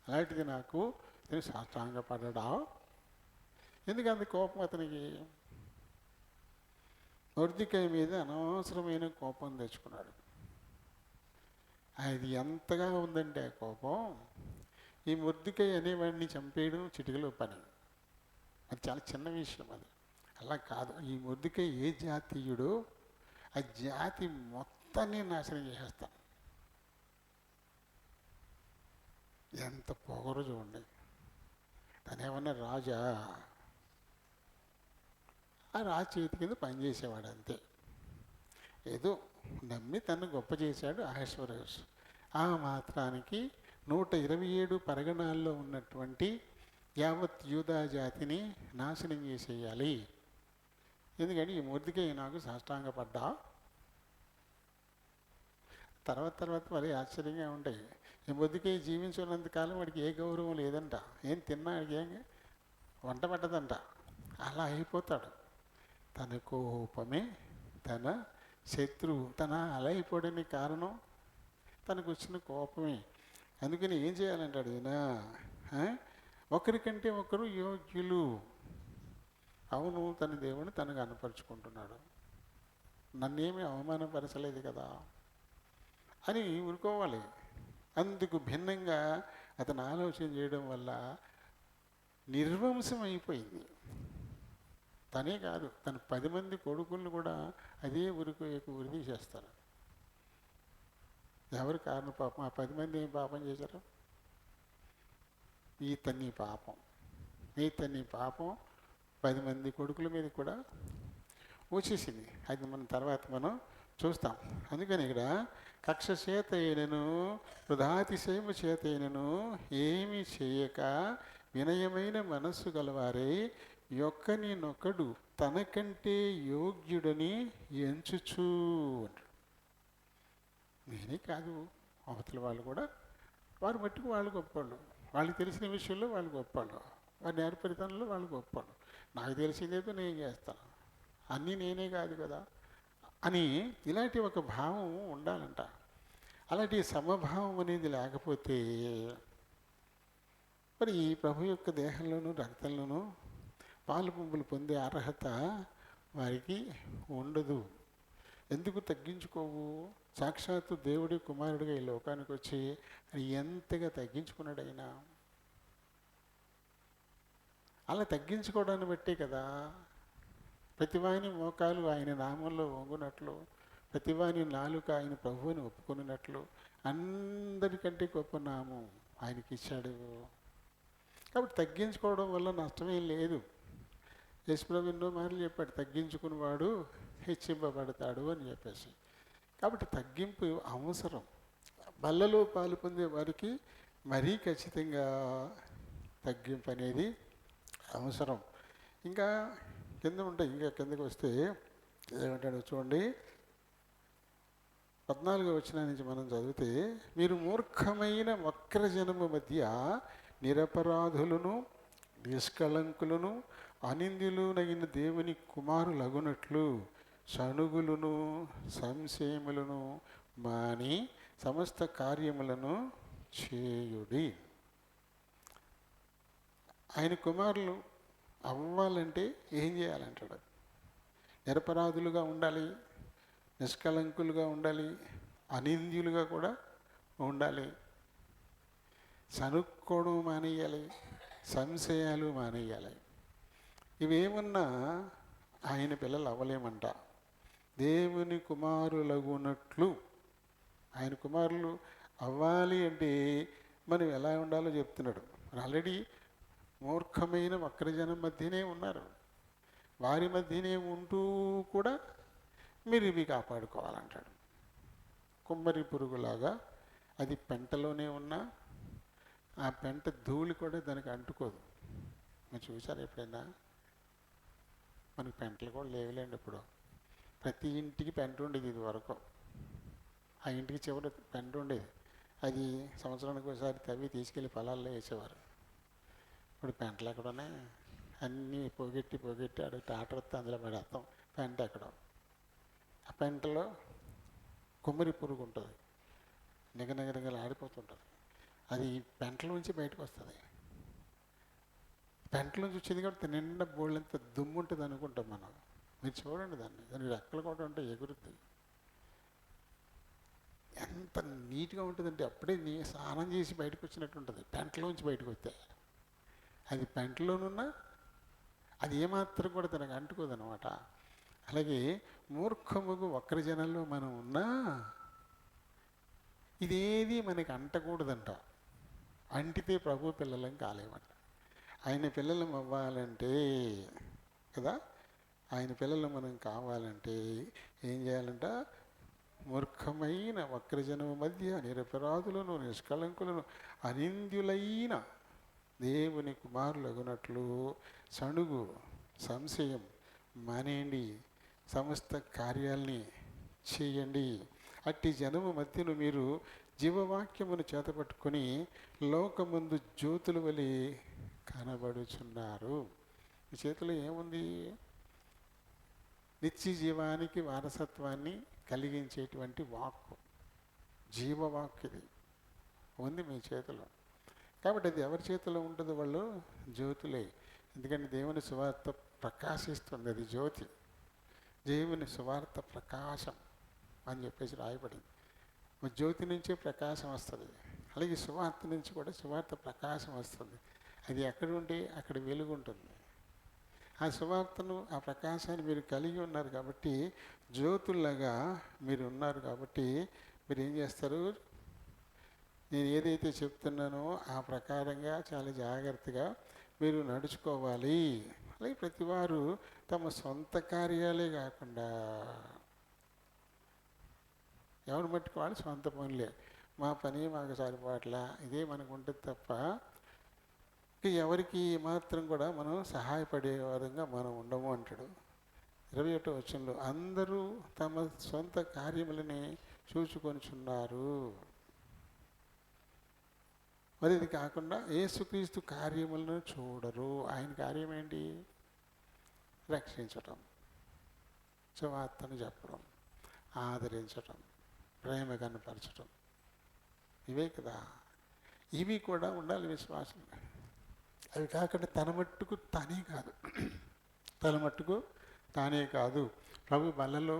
అలాంటిది నాకు నేను సాష్టాంగపడ్డా. ఎందుకు అంత కోపం అతనికి? మొర్దెకై మీద అనవసరమైన కోపం తెచ్చుకున్నాడు. అది ఎంతగా ఉందంటే ఆ కోపం, ఈ మొర్దెకై అనేవాడిని చంపేయడం చిటికలో పని. అది చాలా చిన్న విషయం అది. అలా కాదు, ఈ మొర్దెకై ఏ జాతీయుడో ఆ జాతి మొత్తాన్ని నాశనం చేసేస్తాను. ఎంత పొగరు చూడండి. తనేమన్నా రాజా? ఆ రాజు చేతి కింద పనిచేసేవాడు అంతే. ఏదో నమ్మి తను గొప్ప చేశాడు అహష్వేరోషు. ఆ మాత్రానికి 127 పరగణాల్లో ఉన్నటువంటి యావత్ యూదా జాతిని నాశనం చేసేయాలి. ఎందుకంటే ఈ మొర్దెకై నాకు సాష్టాంగపడ్డా. తర్వాత మరి ఆశ్చర్యంగా ఉంటాయి. ఈ మొర్దెకై జీవించున్నంతకాలం వాడికి ఏ గౌరవం లేదంట, ఏం తిన్నాడికి ఏం వంట పట్టదంట. అలా అయిపోతాడు. తన కోపమే తన శత్రువు. తన అలా అయిపోవడానికి కారణం తనకు వచ్చిన కోపమే. అందుకని ఏం చేయాలంటాడు ఈయన, ఒకరికంటే ఒకరు యోగ్యులు. అవును, తన దేవుని తనకు కనపరుచుకుంటున్నాడు, నన్నేమీ అవమానపరచలేదు కదా అని ఊరుకోవాలి. అందుకు భిన్నంగా అతను ఆలోచన చేయడం వల్ల నిర్వంశం అయిపోయింది. తనే కాదు, తన 10 మంది కొడుకులను కూడా అదే ఉరి తీసేస్తారు. ఎవరు కారణం పాపం? ఆ 10 మంది ఏం పాపం చేశారు? ఈతన్ని పాపం 10 మంది కొడుకుల మీద కూడా వచ్చేసింది. అది మనం చూస్తాం. అందుకని ఇక్కడ కక్ష చేత అయినను వృధాతిశయము చేత అయినను ఏమీ చేయక వినయమైన మనస్సు గలవారే యొక్కనినొక్కడు తనకంటే యోగ్యుడని ఎంచుచూ. నేనే కాదు, అవతల వాళ్ళు కూడా వారు మట్టుకు వాళ్ళు గొప్పవాళ్ళు. వాళ్ళకి తెలిసిన విషయంలో వాళ్ళు గొప్పవాళ్ళు, వారి నేర్పరితనంలో వాళ్ళు గొప్పవాళ్ళు. నాకు తెలిసిందేదో నేను చేస్తాను, అన్నీ నేనే కాదు కదా అని ఇలాంటి ఒక భావం ఉండాలంట. అలాంటి సమభావం అనేది లేకపోతే మరి ఈ ప్రభు యొక్క దేహంలోనూ రక్తంలోనూ పాలు పంపులు పొందే అర్హత వారికి ఉండదు. ఎందుకు తగ్గించుకోవు? సాక్షాత్తు దేవుడి కుమారుడిగా ఈ లోకానికి వచ్చి ఎంతగా తగ్గించుకున్నాడైనా. అలా తగ్గించుకోవడాన్ని బట్టే కదా ప్రతివాని మోకాలు ఆయన నామంలో వంగునట్లు, ప్రతివాని నాలుక ఆయన ప్రభువుని ఒప్పుకున్నట్లు అందరికంటే గొప్ప నామం ఆయనకి ఇచ్చాడు. కాబట్టి తగ్గించుకోవడం వల్ల నష్టమేం లేదు. యేసుప్రభు ఎన్నో మార్లు చెప్పాడు, తగ్గించుకున్నవాడు హెచ్చింపబడతాడు అని చెప్పేసి. కాబట్టి తగ్గింపు అవసరం. బల్లలో పాలు పొందే వారికి మరీ ఖచ్చితంగా తగ్గింపు అనేది అవసరం. ఇంకా కింద ఉంటాయి. ఇంకా కిందకి వస్తే ఏమంటాడో చూడండి, 14వ వచనం నుంచి మనం చదివితే, మీరు మూర్ఖమైన వక్రజనము మధ్య నిరపరాధులను నిష్కళంకులను అనింద్యులునగిన దేవుని కుమారులగునట్లు సణుగులను సంశయములను మాని సమస్త కార్యములను చేయుడి. ఆయన కుమారులు అవ్వాలంటే ఏం చేయాలంటాడు? నిరపరాధులుగా ఉండాలి, నిష్కళంకులుగా ఉండాలి, అనింద్యులుగా కూడా ఉండాలి, సనుక్కోవడం మానేయాలి, సంశయాలు మానేయాలి. ఇవేమన్నా ఆయన పిల్లలు అవ్వలేమంట. దేవుని కుమారులగునట్లు ఆయన కుమారులు అవ్వాలి అంటే మనం ఎలా ఉండాలో చెప్తున్నాడు. ఆల్రెడీ మూర్ఖమైన వక్రజనం మధ్యనే ఉన్నారు. వారి మధ్యనే ఉంటూ కూడా మీరు ఇవి కాపాడుకోవాలంటాడు. కుమ్మరి పురుగులాగా అది పెంటలోనే ఉన్నా ఆ పెంట ధూళి కూడా దానికి అంటుకోదు. మీరు చూసారు ఎప్పుడైనా? మనకి పెంటలు కూడా లేవులేండి ఇప్పుడు. ప్రతి ఇంటికి పెంట ఉండేది ఇది వరకు. ఆ ఇంటికి చివరి పెంట ఉండేది. అది సంవత్సరానికి ఒకసారి తవ్వి తీసుకెళ్ళి పొలాల్లో వేసేవారు. ఇప్పుడు పెంటలు ఎక్కడనే అన్నీ పొగెట్టి అక్కడ టాటర్ వస్తే అందులో పడేస్తాం. పెంట ఎక్కడో. ఆ పెంటలో కుమ్మరి పురుగు ఉంటుంది. నిగనిగనిగలు ఆడిపోతుంటారు. అది పెంటలోంచి బయటకు వస్తుంది. పెంటలోంచి వచ్చింది కాబట్టి నిండా బోళ్ళంత దుమ్ము ఉంటుంది అనుకుంటాం మనం. మీరు చూడండి దాన్ని రెక్కలు కూడా ఉంటే ఎగురుద్ది. ఎంత నీట్గా ఉంటుందంటే అప్పుడే స్నానం చేసి బయటకు వచ్చినట్టు ఉంటుంది పెంటలోంచి బయటకు వస్తే. అది పెంటలోనున్నా అది ఏమాత్రం కూడా తనకు అంటుకోదనమాట. అలాగే మూర్ఖముగు వక్ర జనంలో మనం ఉన్నా ఇదేది మనకి అంటకూడదంట. అంటితే ప్రభు పిల్లలం కాలేమంట. ఆయన పిల్లలం అవ్వాలంటే కదా, ఆయన పిల్లలు మనం కావాలంటే ఏం చేయాలంట? మూర్ఖమైన వక్రజనము మధ్య నిరపరాధులను నిష్కళంకులను అనింద్యులైన దేవుని కుమారులగునట్లు సణుగు సంశయం మానేయండి, సమస్త కార్యాల్ని చేయండి. అట్టి జనము మధ్యను మీరు జీవవాక్యమును చేతపట్టుకొని లోకమందు జ్యోతుల వలె కనబడుచున్నారు. ఈ చేతిలో ఏముంది? నిత్య జీవానికి వారసత్వాన్ని కలిగించేటువంటి వాక్కు, జీవవాక్కు ఇది ఉంది మీ చేతిలో. కాబట్టి అది ఎవరి చేతిలో ఉంటుందో వాళ్ళు జ్యోతులే. ఎందుకంటే దేవుని సువార్త ప్రకాశిస్తుంది, అది జ్యోతి. దేవుని సువార్త ప్రకాశం అని చెప్పేసి రాయబడింది. జ్యోతి నుంచే ప్రకాశం వస్తుంది. అలాగే సువార్త నుంచి కూడా సువార్త ప్రకాశం వస్తుంది. అది ఎక్కడ ఉంటే అక్కడ వెలుగు ఉంటుంది. ఆ సువార్తను, ఆ ప్రకాశాన్ని మీరు కలిగి ఉన్నారు కాబట్టి, జ్యోతుల్లాగా మీరు ఉన్నారు కాబట్టి మీరు ఏం చేస్తారు? నేను ఏదైతే చెప్తున్నానో ఆ ప్రకారంగా చాలా జాగ్రత్తగా మీరు నడుచుకోవాలి. అలాగే ప్రతివారు తమ సొంత కార్యాలే కాకుండా ఎవరు మట్టుకు వాళ్ళు సొంత పనులే, మా పని మాకు సరిపోట్లా, ఇదే మనకు ఉంటుంది తప్ప ఎవరికి మాత్రం కూడా మనం సహాయపడే విధంగా మనం ఉండము అంటాడు 21వ వచనంలో. అందరూ తమ సొంత కార్యములని చూచుకొనిచున్నారు. మరి ఇది కాకుండా యేసుక్రీస్తు కార్యములను చూడరు. ఆయన కార్యం ఏంటి? రక్షించటం, సువార్తను చెప్పడం, ఆదరించటం, ప్రేమ కనపరచటం, ఇవే కదా. ఇవి కూడా ఉండాలి విశ్వాసం. అవి కాకుండా తన మట్టుకు తానే కాదు ప్రభు బలలో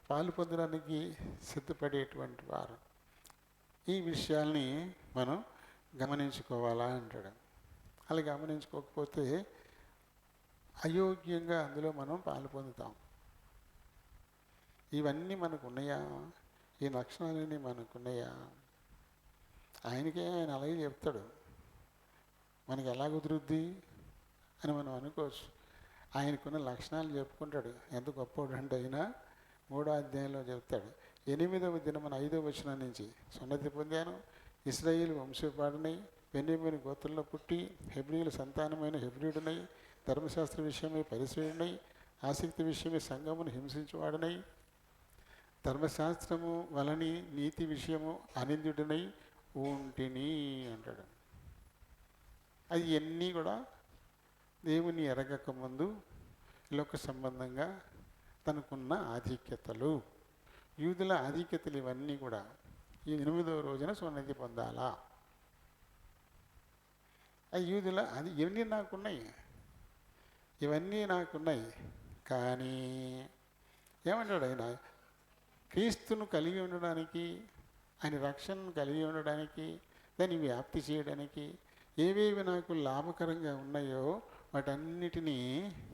పాలు పొందడానికి సిద్ధపడేటువంటి వారు. ఈ విషయాల్ని మనం గమనించుకోవాలా అంటాడు. అలా గమనించుకోకపోతే అయోగ్యంగా అందులో మనం పాలు పొందుతాం. ఇవన్నీ మనకు ఉన్నాయా? ఈ లక్షణాలన్నీ మనకున్నాయా? ఆయనకే ఆయన అలాగే చెప్తాడు. మనకి ఎలా కుదురుద్ది అని మనం అనుకోవచ్చు. ఆయనకున్న లక్షణాలు చెప్పుకుంటాడు. ఎంత గొప్పవాడు అంటే అయినా 3వ అధ్యాయంలో చెప్తాడు. 8వ దినమున 5వ వచనం నుంచి, సున్నతి పొందాను, ఇశ్రాయేలు వంశపాడునై, బెన్యామీను గోత్రంలో పుట్టి, హెబ్రీయుల సంతానమైన హెబ్రీయుడినై, ధర్మశాస్త్ర విషయమై పరిశ్రయుడినై, ఆసక్తి విషయమై సంఘమును హింసించువాడునై, ధర్మశాస్త్రము వలని నీతి విషయము అనింద్యుడినై ఉంటిని అంటాడు. అది ఇవన్నీ కూడా దేవుని ఎరగక ముందు లోక సంబంధంగా తనకున్న ఆధిక్యతలు, యూదుల ఆధిక్యతలు, ఇవన్నీ కూడా ఈ 8వ రోజున సున్నతి పొందాలా. ఆ యూదుల అది ఇవన్నీ నాకున్నాయి. కానీ ఏమంటాడు ఆయన? క్రీస్తును కలిగి ఉండడానికి, ఆయన రక్షణను కలిగి ఉండడానికి, దాన్ని వ్యాప్తి చేయడానికి ఏవేవి నాకు లాభకరంగా ఉన్నాయో వాటన్నిటినీ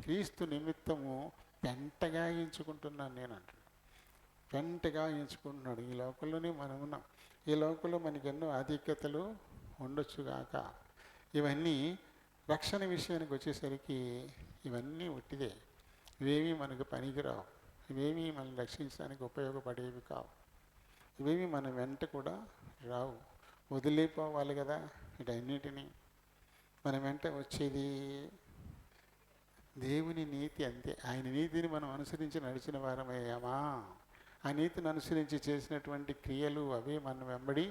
క్రీస్తు నిమిత్తము పెంటగా ఎంచుకుంటున్నాను నేను అంటాడు. పెంటగా ఎంచుకుంటున్నాడు. ఈ లోకంలోనే మనం ఉన్నాం. ఈ లోకంలో మనకి ఎన్నో ఆధిక్యతలు ఉండొచ్చుగాక. ఇవన్నీ రక్షణ విషయానికి వచ్చేసరికి ఇవన్నీ ఒట్టిదే. ఇవేమీ మనకు పనికిరావు. ఇవేమీ మనం రక్షించడానికి ఉపయోగపడేవి కావు. ఇవేమీ మన వెంట కూడా రావు. వదిలేపోవాలి కదా వీటన్నిటినీ. మన వెంట వచ్చేది దేవుని నీతి అంతే. ఆయన నీతిని మనం అనుసరించి నడిచిన వారమయ్యామా? ఆ నీతిని అనుసరించి చేసినటువంటి క్రియలు అవే మన వెంబడి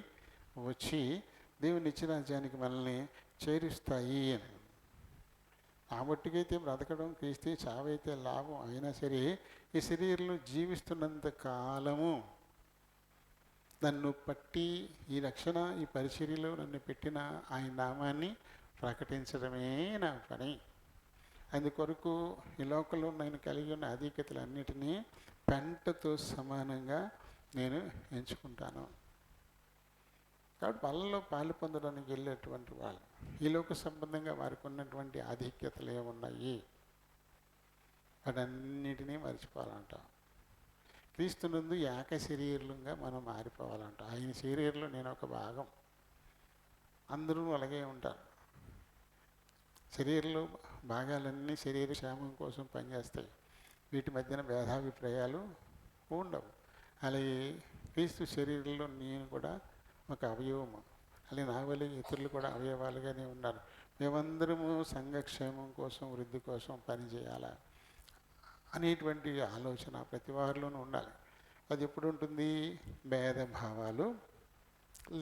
వచ్చి దేవుని నిత్యరాజ్యానికి మనల్ని చేరుస్తాయి అని. ఆ మట్టుకైతే బ్రతకడం క్రీస్తే, చావైతే లాభం. అయినా సరే ఈ శరీరంలో జీవిస్తున్నంత కాలము నన్ను పట్టి ఈ రక్షణ ఈ పరిచర్యలో నన్ను పెట్టిన ఆయన నామాన్ని ప్రకటించడమే నా పని. అందుకొరకు ఈ లోకంలో నేను కలిగి ఉన్న ఆధిక్యతలన్నిటినీ పెంటతో సమానంగా నేను ఎంచుకుంటాను. కాబట్టి వాళ్ళలో పాలు పొందడానికి వెళ్ళేటువంటి వాళ్ళు ఈ లోక సంబంధంగా వారికి ఉన్నటువంటి ఆధిక్యతలు ఏమున్నాయి వాటన్నిటినీ మర్చిపోవాలంట. క్రీస్తునందు ఏక శరీరంగా మనం మారిపోవాలంట. ఆయన శరీరంలో నేను ఒక భాగం. అందరూ అలాగే ఉంటారు. శరీరంలో భాగాలన్నీ శరీర క్షేమం కోసం పనిచేస్తాయి. వీటి మధ్యన భేదాభిప్రాయాలు ఉండవు. అలాగే క్రీస్తు శరీరంలో నేను కూడా ఒక అవయవము. అలాగే నా వల్ల ఇతరులు కూడా అవయవాలుగానే ఉన్నారు. మేమందరము సంఘక్షేమం కోసం వృద్ధి కోసం పనిచేయాలా అనేటువంటి ఆలోచన ప్రతి వారిలోనూ ఉండాలి. అది ఎప్పుడు ఉంటుంది? భేదభావాలు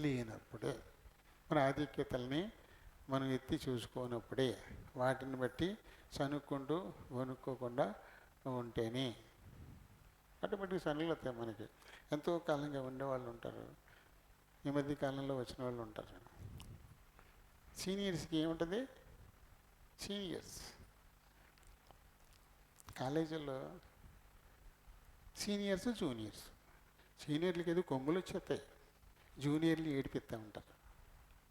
లేనప్పుడే, మన ఆధిక్యతల్ని మనం ఎత్తి చూసుకోనప్పుడే, వాటిని బట్టి సనుక్కుంటూ వణుక్కోకుండా ఉంటేనే ఆటోమేటిక్ సనులు వస్తాయి. మనకి ఎంతో కాలంగా ఉండేవాళ్ళు ఉంటారు, ఈ మధ్య కాలంలో వచ్చిన వాళ్ళు ఉంటారు. సీనియర్స్కి ఏముంటుంది? సీనియర్స్ కాలేజీల్లో సీనియర్స్ జూనియర్స్. సీనియర్లకి ఏదో కొమ్ములు వచ్చేస్తాయి, జూనియర్లు ఏడిపిస్తూ ఉంటారు,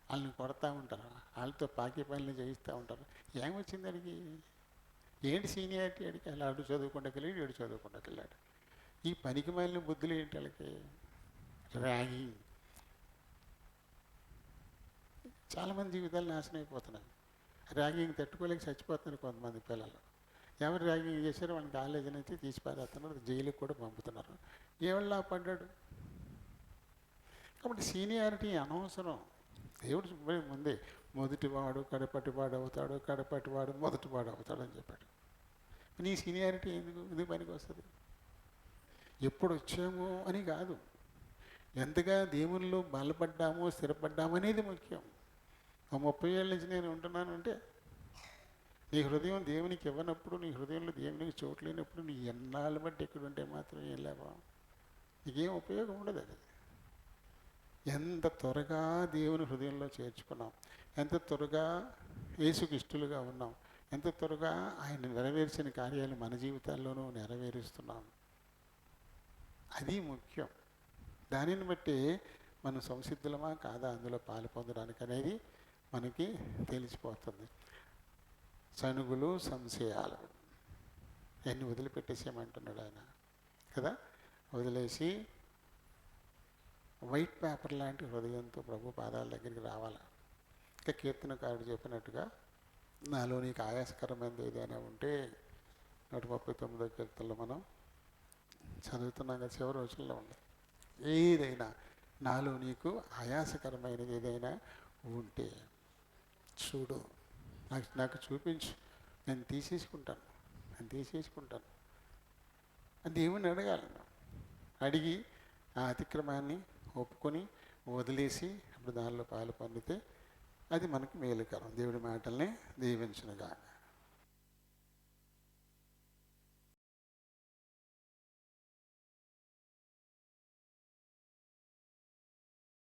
వాళ్ళని కొడతా ఉంటారు, వాళ్ళతో పాకి పనులు చేయిస్తూ ఉంటారు. ఏమొచ్చింది అడిగి? ఏంటి సీనియారిటీ అడిగి? అలా అడు చదువుకుంటాకి వెళ్ళాడు, ఏడు చదువుకుంటాకి వెళ్ళాడు. ఈ పనికి మాలిన బుద్ధులు ఏంటి వాళ్ళకి? ర్యాగింగ్. చాలామంది జీవితాలు నాశనం అయిపోతున్నాయి. ర్యాగింగ్ తట్టుకోలేక చచ్చిపోతున్నారు కొంతమంది పిల్లలు. ఎవరు ర్యాగింగ్ చేశారో వాళ్ళని కాలేజీ నుంచి తీసి పారేస్తున్నారు, జైలుకి కూడా పంపుతున్నారు. ఏళ్ళ పడ్డాడు. కాబట్టి సీనియారిటీ అనవసరం. దేవుడు ముందే మొదటివాడు కడపటివాడు అవుతాడు, కడపటివాడు మొదటివాడు అవుతాడు అని చెప్పాడు. నీ సీనియారిటీ ఎందుకు పనికి వస్తుంది? ఎప్పుడు వచ్చామో అని కాదు, ఎంతగా దేవునిలో బలపడ్డామో స్థిరపడ్డామో అనేది ముఖ్యం. ఆ 30 ఏళ్ళ నుంచి నేను ఉంటున్నాను అంటే, నీ హృదయం దేవునికి ఇవ్వనప్పుడు, నీ హృదయంలో దేవునికి చోటు లేనప్పుడు, నీ ఎన్నాళ్ళు బట్టి ఎక్కడ ఉంటే మాత్రం ఏం లేవా? నీకేం ఉపయోగం ఉండదు. అది ఎంత త్వరగా దేవుని హృదయంలో చేర్చుకున్నాం, ఎంత త్వరగా యేసుకు ఇష్టలుగా ఉన్నాం, ఎంత త్వరగా ఆయన నెరవేర్చిన కార్యాలు మన జీవితాల్లోనూ నెరవేరుస్తున్నాం, అది ముఖ్యం. దానిని బట్టి మనం సంసిద్ధులమా కాదా అందులో పాలు పొందడానికి అనేది మనకి తెలిసిపోతుంది. సనుగులు సంశయాలు ఎన్ని వదిలిపెట్టేసేయమంటున్నాడు ఆయన కదా. వదిలేసి వైట్ పేపర్ లాంటి హృదయంతో ప్రభు పాదాల దగ్గరికి రావాలి. ఇంకా కీర్తనకారుడు చెప్పినట్టుగా, నాలో నీకు ఆయాసకరమైనది ఏదైనా ఉంటే 139వ కీర్తనలో మనం చదువుతున్నాం కదా, చివరి రోజుల్లో ఉంది. ఏదైనా నాలో నీకు ఆయాసకరమైనది ఏదైనా ఉంటే చూడు, నాకు చూపించు, నేను తీసేసుకుంటాను అని దేవుణ్ణి అడగాలి. అడిగి ఆ అతిక్రమాన్ని ఒప్పుకొని వదిలేసి అప్పుడు దానిలో పాలు పొందితే అది మనకి మేలుకరం. దేవుడి మాటల్ని దీవించునుగాక.